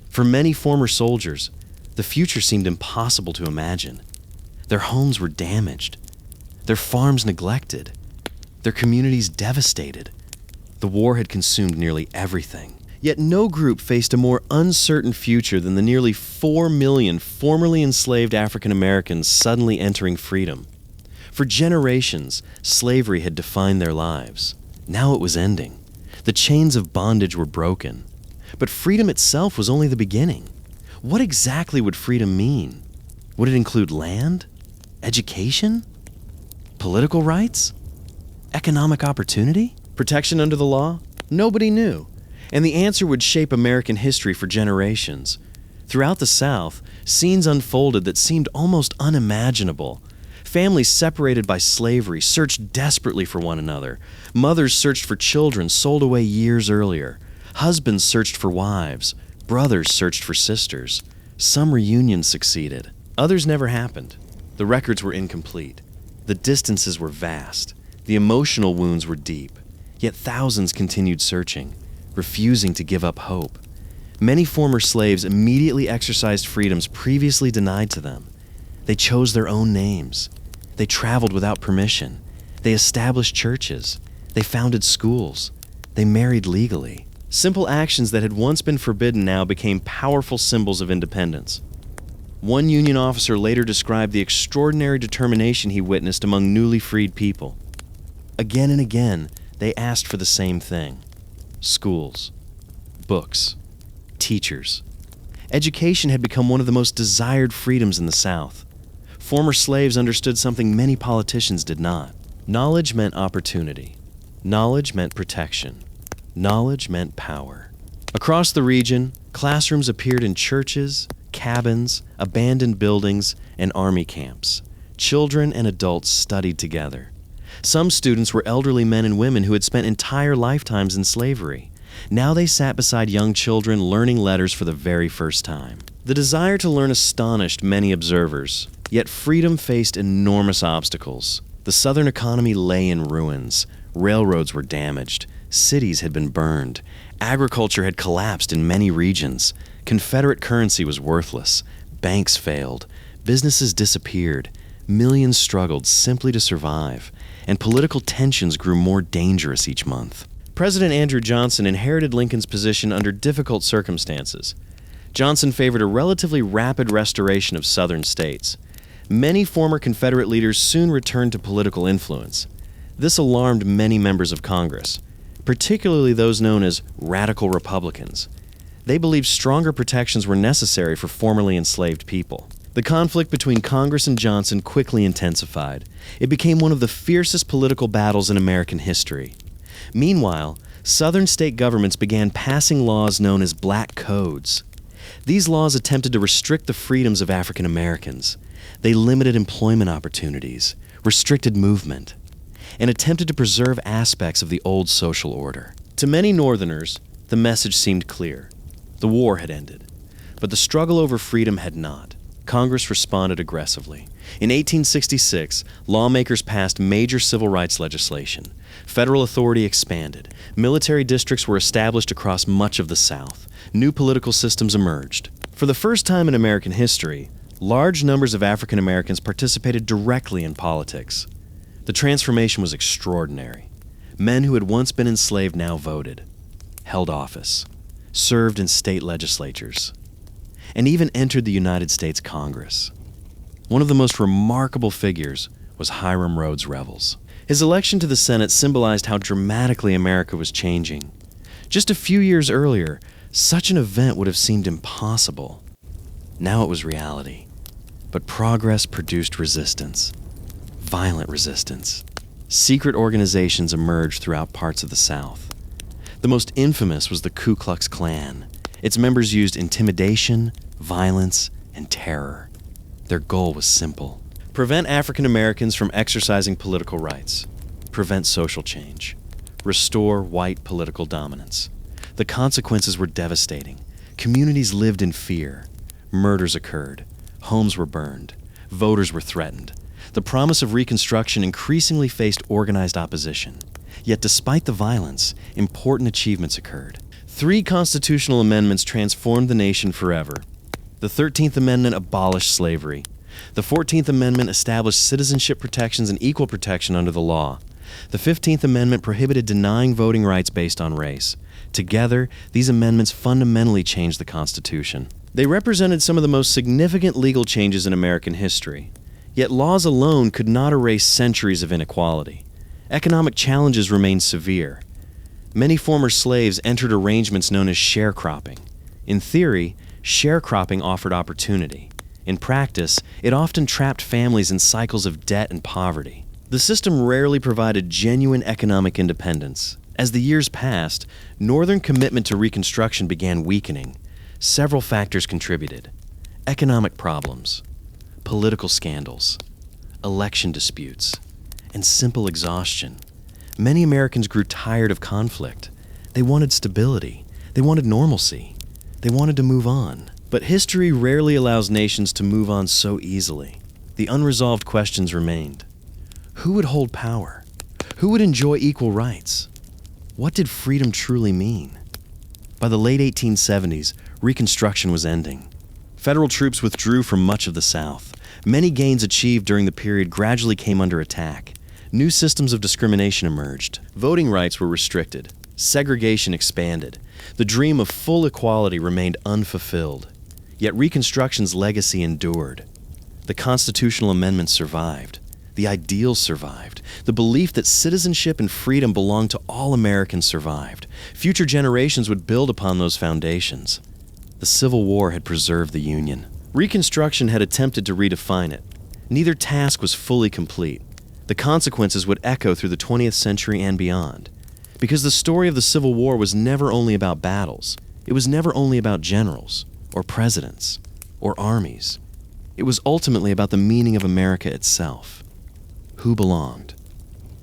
For many former soldiers, the future seemed impossible to imagine. Their homes were damaged, their farms neglected, their communities devastated. The war had consumed nearly everything. Yet no group faced a more uncertain future than the nearly 4 million formerly enslaved African Americans suddenly entering freedom. For generations, slavery had defined their lives. Now it was ending. The chains of bondage were broken. But freedom itself was only the beginning. What exactly would freedom mean? Would it include land? Education? Political rights? Economic opportunity? Protection under the law? Nobody knew. And the answer would shape American history for generations. Throughout the South, scenes unfolded that seemed almost unimaginable. Families separated by slavery searched desperately for one another. Mothers searched for children sold away years earlier. Husbands searched for wives. Brothers searched for sisters. Some reunions succeeded. Others never happened. The records were incomplete. The distances were vast. The emotional wounds were deep. Yet thousands continued searching, refusing to give up hope. Many former slaves immediately exercised freedoms previously denied to them. They chose their own names. They traveled without permission. They established churches. They founded schools. They married legally. Simple actions that had once been forbidden now became powerful symbols of independence. One Union officer later described the extraordinary determination he witnessed among newly freed people. Again and again, they asked for the same thing: schools, books, teachers. Education had become one of the most desired freedoms in the South. Former slaves understood something many politicians did not. Knowledge meant opportunity. Knowledge meant protection. Knowledge meant power. Across the region, classrooms appeared in churches, cabins, abandoned buildings, and army camps. Children and adults studied together. Some students were elderly men and women who had spent entire lifetimes in slavery. Now they sat beside young children learning letters for the very first time. The desire to learn astonished many observers, yet freedom faced enormous obstacles. The Southern economy lay in ruins. Railroads were damaged. Cities had been burned. Agriculture had collapsed in many regions. Confederate currency was worthless. Banks failed. Businesses disappeared. Millions struggled simply to survive. And political tensions grew more dangerous each month. President Andrew Johnson inherited Lincoln's position under difficult circumstances. Johnson favored a relatively rapid restoration of Southern states. Many former Confederate leaders soon returned to political influence. This alarmed many members of Congress, particularly those known as radical Republicans. They believed stronger protections were necessary for formerly enslaved people. The conflict between Congress and Johnson quickly intensified. It became one of the fiercest political battles in American history. Meanwhile, Southern state governments began passing laws known as Black Codes. These laws attempted to restrict the freedoms of African Americans. They limited employment opportunities, restricted movement, and attempted to preserve aspects of the old social order. To many Northerners, the message seemed clear. The war had ended, but the struggle over freedom had not. Congress responded aggressively. In 1866, lawmakers passed major civil rights legislation. Federal authority expanded. Military districts were established across much of the South. New political systems emerged. For the first time in American history, large numbers of African Americans participated directly in politics. The transformation was extraordinary. Men who had once been enslaved now voted, held office, served in state legislatures. and even entered the United States Congress. One of the most remarkable figures was Hiram Rhodes Revels. His election to the Senate symbolized how dramatically America was changing. Just a few years earlier, such an event would have seemed impossible. Now it was reality. But progress produced resistance. Violent resistance. Secret organizations emerged throughout parts of the South. The most infamous was the Ku Klux Klan. Its members used intimidation, violence, and terror. Their goal was simple: prevent African Americans from exercising political rights, prevent social change, restore white political dominance. The consequences were devastating. Communities lived in fear. Murders occurred. Homes were burned. Voters were threatened. The promise of Reconstruction increasingly faced organized opposition. Yet despite the violence, important achievements occurred. 3 constitutional amendments transformed the nation forever. The 13th Amendment abolished slavery. The 14th Amendment established citizenship protections and equal protection under the law. The 15th Amendment prohibited denying voting rights based on race. Together, these amendments fundamentally changed the Constitution. They represented some of the most significant legal changes in American history. Yet laws alone could not erase centuries of inequality. Economic challenges remained severe. Many former slaves entered arrangements known as sharecropping. In theory, sharecropping offered opportunity. In practice, it often trapped families in cycles of debt and poverty. The system rarely provided genuine economic independence. As the years passed, Northern commitment to Reconstruction began weakening. Several factors contributed: economic problems, political scandals, election disputes, and simple exhaustion. Many Americans grew tired of conflict. They wanted stability. They wanted normalcy. They wanted to move on. But history rarely allows nations to move on so easily. The unresolved questions remained. Who would hold power? Who would enjoy equal rights? What did freedom truly mean? By the late 1870s, Reconstruction was ending. Federal troops withdrew from much of the South. Many gains achieved during the period gradually came under attack. New systems of discrimination emerged. Voting rights were restricted. Segregation expanded. The dream of full equality remained unfulfilled. Yet Reconstruction's legacy endured. The constitutional amendments survived. The ideals survived. The belief that citizenship and freedom belonged to all Americans survived. Future generations would build upon those foundations. The Civil War had preserved the Union. Reconstruction had attempted to redefine it. Neither task was fully complete. The consequences would echo through the 20th century and beyond. Because the story of the Civil War was never only about battles. It was never only about generals, or presidents, or armies. It was ultimately about the meaning of America itself. Who belonged?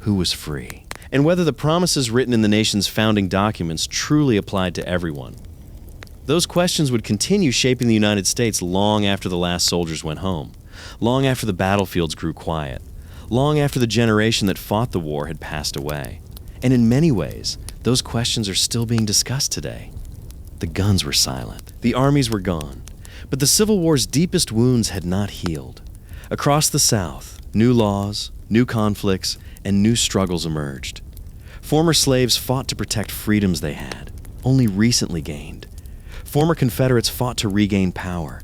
Who was free? And whether the promises written in the nation's founding documents truly applied to everyone. Those questions would continue shaping the United States long after the last soldiers went home, long after the battlefields grew quiet, long after the generation that fought the war had passed away. And in many ways, those questions are still being discussed today. The guns were silent. The armies were gone. But the Civil War's deepest wounds had not healed. Across the South, new laws, new conflicts, and new struggles emerged. Former slaves fought to protect freedoms they had, only recently gained. Former Confederates fought to regain power.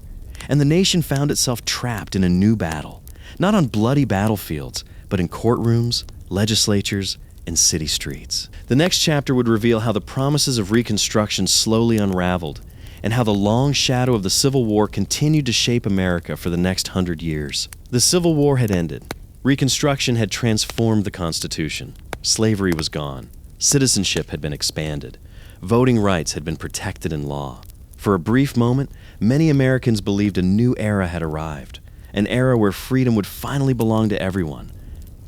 And the nation found itself trapped in a new battle, not on bloody battlefields, but in courtrooms, legislatures, and city streets. The next chapter would reveal how the promises of Reconstruction slowly unraveled, and how the long shadow of the Civil War continued to shape America for the next 100 years. The Civil War had ended. Reconstruction had transformed the Constitution. Slavery was gone. Citizenship had been expanded. Voting rights had been protected in law. For a brief moment, many Americans believed a new era had arrived, an era where freedom would finally belong to everyone.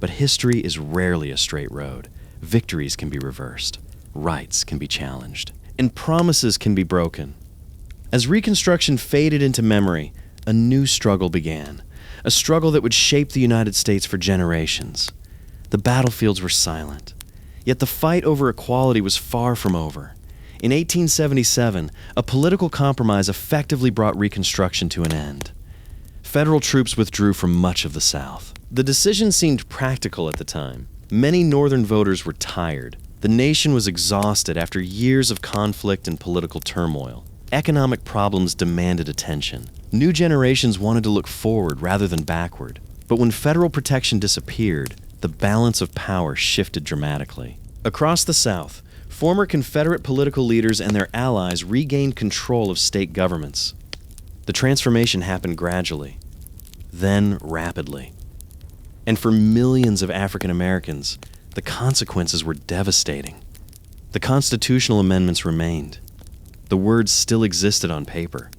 But history is rarely a straight road. Victories can be reversed. Rights can be challenged. And promises can be broken. As Reconstruction faded into memory, a new struggle began. A struggle that would shape the United States for generations. The battlefields were silent. Yet the fight over equality was far from over. In 1877, a political compromise effectively brought Reconstruction to an end. Federal troops withdrew from much of the South. The decision seemed practical at the time. Many Northern voters were tired. The nation was exhausted after years of conflict and political turmoil. Economic problems demanded attention. New generations wanted to look forward rather than backward. But when federal protection disappeared, the balance of power shifted dramatically. Across the South, former Confederate political leaders and their allies regained control of state governments. The transformation happened gradually, then rapidly. And for millions of African Americans, the consequences were devastating. The constitutional amendments remained. The words still existed on paper.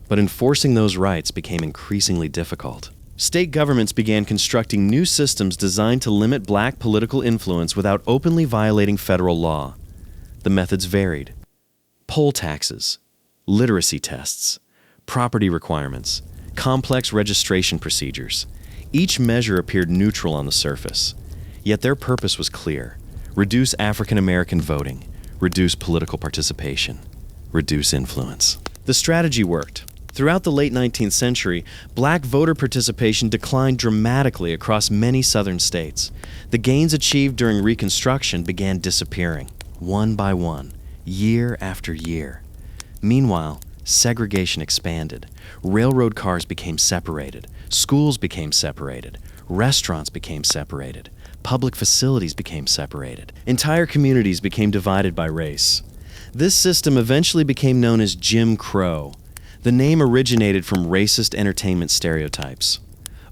But enforcing those rights became increasingly difficult. State governments began constructing new systems designed to limit black political influence without openly violating federal law. The methods varied. Poll taxes, literacy tests, property requirements, complex registration procedures. Each measure appeared neutral on the surface, yet their purpose was clear: reduce African American voting, reduce political participation, reduce influence. The strategy worked. Throughout the late 19th century, black voter participation declined dramatically across many southern states. The gains achieved during Reconstruction began disappearing, one by one, year after year. Meanwhile, segregation expanded. Railroad cars became separated. Schools became separated. Restaurants became separated. Public facilities became separated. Entire communities became divided by race. This system eventually became known as Jim Crow. The name originated from racist entertainment stereotypes.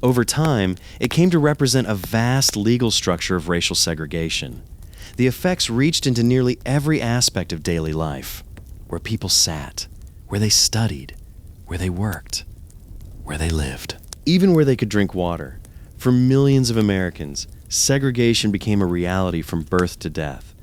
Over time, it came to represent a vast legal structure of racial segregation. The effects reached into nearly every aspect of daily life: where people sat, where they studied, where they worked, where they lived. Even where they could drink water. For millions of Americans, segregation became a reality from birth to death.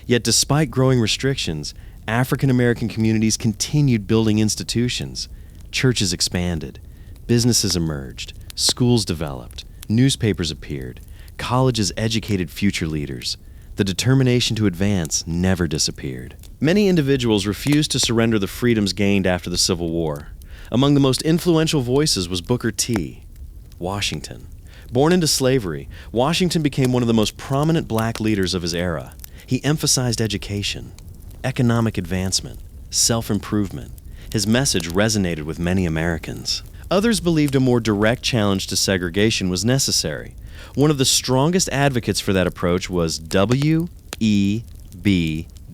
Yet despite growing restrictions, African American communities continued building institutions. Churches expanded, businesses emerged, schools developed, newspapers appeared, colleges educated future leaders. The determination to advance never disappeared. Many individuals refused to surrender the freedoms gained after the Civil War. Among the most influential voices was Booker T. Washington. Born into slavery, Washington became one of the most prominent black leaders of his era. He emphasized education, economic advancement, self-improvement. His message resonated with many Americans. Others believed a more direct challenge to segregation was necessary. One of the strongest advocates for that approach was W.E.B.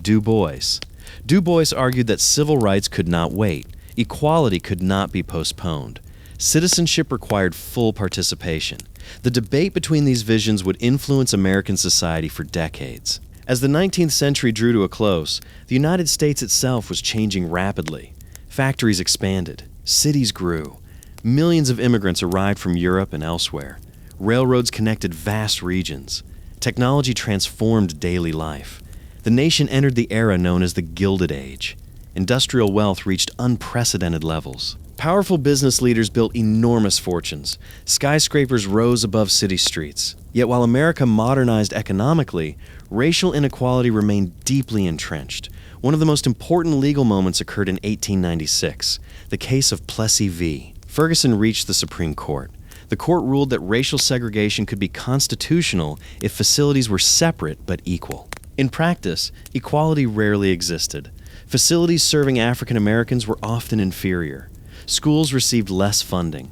Du Bois. Du Bois argued that civil rights could not wait. Equality could not be postponed. Citizenship required full participation. The debate between these visions would influence American society for decades. As the 19th century drew to a close, the United States itself was changing rapidly. Factories expanded, cities grew, millions of immigrants arrived from Europe and elsewhere. Railroads connected vast regions. Technology transformed daily life. The nation entered the era known as the Gilded Age. Industrial wealth reached unprecedented levels. Powerful business leaders built enormous fortunes. Skyscrapers rose above city streets. Yet while America modernized economically, racial inequality remained deeply entrenched. One of the most important legal moments occurred in 1896, the case of Plessy v. Ferguson reached the Supreme Court. The court ruled that racial segregation could be constitutional if facilities were separate but equal. In practice, equality rarely existed. Facilities serving African Americans were often inferior. Schools received less funding.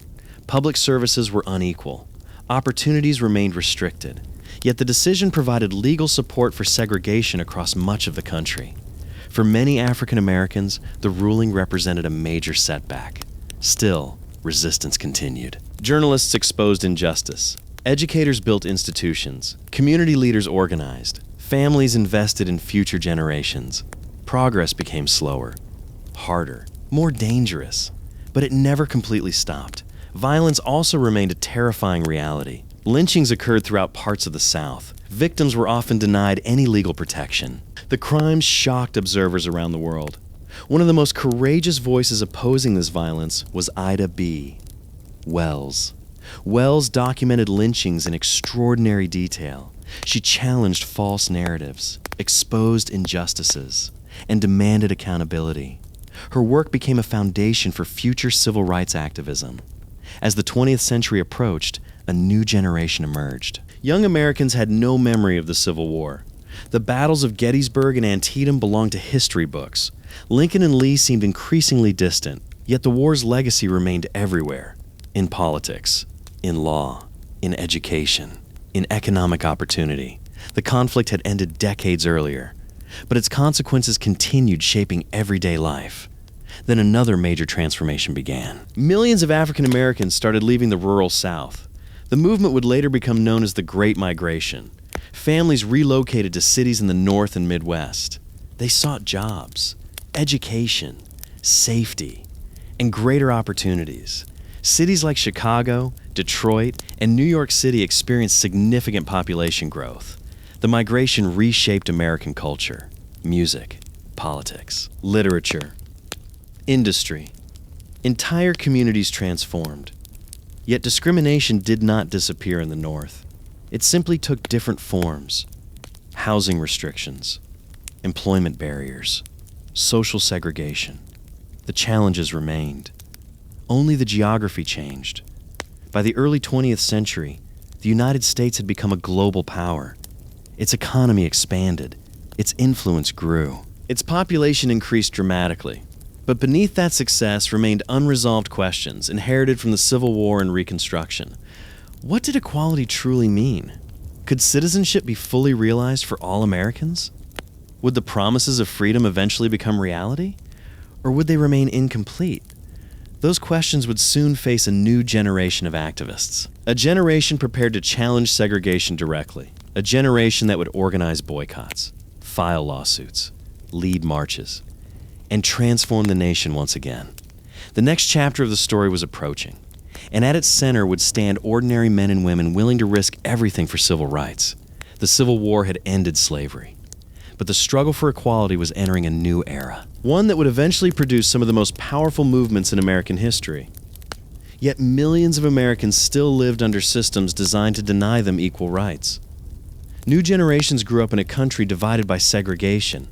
Public services were unequal. Opportunities remained restricted. Yet the decision provided legal support for segregation across much of the country. For many African Americans, the ruling represented a major setback. Still, resistance continued. Journalists exposed injustice. Educators built institutions. Community leaders organized. Families invested in future generations. Progress became slower, harder, more dangerous. But it never completely stopped. Violence also remained a terrifying reality. Lynchings occurred throughout parts of the South. Victims were often denied any legal protection. The crimes shocked observers around the world. One of the most courageous voices opposing this violence was Ida B. Wells. Wells documented lynchings in extraordinary detail. She challenged false narratives, exposed injustices, and demanded accountability. Her work became a foundation for future civil rights activism. As the 20th century approached, a new generation emerged. Young Americans had no memory of the Civil War. The battles of Gettysburg and Antietam belonged to history books. Lincoln and Lee seemed increasingly distant, yet the war's legacy remained everywhere. In politics, in law, in education, in economic opportunity. The conflict had ended decades earlier, but its consequences continued shaping everyday life. Then another major transformation began. Millions of African Americans started leaving the rural South. The movement would later become known as the Great Migration. Families relocated to cities in the North and Midwest. They sought jobs, education, safety, and greater opportunities. Cities like Chicago, Detroit, and New York City experienced significant population growth. The migration reshaped American culture, music, politics, literature, industry. Entire communities transformed. Yet discrimination did not disappear in the North. It simply took different forms. Housing restrictions, employment barriers, social segregation. The challenges remained. Only the geography changed. By the early 20th century, the United States had become a global power. Its economy expanded. Its influence grew. Its population increased dramatically. But beneath that success remained unresolved questions inherited from the Civil War and Reconstruction. What did equality truly mean? Could citizenship be fully realized for all Americans? Would the promises of freedom eventually become reality? Or would they remain incomplete? Those questions would soon face a new generation of activists. A generation prepared to challenge segregation directly. A generation that would organize boycotts, file lawsuits, lead marches, and transform the nation once again. The next chapter of the story was approaching, and at its center would stand ordinary men and women willing to risk everything for civil rights. The Civil War had ended slavery, but the struggle for equality was entering a new era, one that would eventually produce some of the most powerful movements in American history. Yet millions of Americans still lived under systems designed to deny them equal rights. New generations grew up in a country divided by segregation.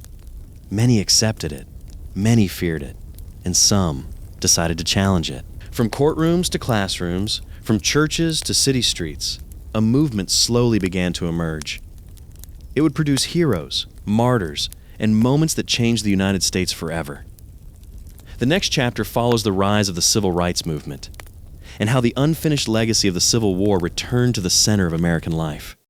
Many accepted it, many feared it, and some decided to challenge it. From courtrooms to classrooms, from churches to city streets, a movement slowly began to emerge. It would produce heroes, martyrs, and moments that changed the United States forever. The next chapter follows the rise of the Civil Rights Movement and how the unfinished legacy of the Civil War returned to the center of American life.